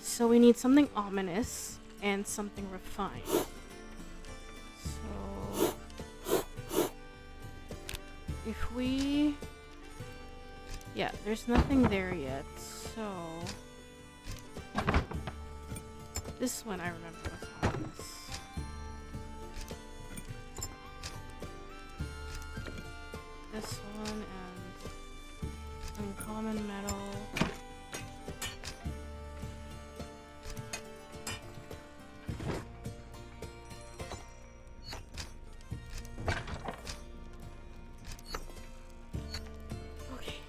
So we need something ominous and something refined. So... if we... yeah, there's nothing there yet, so... This one I remember was on this. This one and uncommon metal. Okay.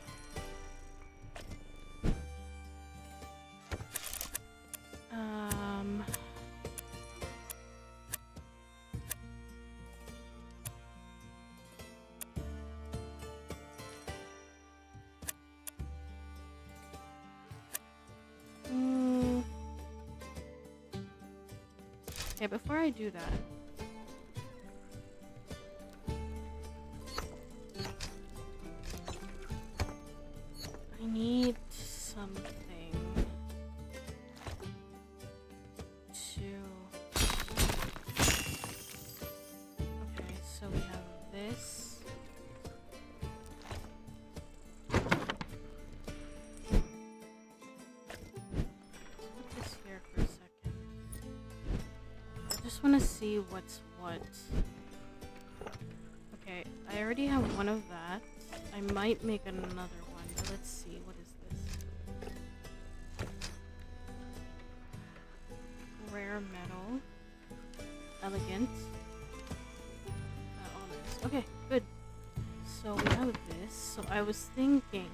Okay, before I do that, I need something to... Okay, so we have this. Put this here for a second. I just want to see what's what. Okay, I already have one of that. I might make another one, but let's see. What is this? Rare metal. Elegant. Honors. Okay, good. So we have this. So I was thinking...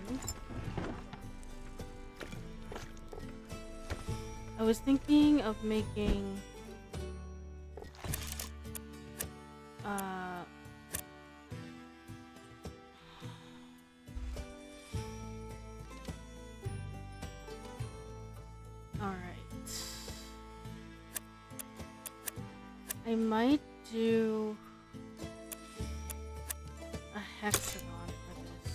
of making... Alright. I might do a hexagon for this.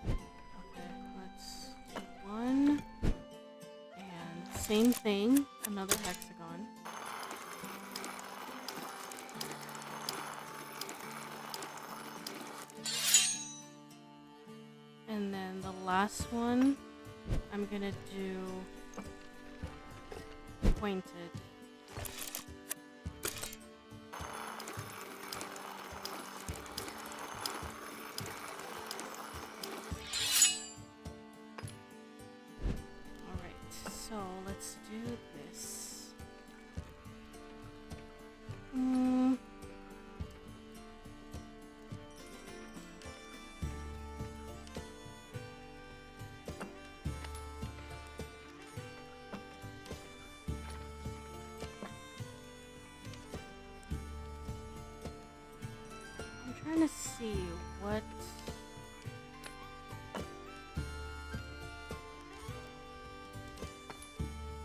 Okay, let's do one. And same thing, another hexagon. And then the last one, I'm gonna do pointed. Alright, so let's do this. I'm trying to see what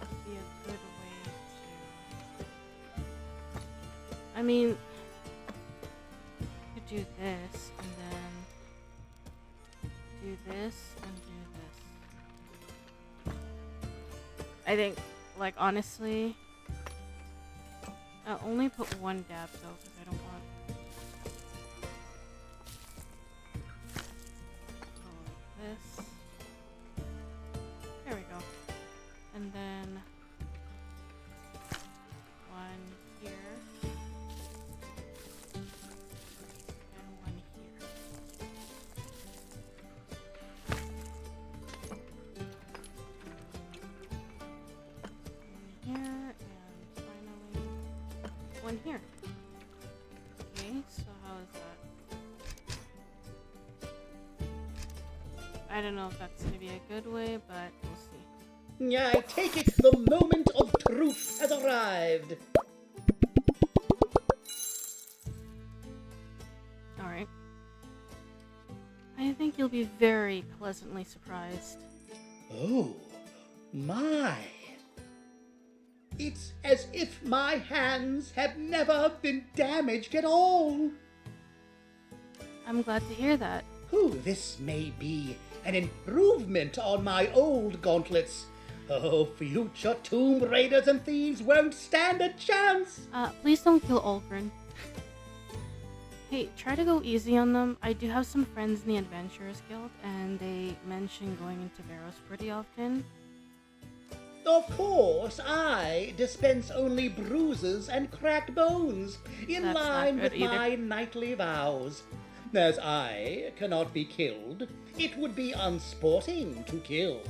would be a good way to... I mean, you could do this and then do this and do this. I think, like, honestly, I'll only put one dab though because I don't want this. There we go. And then one here. And one here. One here and finally one here. Okay, so how is that? I don't know if that's going to be a good way, but we'll see. I take it the moment of truth has arrived. Alright. I think you'll be very pleasantly surprised. Oh, my. It's as if my hands have never been damaged at all. I'm glad to hear that. This may be an improvement on my old gauntlets. Oh, future tomb raiders and thieves won't stand a chance. Please don't kill Olgren. Hey, try to go easy on them. I do have some friends in the Adventurers Guild, and they mention going into Barrows pretty often. Of course, I dispense only bruises and cracked bones, in That's not line good with either. my knightly vows. As I cannot be killed, it would be unsporting to kill.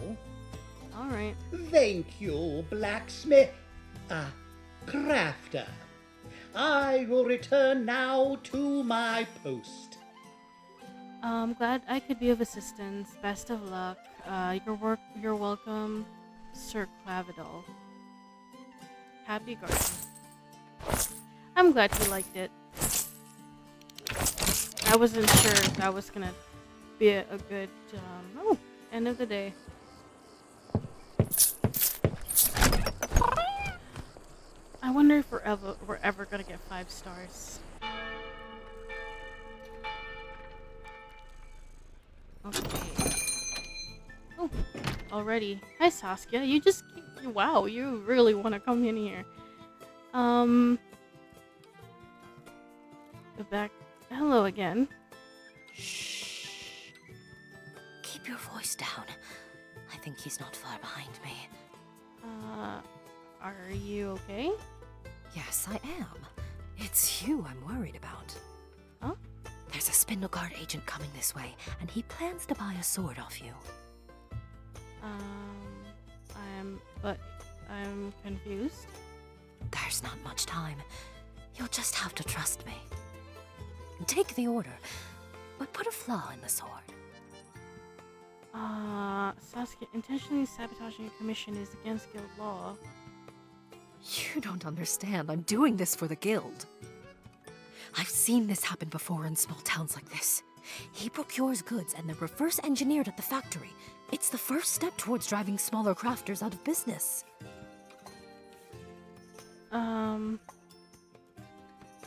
Alright. Thank you, blacksmith. Crafter. I will return now to my post. I'm glad I could be of assistance. Best of luck. You're welcome, Sir Clavidol. Happy garden. I'm glad you liked it. I wasn't sure if that was gonna be a good, end of the day. I wonder if we're ever gonna get 5 stars. Okay. Oh, already. Hi, Saskia. Wow, you really want to come in here. Hello again. Shh. Keep your voice down. I think he's not far behind me. Are you okay? Yes, I am. It's you I'm worried about. Huh? There's a Spindleguard agent coming this way, and he plans to buy a sword off you. I'm confused. There's not much time. You'll just have to trust me. Take the order, but put a flaw in the sword. Saskia, intentionally sabotaging a commission is against guild law. You don't understand. I'm doing this for the guild. I've seen this happen before in small towns like this. He procures goods and they're reverse engineered at the factory. It's the first step towards driving smaller crafters out of business.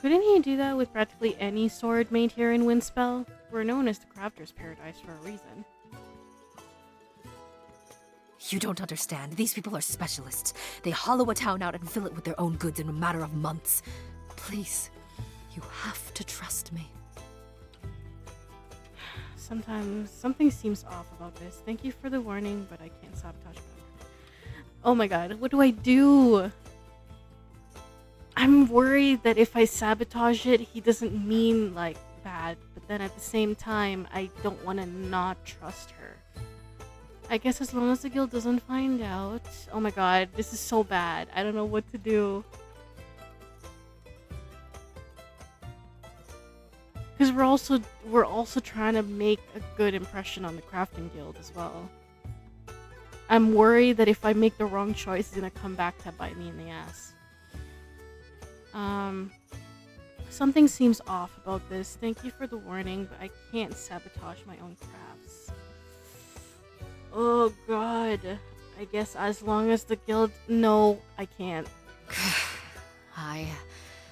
Couldn't he do that with practically any sword made here in Windspell? We're known as the crafter's paradise for a reason. You don't understand. These people are specialists. They hollow a town out and fill it with their own goods in a matter of months. Please, you have to trust me. Sometimes something seems off about this. Thank you for the warning, but I can't sabotage back. Oh my god, what do I do? I'm worried that if I sabotage it, he doesn't mean like bad, but then at the same time, I don't want to not trust her. I guess as long as the guild doesn't find out. Oh my god, this is so bad. I don't know what to do. Because we're also trying to make a good impression on the crafting guild as well. I'm worried that if I make the wrong choice, it's gonna come back to bite me in the ass. Something seems off about this. Thank you for the warning, but I can't sabotage my own crafts. Oh god. I guess as long as the guild... No, I can't. I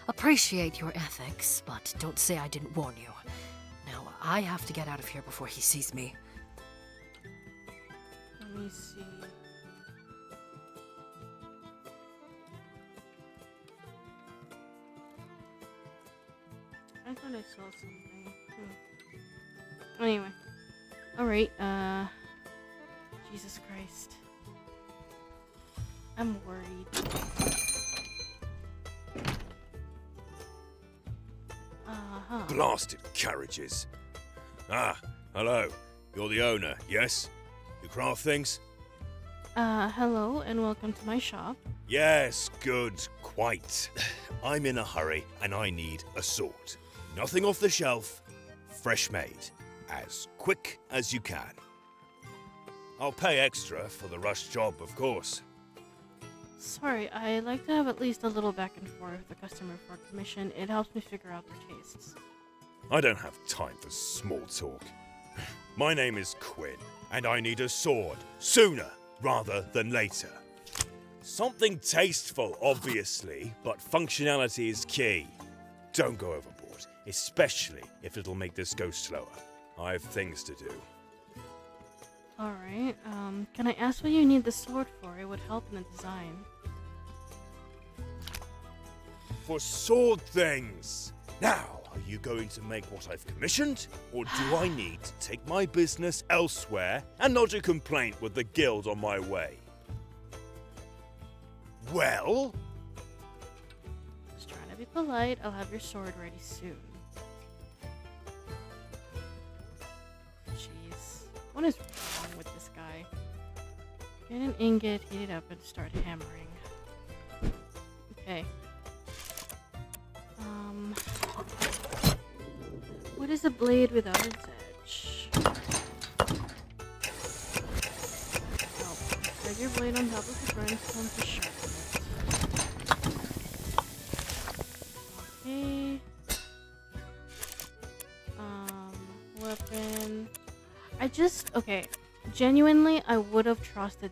appreciate your ethics, but don't say I didn't warn you. Now, I have to get out of here before he sees me. Let me see. I thought I saw something. Anyway. Alright, Jesus Christ. I'm worried. Blasted carriages. Ah, hello. You're the owner, yes? You craft things? Hello and welcome to my shop. Yes, good, quite. I'm in a hurry and I need a sword. Nothing off the shelf, fresh made. As quick as you can. I'll pay extra for the rush job, of course. Sorry, I like to have at least a little back and forth with the customer for a commission. It helps me figure out their tastes. I don't have time for small talk. My name is Quinn, and I need a sword sooner rather than later. Something tasteful, obviously, but functionality is key. Don't go overboard, especially if it'll make this go slower. I have things to do. Alright, can I ask what you need the sword for? It would help in the design. For sword things! Now, Are you going to make what I've commissioned? Or do I need to take my business elsewhere and lodge a complaint with the guild on my way? Well? Just trying to be polite. I'll have your sword ready soon. Jeez. What is wrong with this guy? Get an ingot, heat it up, and start hammering. Okay. What is a blade without its edge? Oh, spread your blade on top of the grindstone to sharpen it. Okay. Weapon. Okay. Genuinely, I would have trusted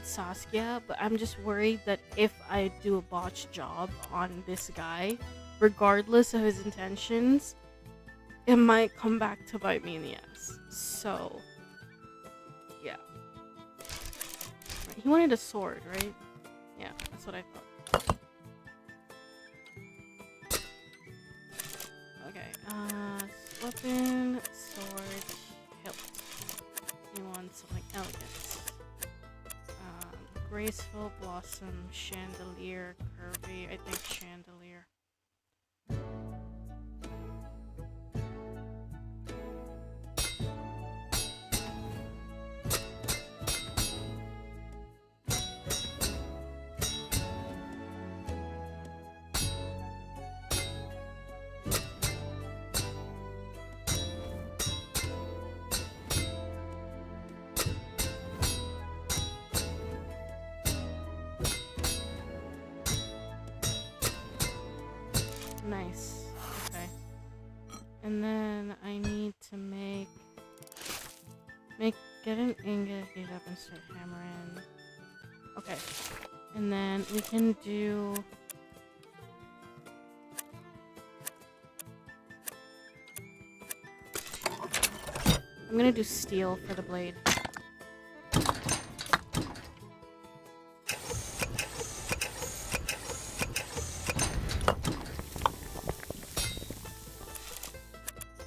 Saskia, but I'm just worried that if I do a botched job on this guy, regardless of his intentions, it might come back to bite me in the ass. So, yeah. Right, he wanted a sword, right? Yeah, that's what I thought. Okay, weapon, sword, hilt. You want something elegant. Graceful, blossom, chandelier, curvy. I think chandelier. Nice. Okay. And then I need to get an ingot, heat up, and start hammering. Okay. And then we can do... I'm gonna do steel for the blade.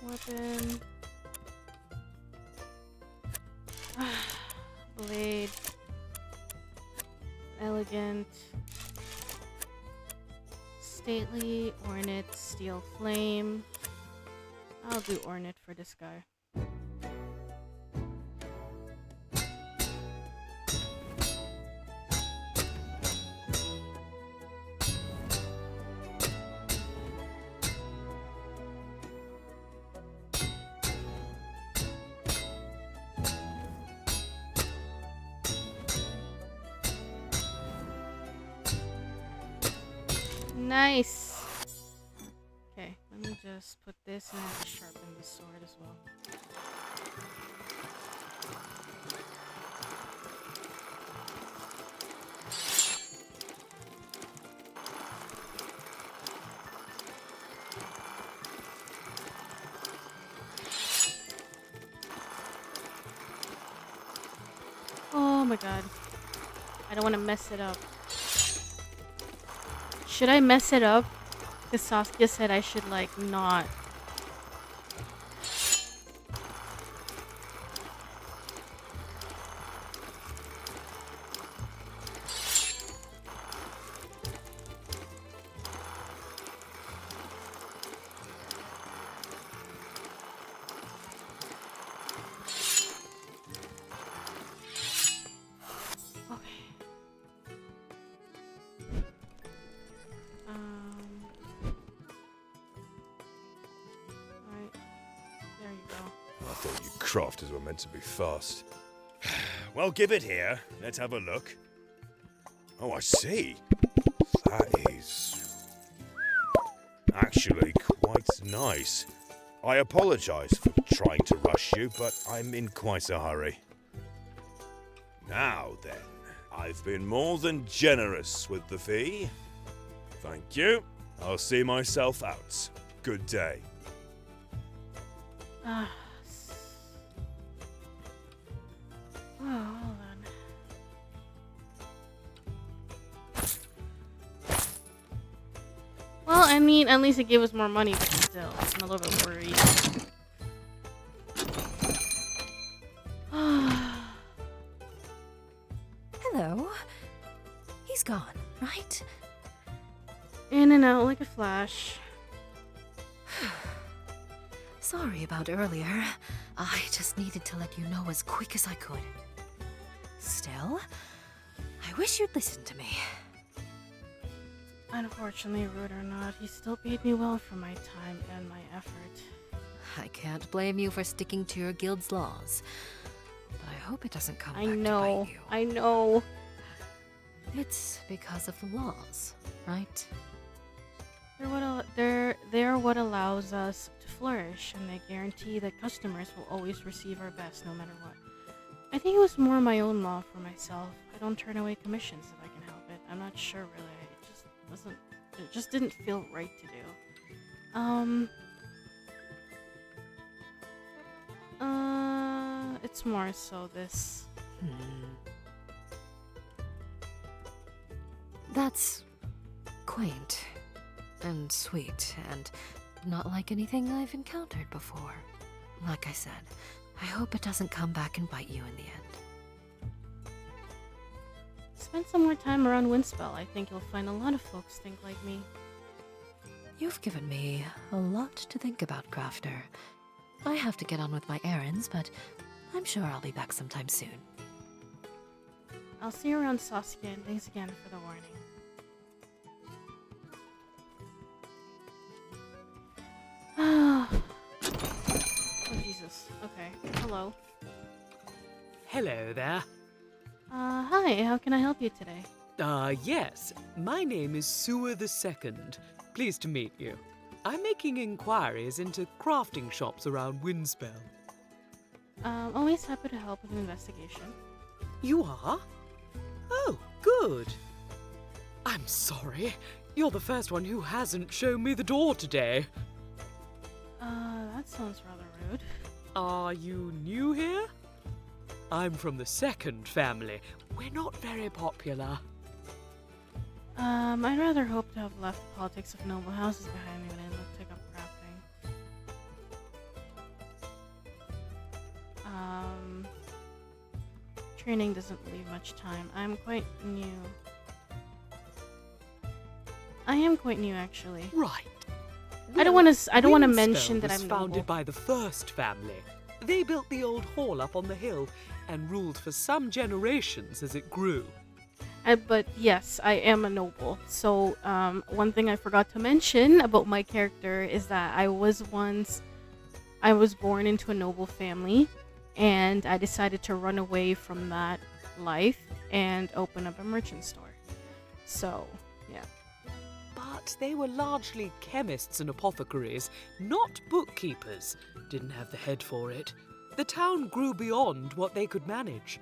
Weapon. Blade. Elegant. Stately. Ornate. Steel flame. I'll do ornate for this guy. Nice. Okay, let me just put this and I have to sharpen the sword as well. Oh my god. I don't want to mess it up. Should I mess it up? Because Saskia said I should, like, not. Crafters were meant to be fast. Well, give it here. Let's have a look. Oh, I see. That is actually quite nice. I apologize for trying to rush you, but I'm in quite a hurry. Now then, I've been more than generous with the fee. Thank you. I'll see myself out. Good day. Oh, hold on. Well, I mean, at least it gave us more money, but still, I'm a little bit worried. Hello. He's gone, right? In and out like a flash. Sorry about earlier. I just needed to let you know as quick as I could. Still, I wish you'd listen to me. Unfortunately, rude or not, he still paid me well for my time and my effort. I can't blame you for sticking to your guild's laws. But I hope it doesn't come back to bite you. I know. It's because of the laws, right? They're what allows us to flourish, and they guarantee that customers will always receive our best no matter what. I think it was more my own law for myself. I don't turn away commissions if I can help it. I'm not sure really. It just didn't feel right to do. It's more so this. That's quaint and sweet and not like anything I've encountered before. Like I said, I hope it doesn't come back and bite you in the end. Spend some more time around Windspell. I think you'll find a lot of folks think like me. You've given me a lot to think about, Crafter. I have to get on with my errands, but I'm sure I'll be back sometime soon. I'll see you around, Saskia, and thanks again for the warning. Oh, Jesus. Okay. Hello. Hello there. Hi. How can I help you today? Yes. My name is Sewer II. Pleased to meet you. I'm making inquiries into crafting shops around Windspell. Always happy to help with an investigation. You are? Oh, good. I'm sorry. You're the first one who hasn't shown me the door today. That sounds rather rude. Are you new here? I'm from the second family. We're not very popular. I'd rather hope to have left the politics of noble houses behind me when I took up crafting. Training doesn't leave much time. I'm quite new. I am quite new, actually. Right. I don't want to mention that I'm noble. Founded by the first family. They built the old hall up on the hill and ruled for some generations as it grew. But yes, I am a noble. So one thing I forgot to mention about my character is that I was born into a noble family, and I decided to run away from that life and open up a merchant store. So, yeah. But they were largely chemists and apothecaries, not bookkeepers. Didn't have the head for it. The town grew beyond what they could manage.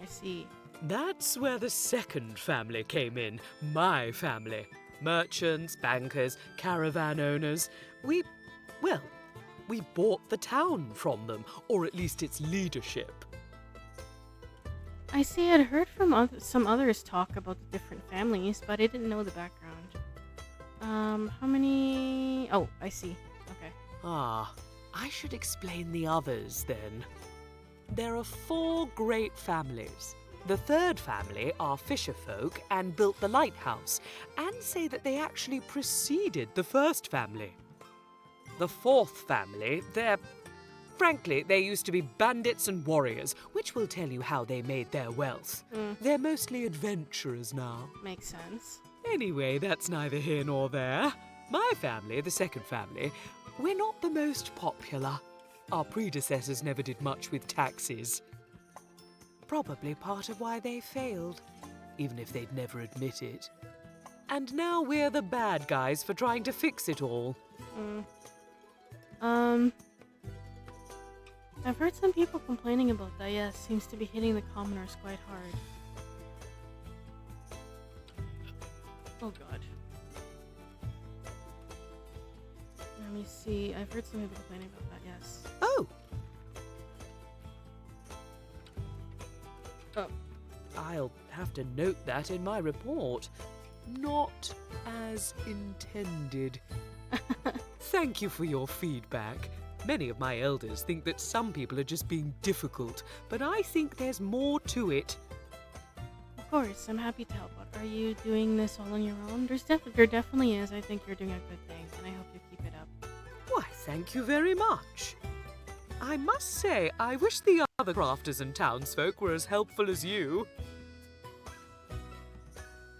I see. That's where the second family came in, my family. Merchants, bankers, caravan owners. We bought the town from them, or at least its leadership. I see. I'd heard from some others talk about the different families, but I didn't know the background. How many? Oh, I see. Okay. I should explain the others then. There are 4 great families. The third family are fisherfolk and built the lighthouse, and say that they actually preceded the first family. The fourth family, frankly, they used to be bandits and warriors, which will tell you how they made their wealth. They're mostly adventurers now. Makes sense. Anyway, that's neither here nor there. My family, the second family, we're not the most popular. Our predecessors never did much with taxes. Probably part of why they failed, even if they'd never admit it. And now we're the bad guys for trying to fix it all. I've heard some people complaining about that. Yes, seems to be hitting the commoners quite hard. Oh god. Let me see. I've heard some people complaining about that, yes. Oh! Oh. I'll have to note that in my report. not as intended. Thank you for your feedback. Many of my elders think that some people are just being difficult, but I think there's more to it. Of course, I'm happy to help out. Are you doing this all on your own? There definitely is. I think you're doing a good thing, and I hope you keep it up. Why, thank you very much. I must say, I wish the other crafters and townsfolk were as helpful as you.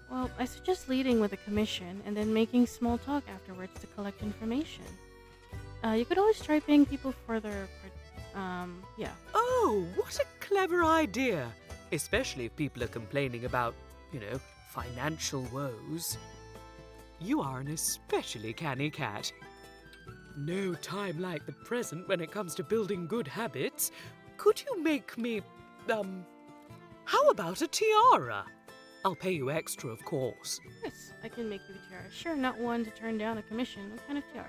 Well, I suggest leading with a commission and then making small talk afterwards to collect information. You could always try paying people for their, yeah. Oh, what a clever idea! Especially if people are complaining about, financial woes. You are an especially canny cat. No time like the present when it comes to building good habits. Could you make me, how about a tiara? I'll pay you extra, of course. Yes, I can make you a tiara. Sure, not one to turn down a commission. What kind of tiara?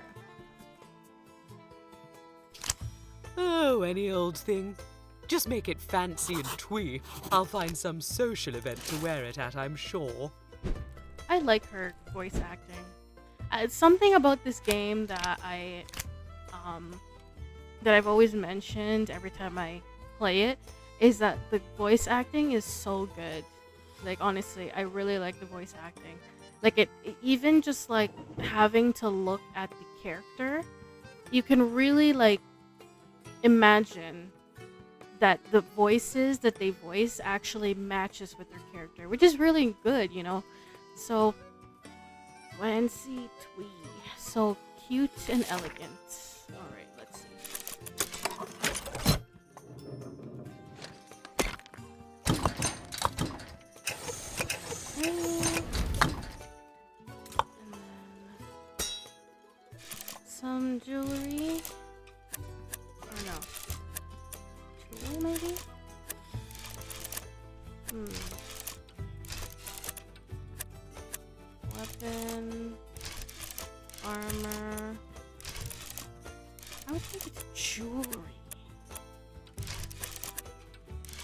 Oh, any old thing. Just make it fancy and twee. I'll find some social event to wear it at, I'm sure. I like her voice acting. It's something about this game that I've always mentioned every time I play it, is that the voice acting is so good. Like, honestly, I really like the voice acting. Like, it even just, like, having to look at the character, you can really, like, imagine that the voices that they voice actually matches with their character, which is really good, So, fancy twee. So cute and elegant. Alright, let's see. And then some jewelry. Or no. Tool, maybe? Weapon. Armor. I would think it's jewelry.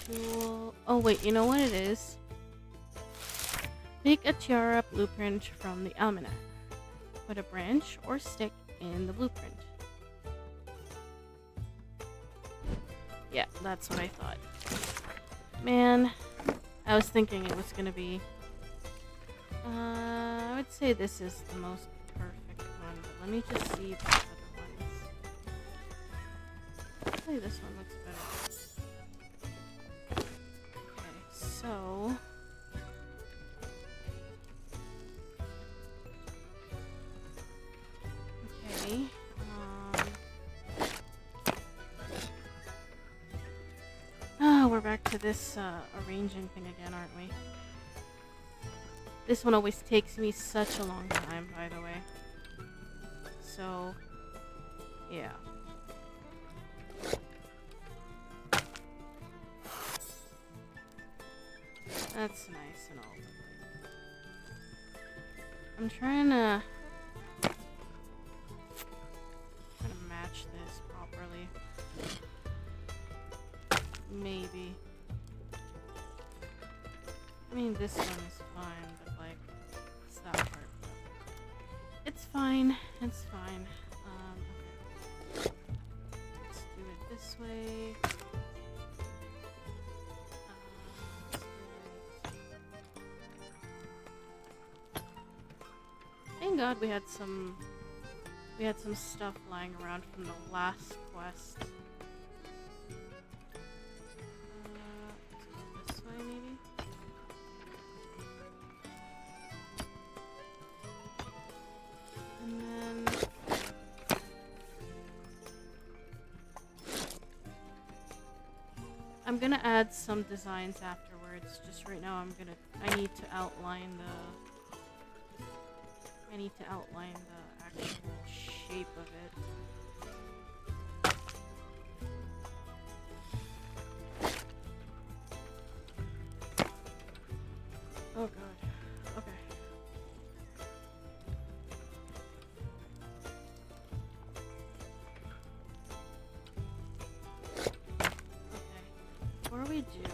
Jewel. Oh, wait, you know what it is? Make a tiara blueprint from the almanac. Put a branch or stick in the blueprint. Yeah, that's what I thought. Man, I was thinking it was gonna be... I would say this is the most perfect one, but let me just see the other ones. Hopefully this one looks better. Okay, so... Okay, we're back to this arranging thing again, aren't we? This one always takes me such a long time, by the way. So, yeah. That's nice and all. I'm trying to match this properly. Maybe. I mean, this one is fine, but like, it's that part. It's fine. It's fine. Okay. Let's do it this way. Thank God we had some stuff lying around from the last quest. Let's go this way, maybe. And then I'm gonna add some designs afterwards. Just right now, I need to outline the actual shape of it. Oh god. Okay. Okay. Before we do,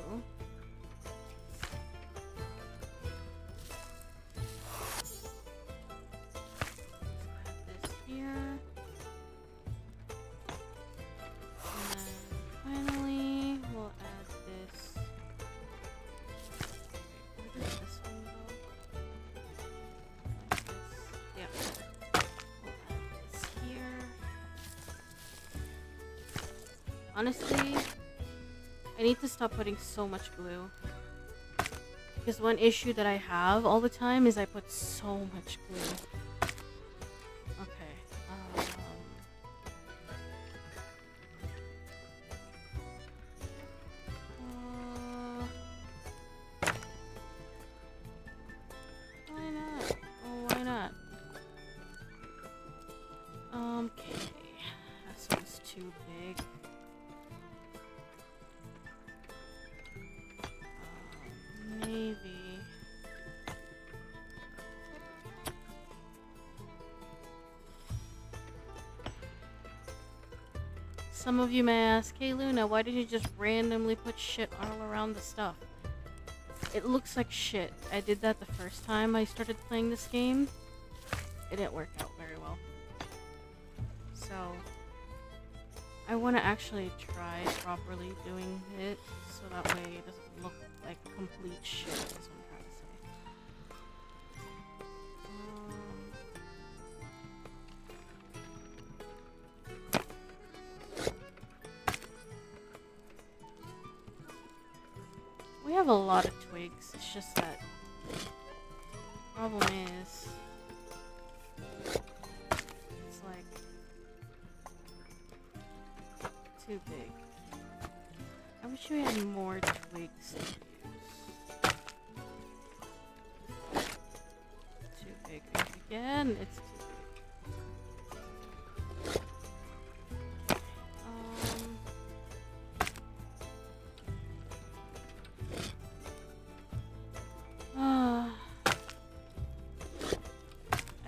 Honestly, I need to stop putting so much glue. Because one issue that I have all the time is I put so much glue. Okay. Why not? Oh, why not? Okay. This one's too big. Maybe. Some of you may ask, hey Luna, why did you just randomly put shit all around the stuff? It looks like shit. I did that the first time I started playing this game. It didn't work out very well. So, I want to actually try properly doing it so that way it doesn't look like complete shit, is what I'm trying to say. We have a lot of twigs, it's just that problem is it's like too big. I wish we had more twigs to use. Too big again, it's too big.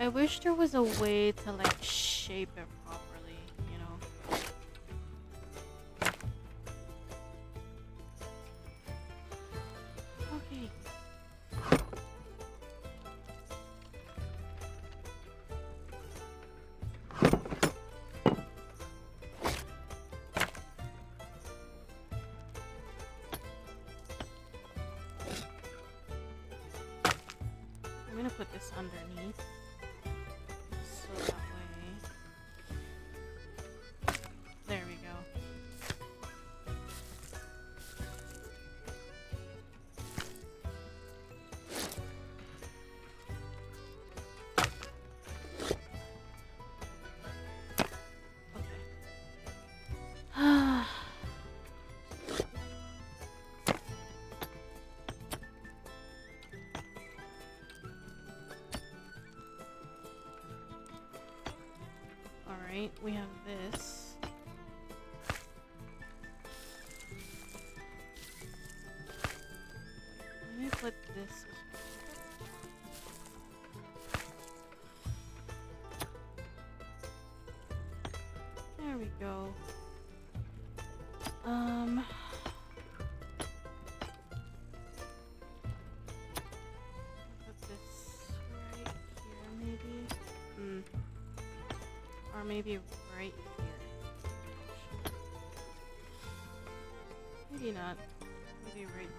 I wish there was a way to like shape it properly, you know. Okay. I'm gonna put this underneath. So that way. There we go. Okay. Alright, we have this. Let me put this as well. There we go. Put this right here, maybe. Or maybe right here. Maybe not. Maybe right here.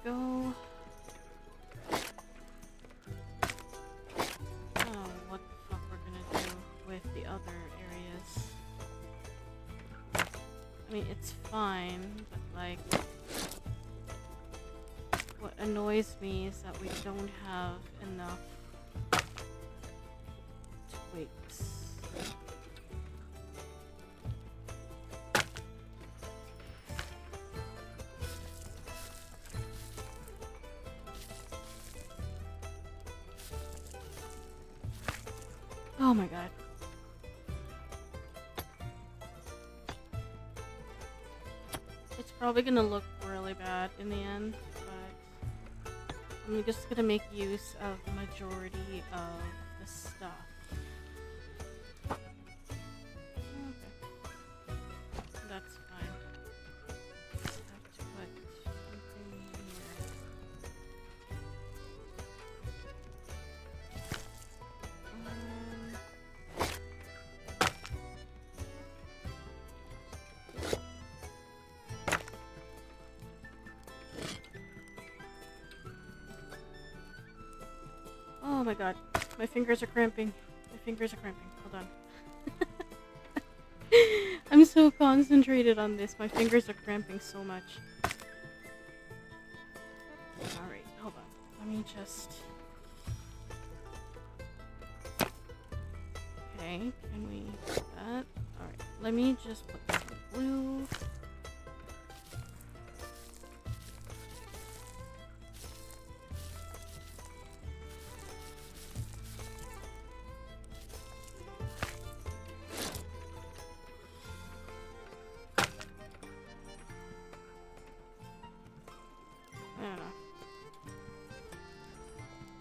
Go. Oh, what the fuck we're gonna do with the other areas? I mean, it's fine, but like, what annoys me is that we don't have enough twigs. Oh my god. It's probably gonna look really bad in the end, but I'm just gonna make use of the majority of the stuff. Okay. That's god. My fingers are cramping. My fingers are cramping. Hold on. I'm so concentrated on this. My fingers are cramping so much. Alright, hold on. Let me just... Okay, can we do that? Alright, let me just put this in blue.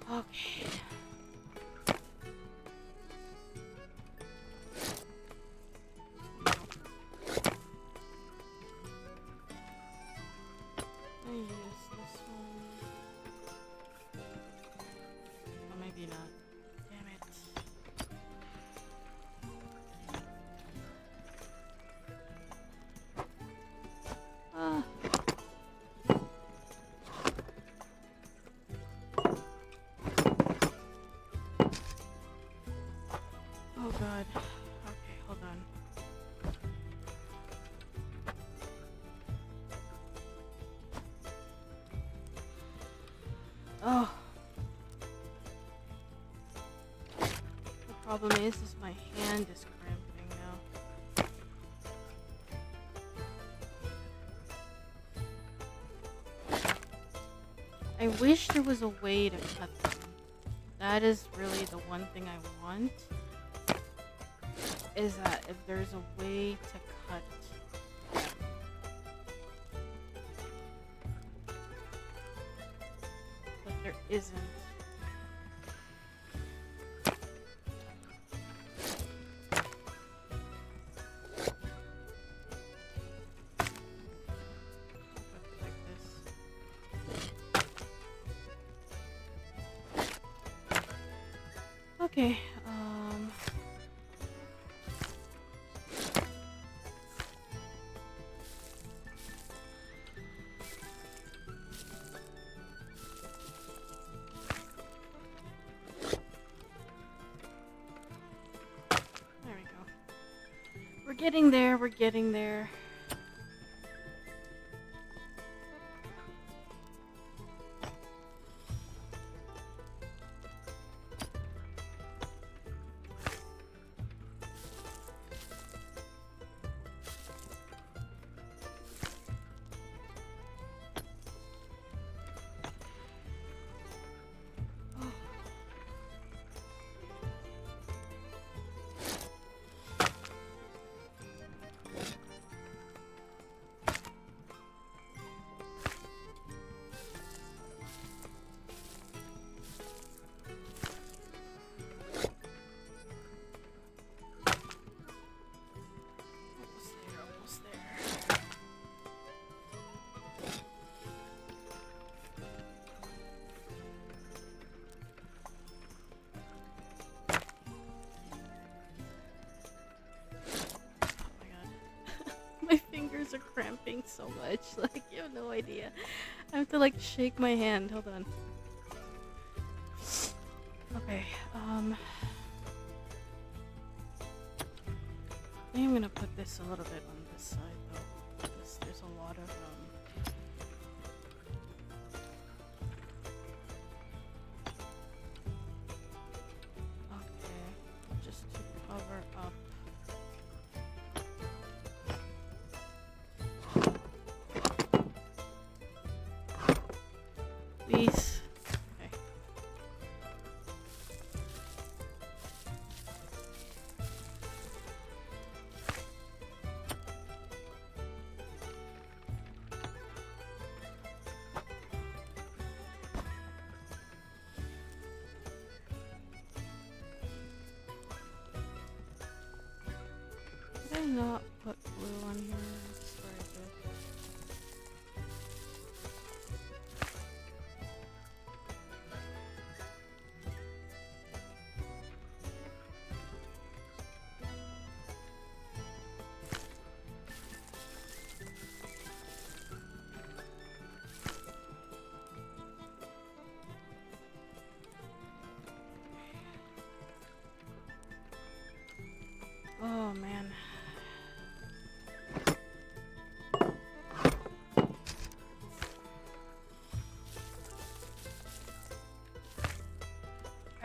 Okay. I use this one. Or maybe not. Damn it. Ah. Oh god. Okay, hold on. Oh. The problem is my hand is cramping now. I wish there was a way to cut them. That is really the one thing I want. Is that if there's a way to cut them. But there isn't. Okay, there we go. We're getting there, we're getting there. My fingers are cramping so much, like, you have no idea. I have to, like, shake my hand. Hold on. Okay, I think I'm gonna put this a little bit on this side, though, because there's a lot of, okay, just to cover up. Please. Okay. Did I not put glue on here? That's where I did.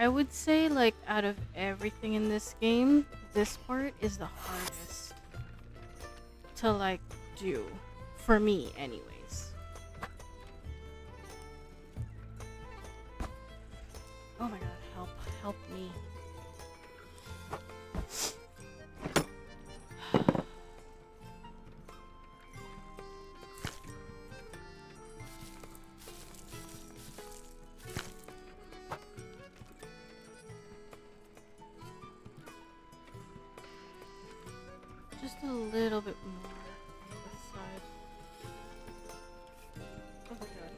I would say, like, out of everything in this game, this part is the hardest to, like, do. For me, anyways. Oh my god, help me. Just a little bit more on this side. Oh my god.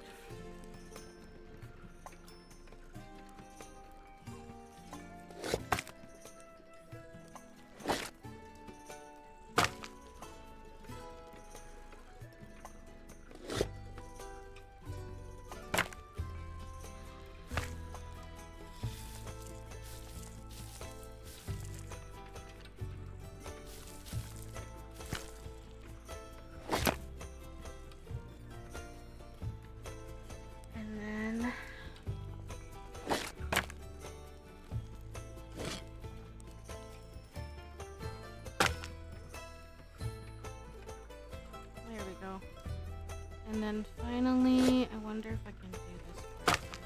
And then finally, I wonder if I can do this part here,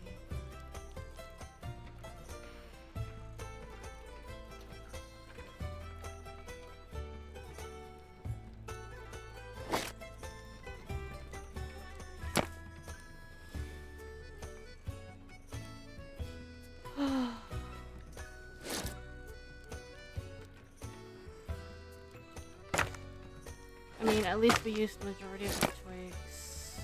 maybe. I mean, at least we used the majority of the twigs.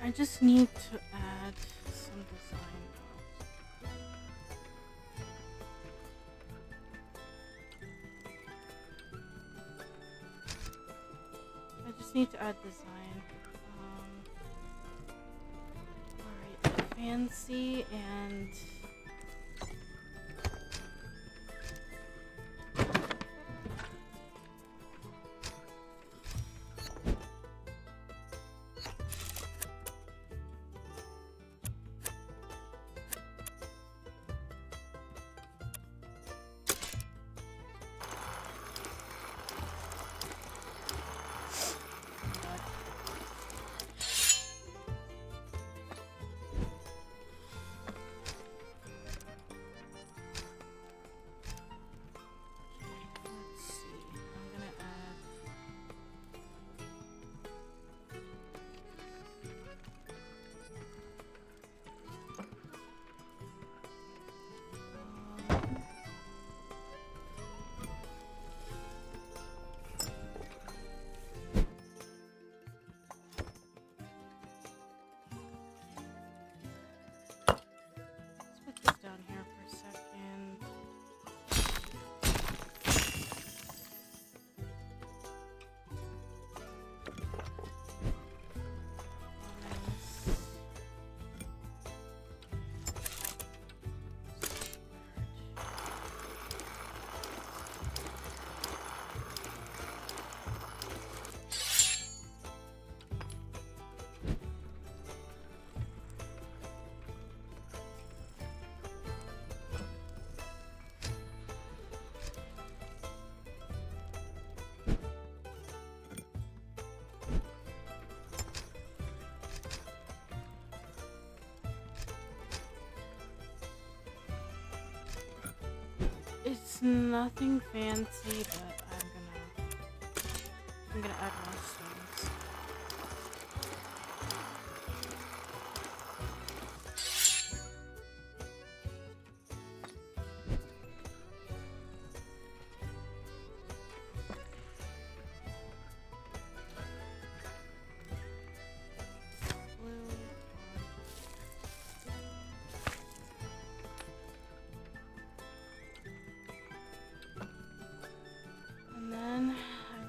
I just need to add some design though. I just need to add design. Alright, fancy and... down here for a second. It's nothing fancy, but I'm gonna add more stones. And then I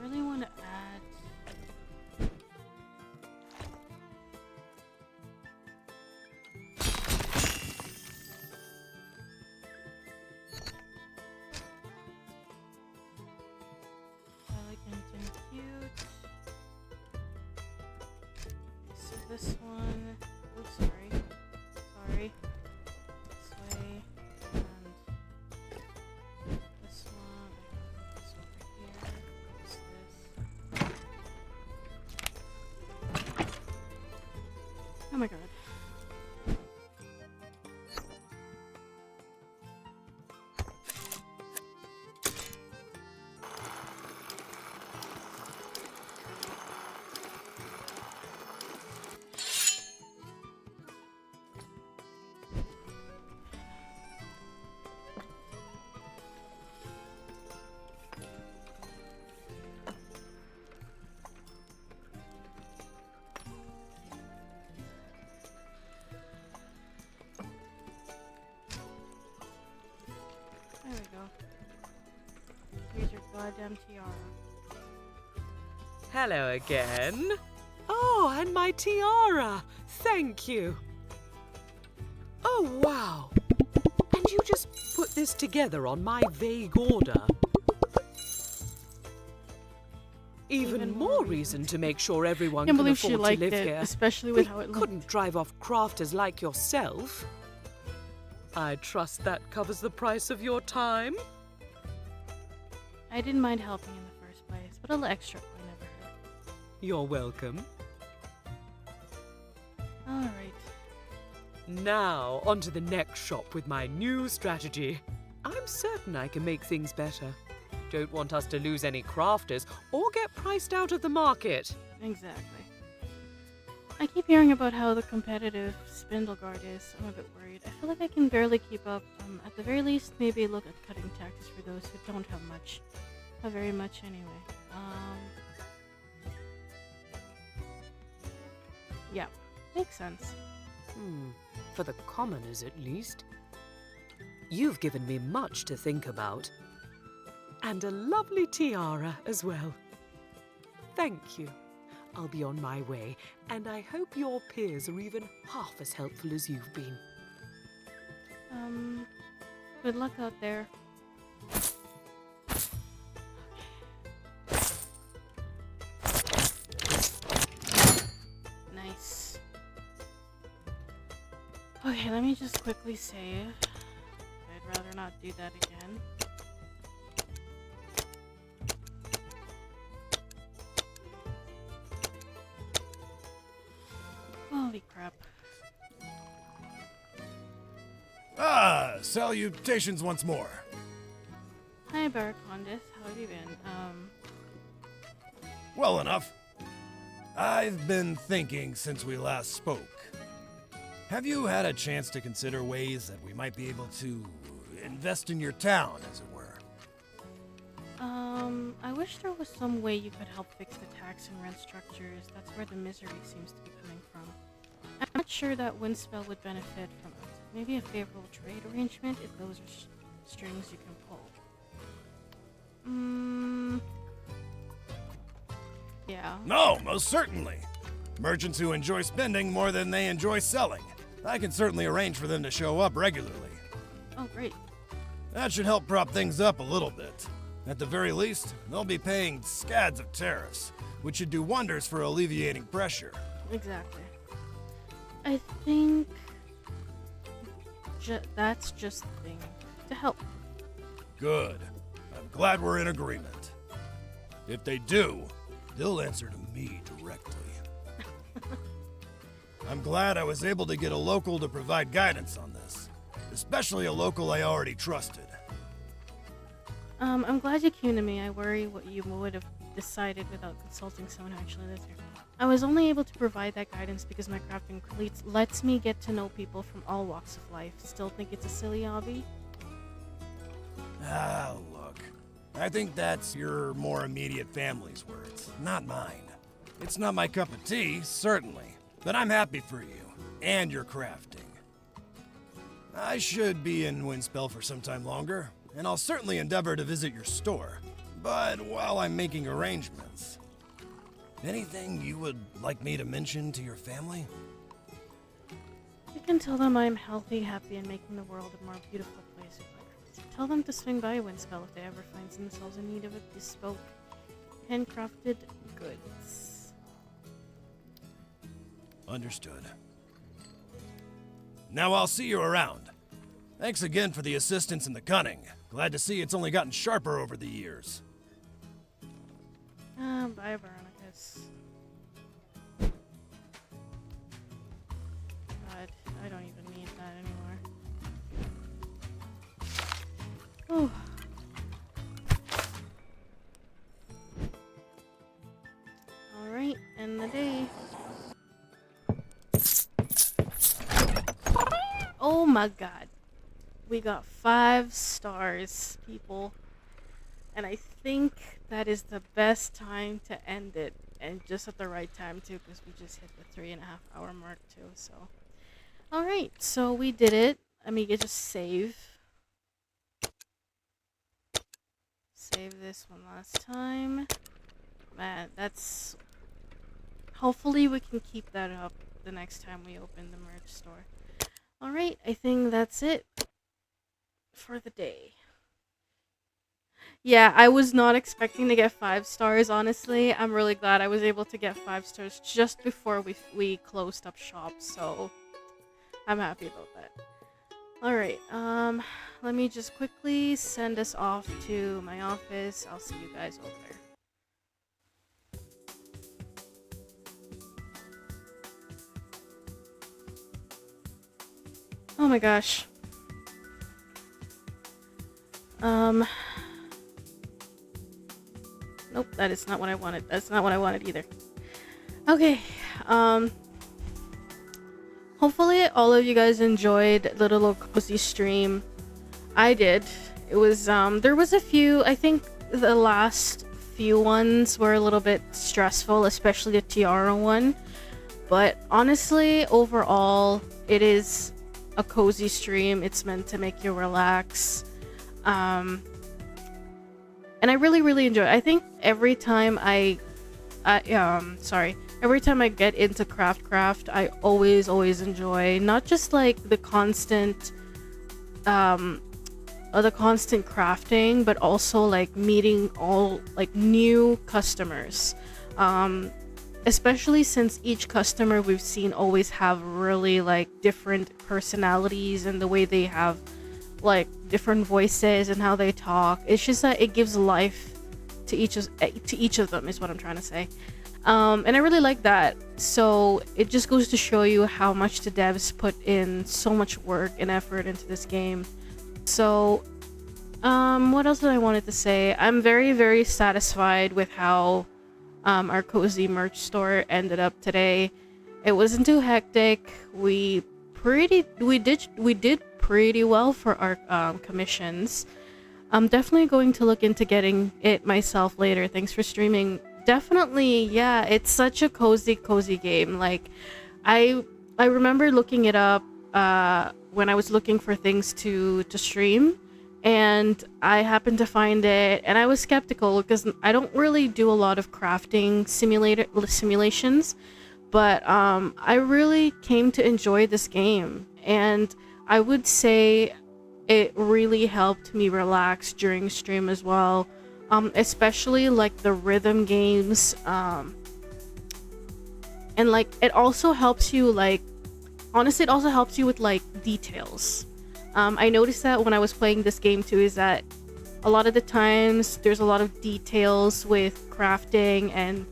really want to add elegant and cute. So this one, oh sorry. go. Here's your goddamn tiara. Hello again. Oh, and my tiara. Thank you. Oh, wow. And you just put this together on my vague order. Even more reason to make sure everyone Can't can believe she afford to liked live it, here. especially with We how it looked. couldn't drive off crafters like yourself. I trust that covers the price of your time. I didn't mind helping in the first place, but a little extra would never hurt. You're welcome. Alright. Now, on to the next shop with my new strategy. I'm certain I can make things better. Don't want us to lose any crafters or get priced out of the market. Exactly. I keep hearing about how the competitive Spindle Guard is. I'm a bit worried. I feel like I can barely keep up. At the very least, maybe look at cutting taxes for those who don't have much. Not very much anyway. Yeah, makes sense. For the commoners at least. You've given me much to think about. And a lovely tiara as well. Thank you. I'll be on my way, and I hope your peers are even half as helpful as you've been. Good luck out there. Nice. Okay, let me just quickly save. I'd rather not do that again. Holy crap. Ah, salutations once more. Hi, Barakondis. How have you been? Well enough. I've been thinking since we last spoke. Have you had a chance to consider ways that we might be able to invest in your town, as it were? I wish there was some way you could help fix the tax and rent structures. That's where the misery seems to be coming from. I'm not sure that Windspell would benefit from it. Maybe a favorable trade arrangement if those are strings you can pull. Yeah. No, most certainly. Merchants who enjoy spending more than they enjoy selling. I can certainly arrange for them to show up regularly. Oh, great. That should help prop things up a little bit. At the very least, they'll be paying scads of tariffs, which should do wonders for alleviating pressure. Exactly. I think that's just the thing. To help. Good. I'm glad we're in agreement. If they do, they'll answer to me directly. I'm glad I was able to get a local to provide guidance on this, especially a local I already trusted. I'm glad you came to me. I worry what you would have decided without consulting someone who actually lives here. I was only able to provide that guidance because my crafting lets me get to know people from all walks of life. Still think it's a silly hobby? Ah, look. I think that's your more immediate family's words, not mine. It's not my cup of tea, certainly, but I'm happy for you and your crafting. I should be in Windspell for some time longer, and I'll certainly endeavor to visit your store. But while I'm making arrangements, anything you would like me to mention to your family? You can tell them I'm healthy, happy, and making the world a more beautiful place with my crafts. Tell them to swing by Windspell if they ever find themselves in need of a bespoke, handcrafted goods. Understood. Now I'll see you around. Thanks again for the assistance and the cunning. Glad to see it's only gotten sharper over the years. Bye, Veronicus. God, I don't even need that anymore. Oh. Alright, end the day. Oh my god. We got 5 stars, people. And I think that is the best time to end it. And just at the right time, too, because we just hit the 3.5 hour mark, too. So, alright, so we did it. Amiga, just save. save this one last time. Man, that's... Hopefully we can keep that up the next time we open the merch store. Alright, I think that's it for the day. Yeah, I was not expecting to get 5 stars, honestly. I'm really glad I was able to get 5 stars just before we closed up shop, so I'm happy about that. Alright, let me just quickly send us off to my office. I'll see you guys over there. Oh my gosh. Nope, that is not what I wanted. That's not what I wanted either. Okay, hopefully all of you guys enjoyed the little cozy stream. I did. It was, there was a few, I think the last few ones were a little bit stressful, especially the Tiara one. But honestly, overall, it is a cozy stream. It's meant to make you relax. And I really enjoy it. I think every time every time I get into CraftCraft, I always enjoy not just like the constant crafting, but also like meeting all like new customers. Especially since each customer we've seen always have really like different personalities and the way they have like different voices and how they talk. It's just that it gives life to each of them is what I'm trying to say. And I really like that. So it just goes to show you how much the devs put in so much work and effort into this game. So what else did I wanted to say? I'm very satisfied with how our cozy merch store ended up today. It wasn't too hectic. We did pretty well for our commissions. I'm definitely going to look into getting it myself later. Thanks for streaming. Definitely, yeah, it's such a cozy game. Like I remember looking it up when I was looking for things to stream, and I happened to find it, and I was skeptical because I don't really do a lot of crafting simulations, but I really came to enjoy this game, and I would say it really helped me relax during stream as well. Especially like the rhythm games, and like it also helps you, like honestly it also helps you with like details. I noticed that when I was playing this game too, is that a lot of the times there's a lot of details with crafting and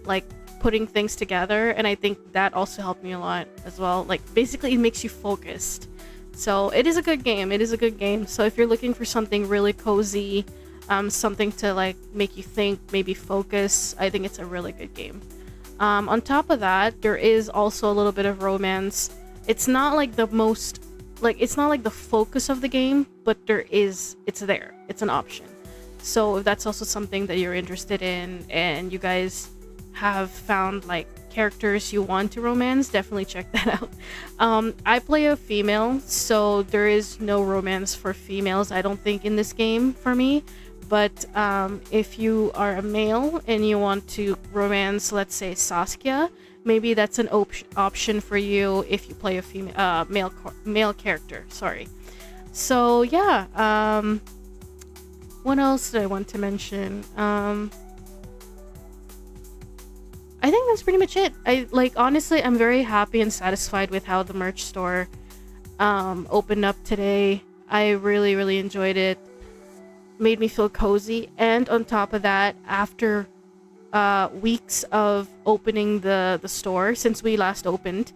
like putting things together, and I think that also helped me a lot as well. Like basically it makes you focused. So it is a good game. So if you're looking for something really cozy, something to like make you think, maybe focus, I think it's a really good game. On top of that, there is also a little bit of romance. It's not like the most, like it's not like the focus of the game, but it's there. It's an option. So if that's also something that you're interested in and you guys have found like characters you want to romance, definitely check that out. I play a female, so there is no romance for females, I don't think, in this game for me. But if you are a male and you want to romance, let's say Saskia, maybe that's an option for you if you play a female male character. Sorry. So yeah. What else did I want to mention? I think that's pretty much it. Honestly, I'm very happy and satisfied with how the merch store opened up today. I really enjoyed it. Made me feel cozy, and on top of that, after weeks of opening the store since we last opened,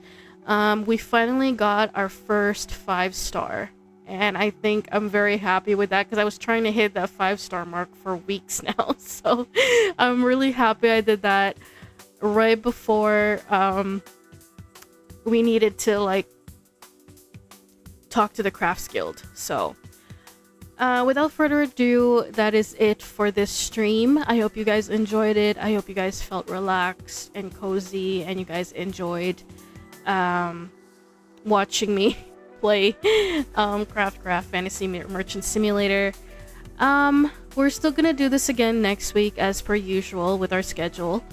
we finally got our first 5-star, and I think I'm very happy with that because I was trying to hit that 5-star mark for weeks now. So I'm really happy I did that right before we needed to like talk to the Crafts Guild. So without further ado, that is it for this stream. I hope you guys enjoyed it. I hope you guys felt relaxed and cozy, and you guys enjoyed watching me play CraftCraft Fantasy Merchant Simulator. we're still gonna do this again next week as per usual with our schedule.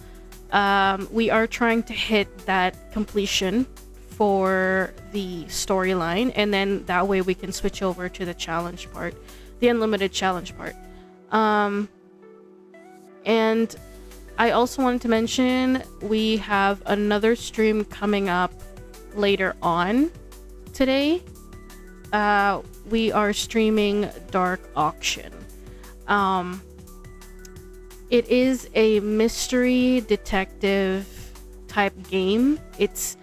We are trying to hit that completion for the storyline, and then that way we can switch over to the challenge part, the unlimited challenge part. And I also wanted to mention we have another stream coming up later on today. We are streaming Dark Auction. It is a mystery detective type game. It's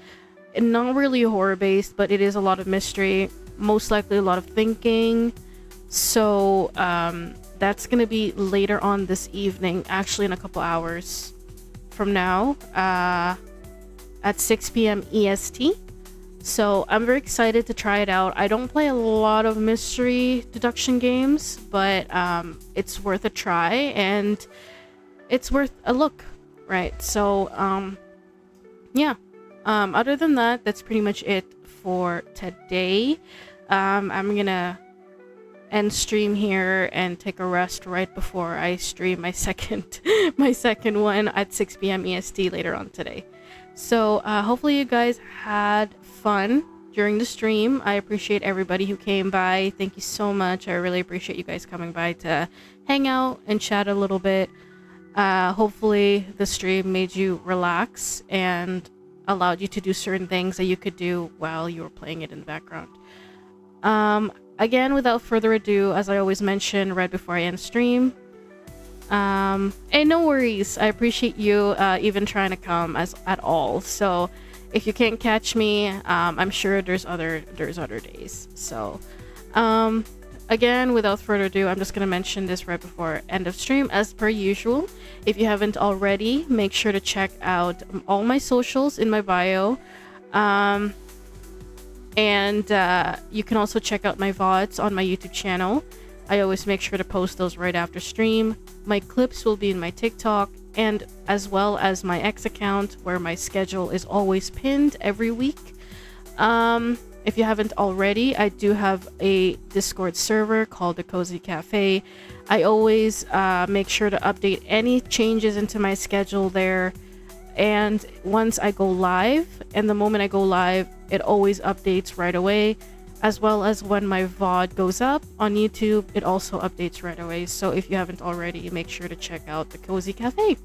not really horror based, but it is a lot of mystery, most likely a lot of thinking. So that's gonna be later on this evening, actually in a couple hours from now, at 6 p.m. EST. So I'm very excited to try it out. I don't play a lot of mystery deduction games, but it's worth a try and it's worth a look, right? So yeah. Other than that, that's pretty much it for today. I'm gonna end stream here and take a rest right before I stream my second one at 6 p.m. EST later on today. So hopefully you guys had fun during the stream. I appreciate everybody who came by. Thank you so much. I really appreciate you guys coming by to hang out and chat a little bit. Hopefully the stream made you relax and allowed you to do certain things that you could do while you were playing it in the background. Again, without further ado, as I always mention right before I end stream, and no worries, I appreciate you even trying to come at all. So if you can't catch me, I'm sure there's other days. So again, without further ado, I'm just gonna mention this right before end of stream as per usual. If you haven't already, make sure to check out all my socials in my bio. And you can also check out my VODs on my YouTube channel. I always make sure to post those right after stream. My clips will be in my TikTok, and as well as my X account, where my schedule is always pinned every week. If you haven't already, I do have a Discord server called the Cozy Cafe. I always make sure to update any changes into my schedule there. And once I go live, and the moment I go live, it always updates right away. As well as when my VOD goes up on YouTube, it also updates right away. So if you haven't already, make sure to check out the Cozy Cafe.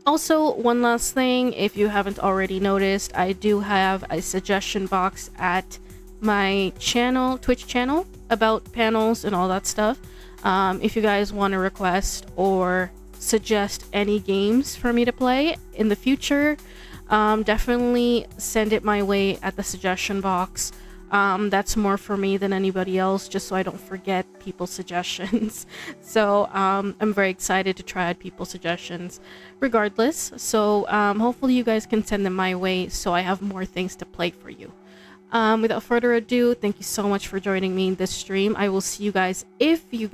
Also, one last thing, if you haven't already noticed, I do have a suggestion box at my channel, Twitch channel, about panels and all that stuff. If you guys want to request or suggest any games for me to play in the future, definitely send it my way at the suggestion box. That's more for me than anybody else, just so I don't forget people's suggestions. So I'm very excited to try out people's suggestions regardless. So hopefully you guys can send them my way so I have more things to play for you. Without further ado, thank you so much for joining me in this stream. I will see you guys if you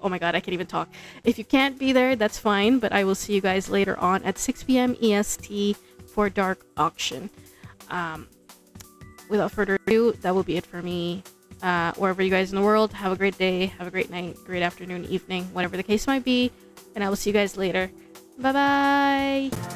oh my god, I can't even talk. If you can't be there, that's fine, but I will see you guys later on at 6 p.m. EST for Dark Auction. Without further ado, that will be it for me. Wherever you guys in the world, have a great day, have a great night, great afternoon, evening, whatever the case might be, and I will see you guys later. Bye bye.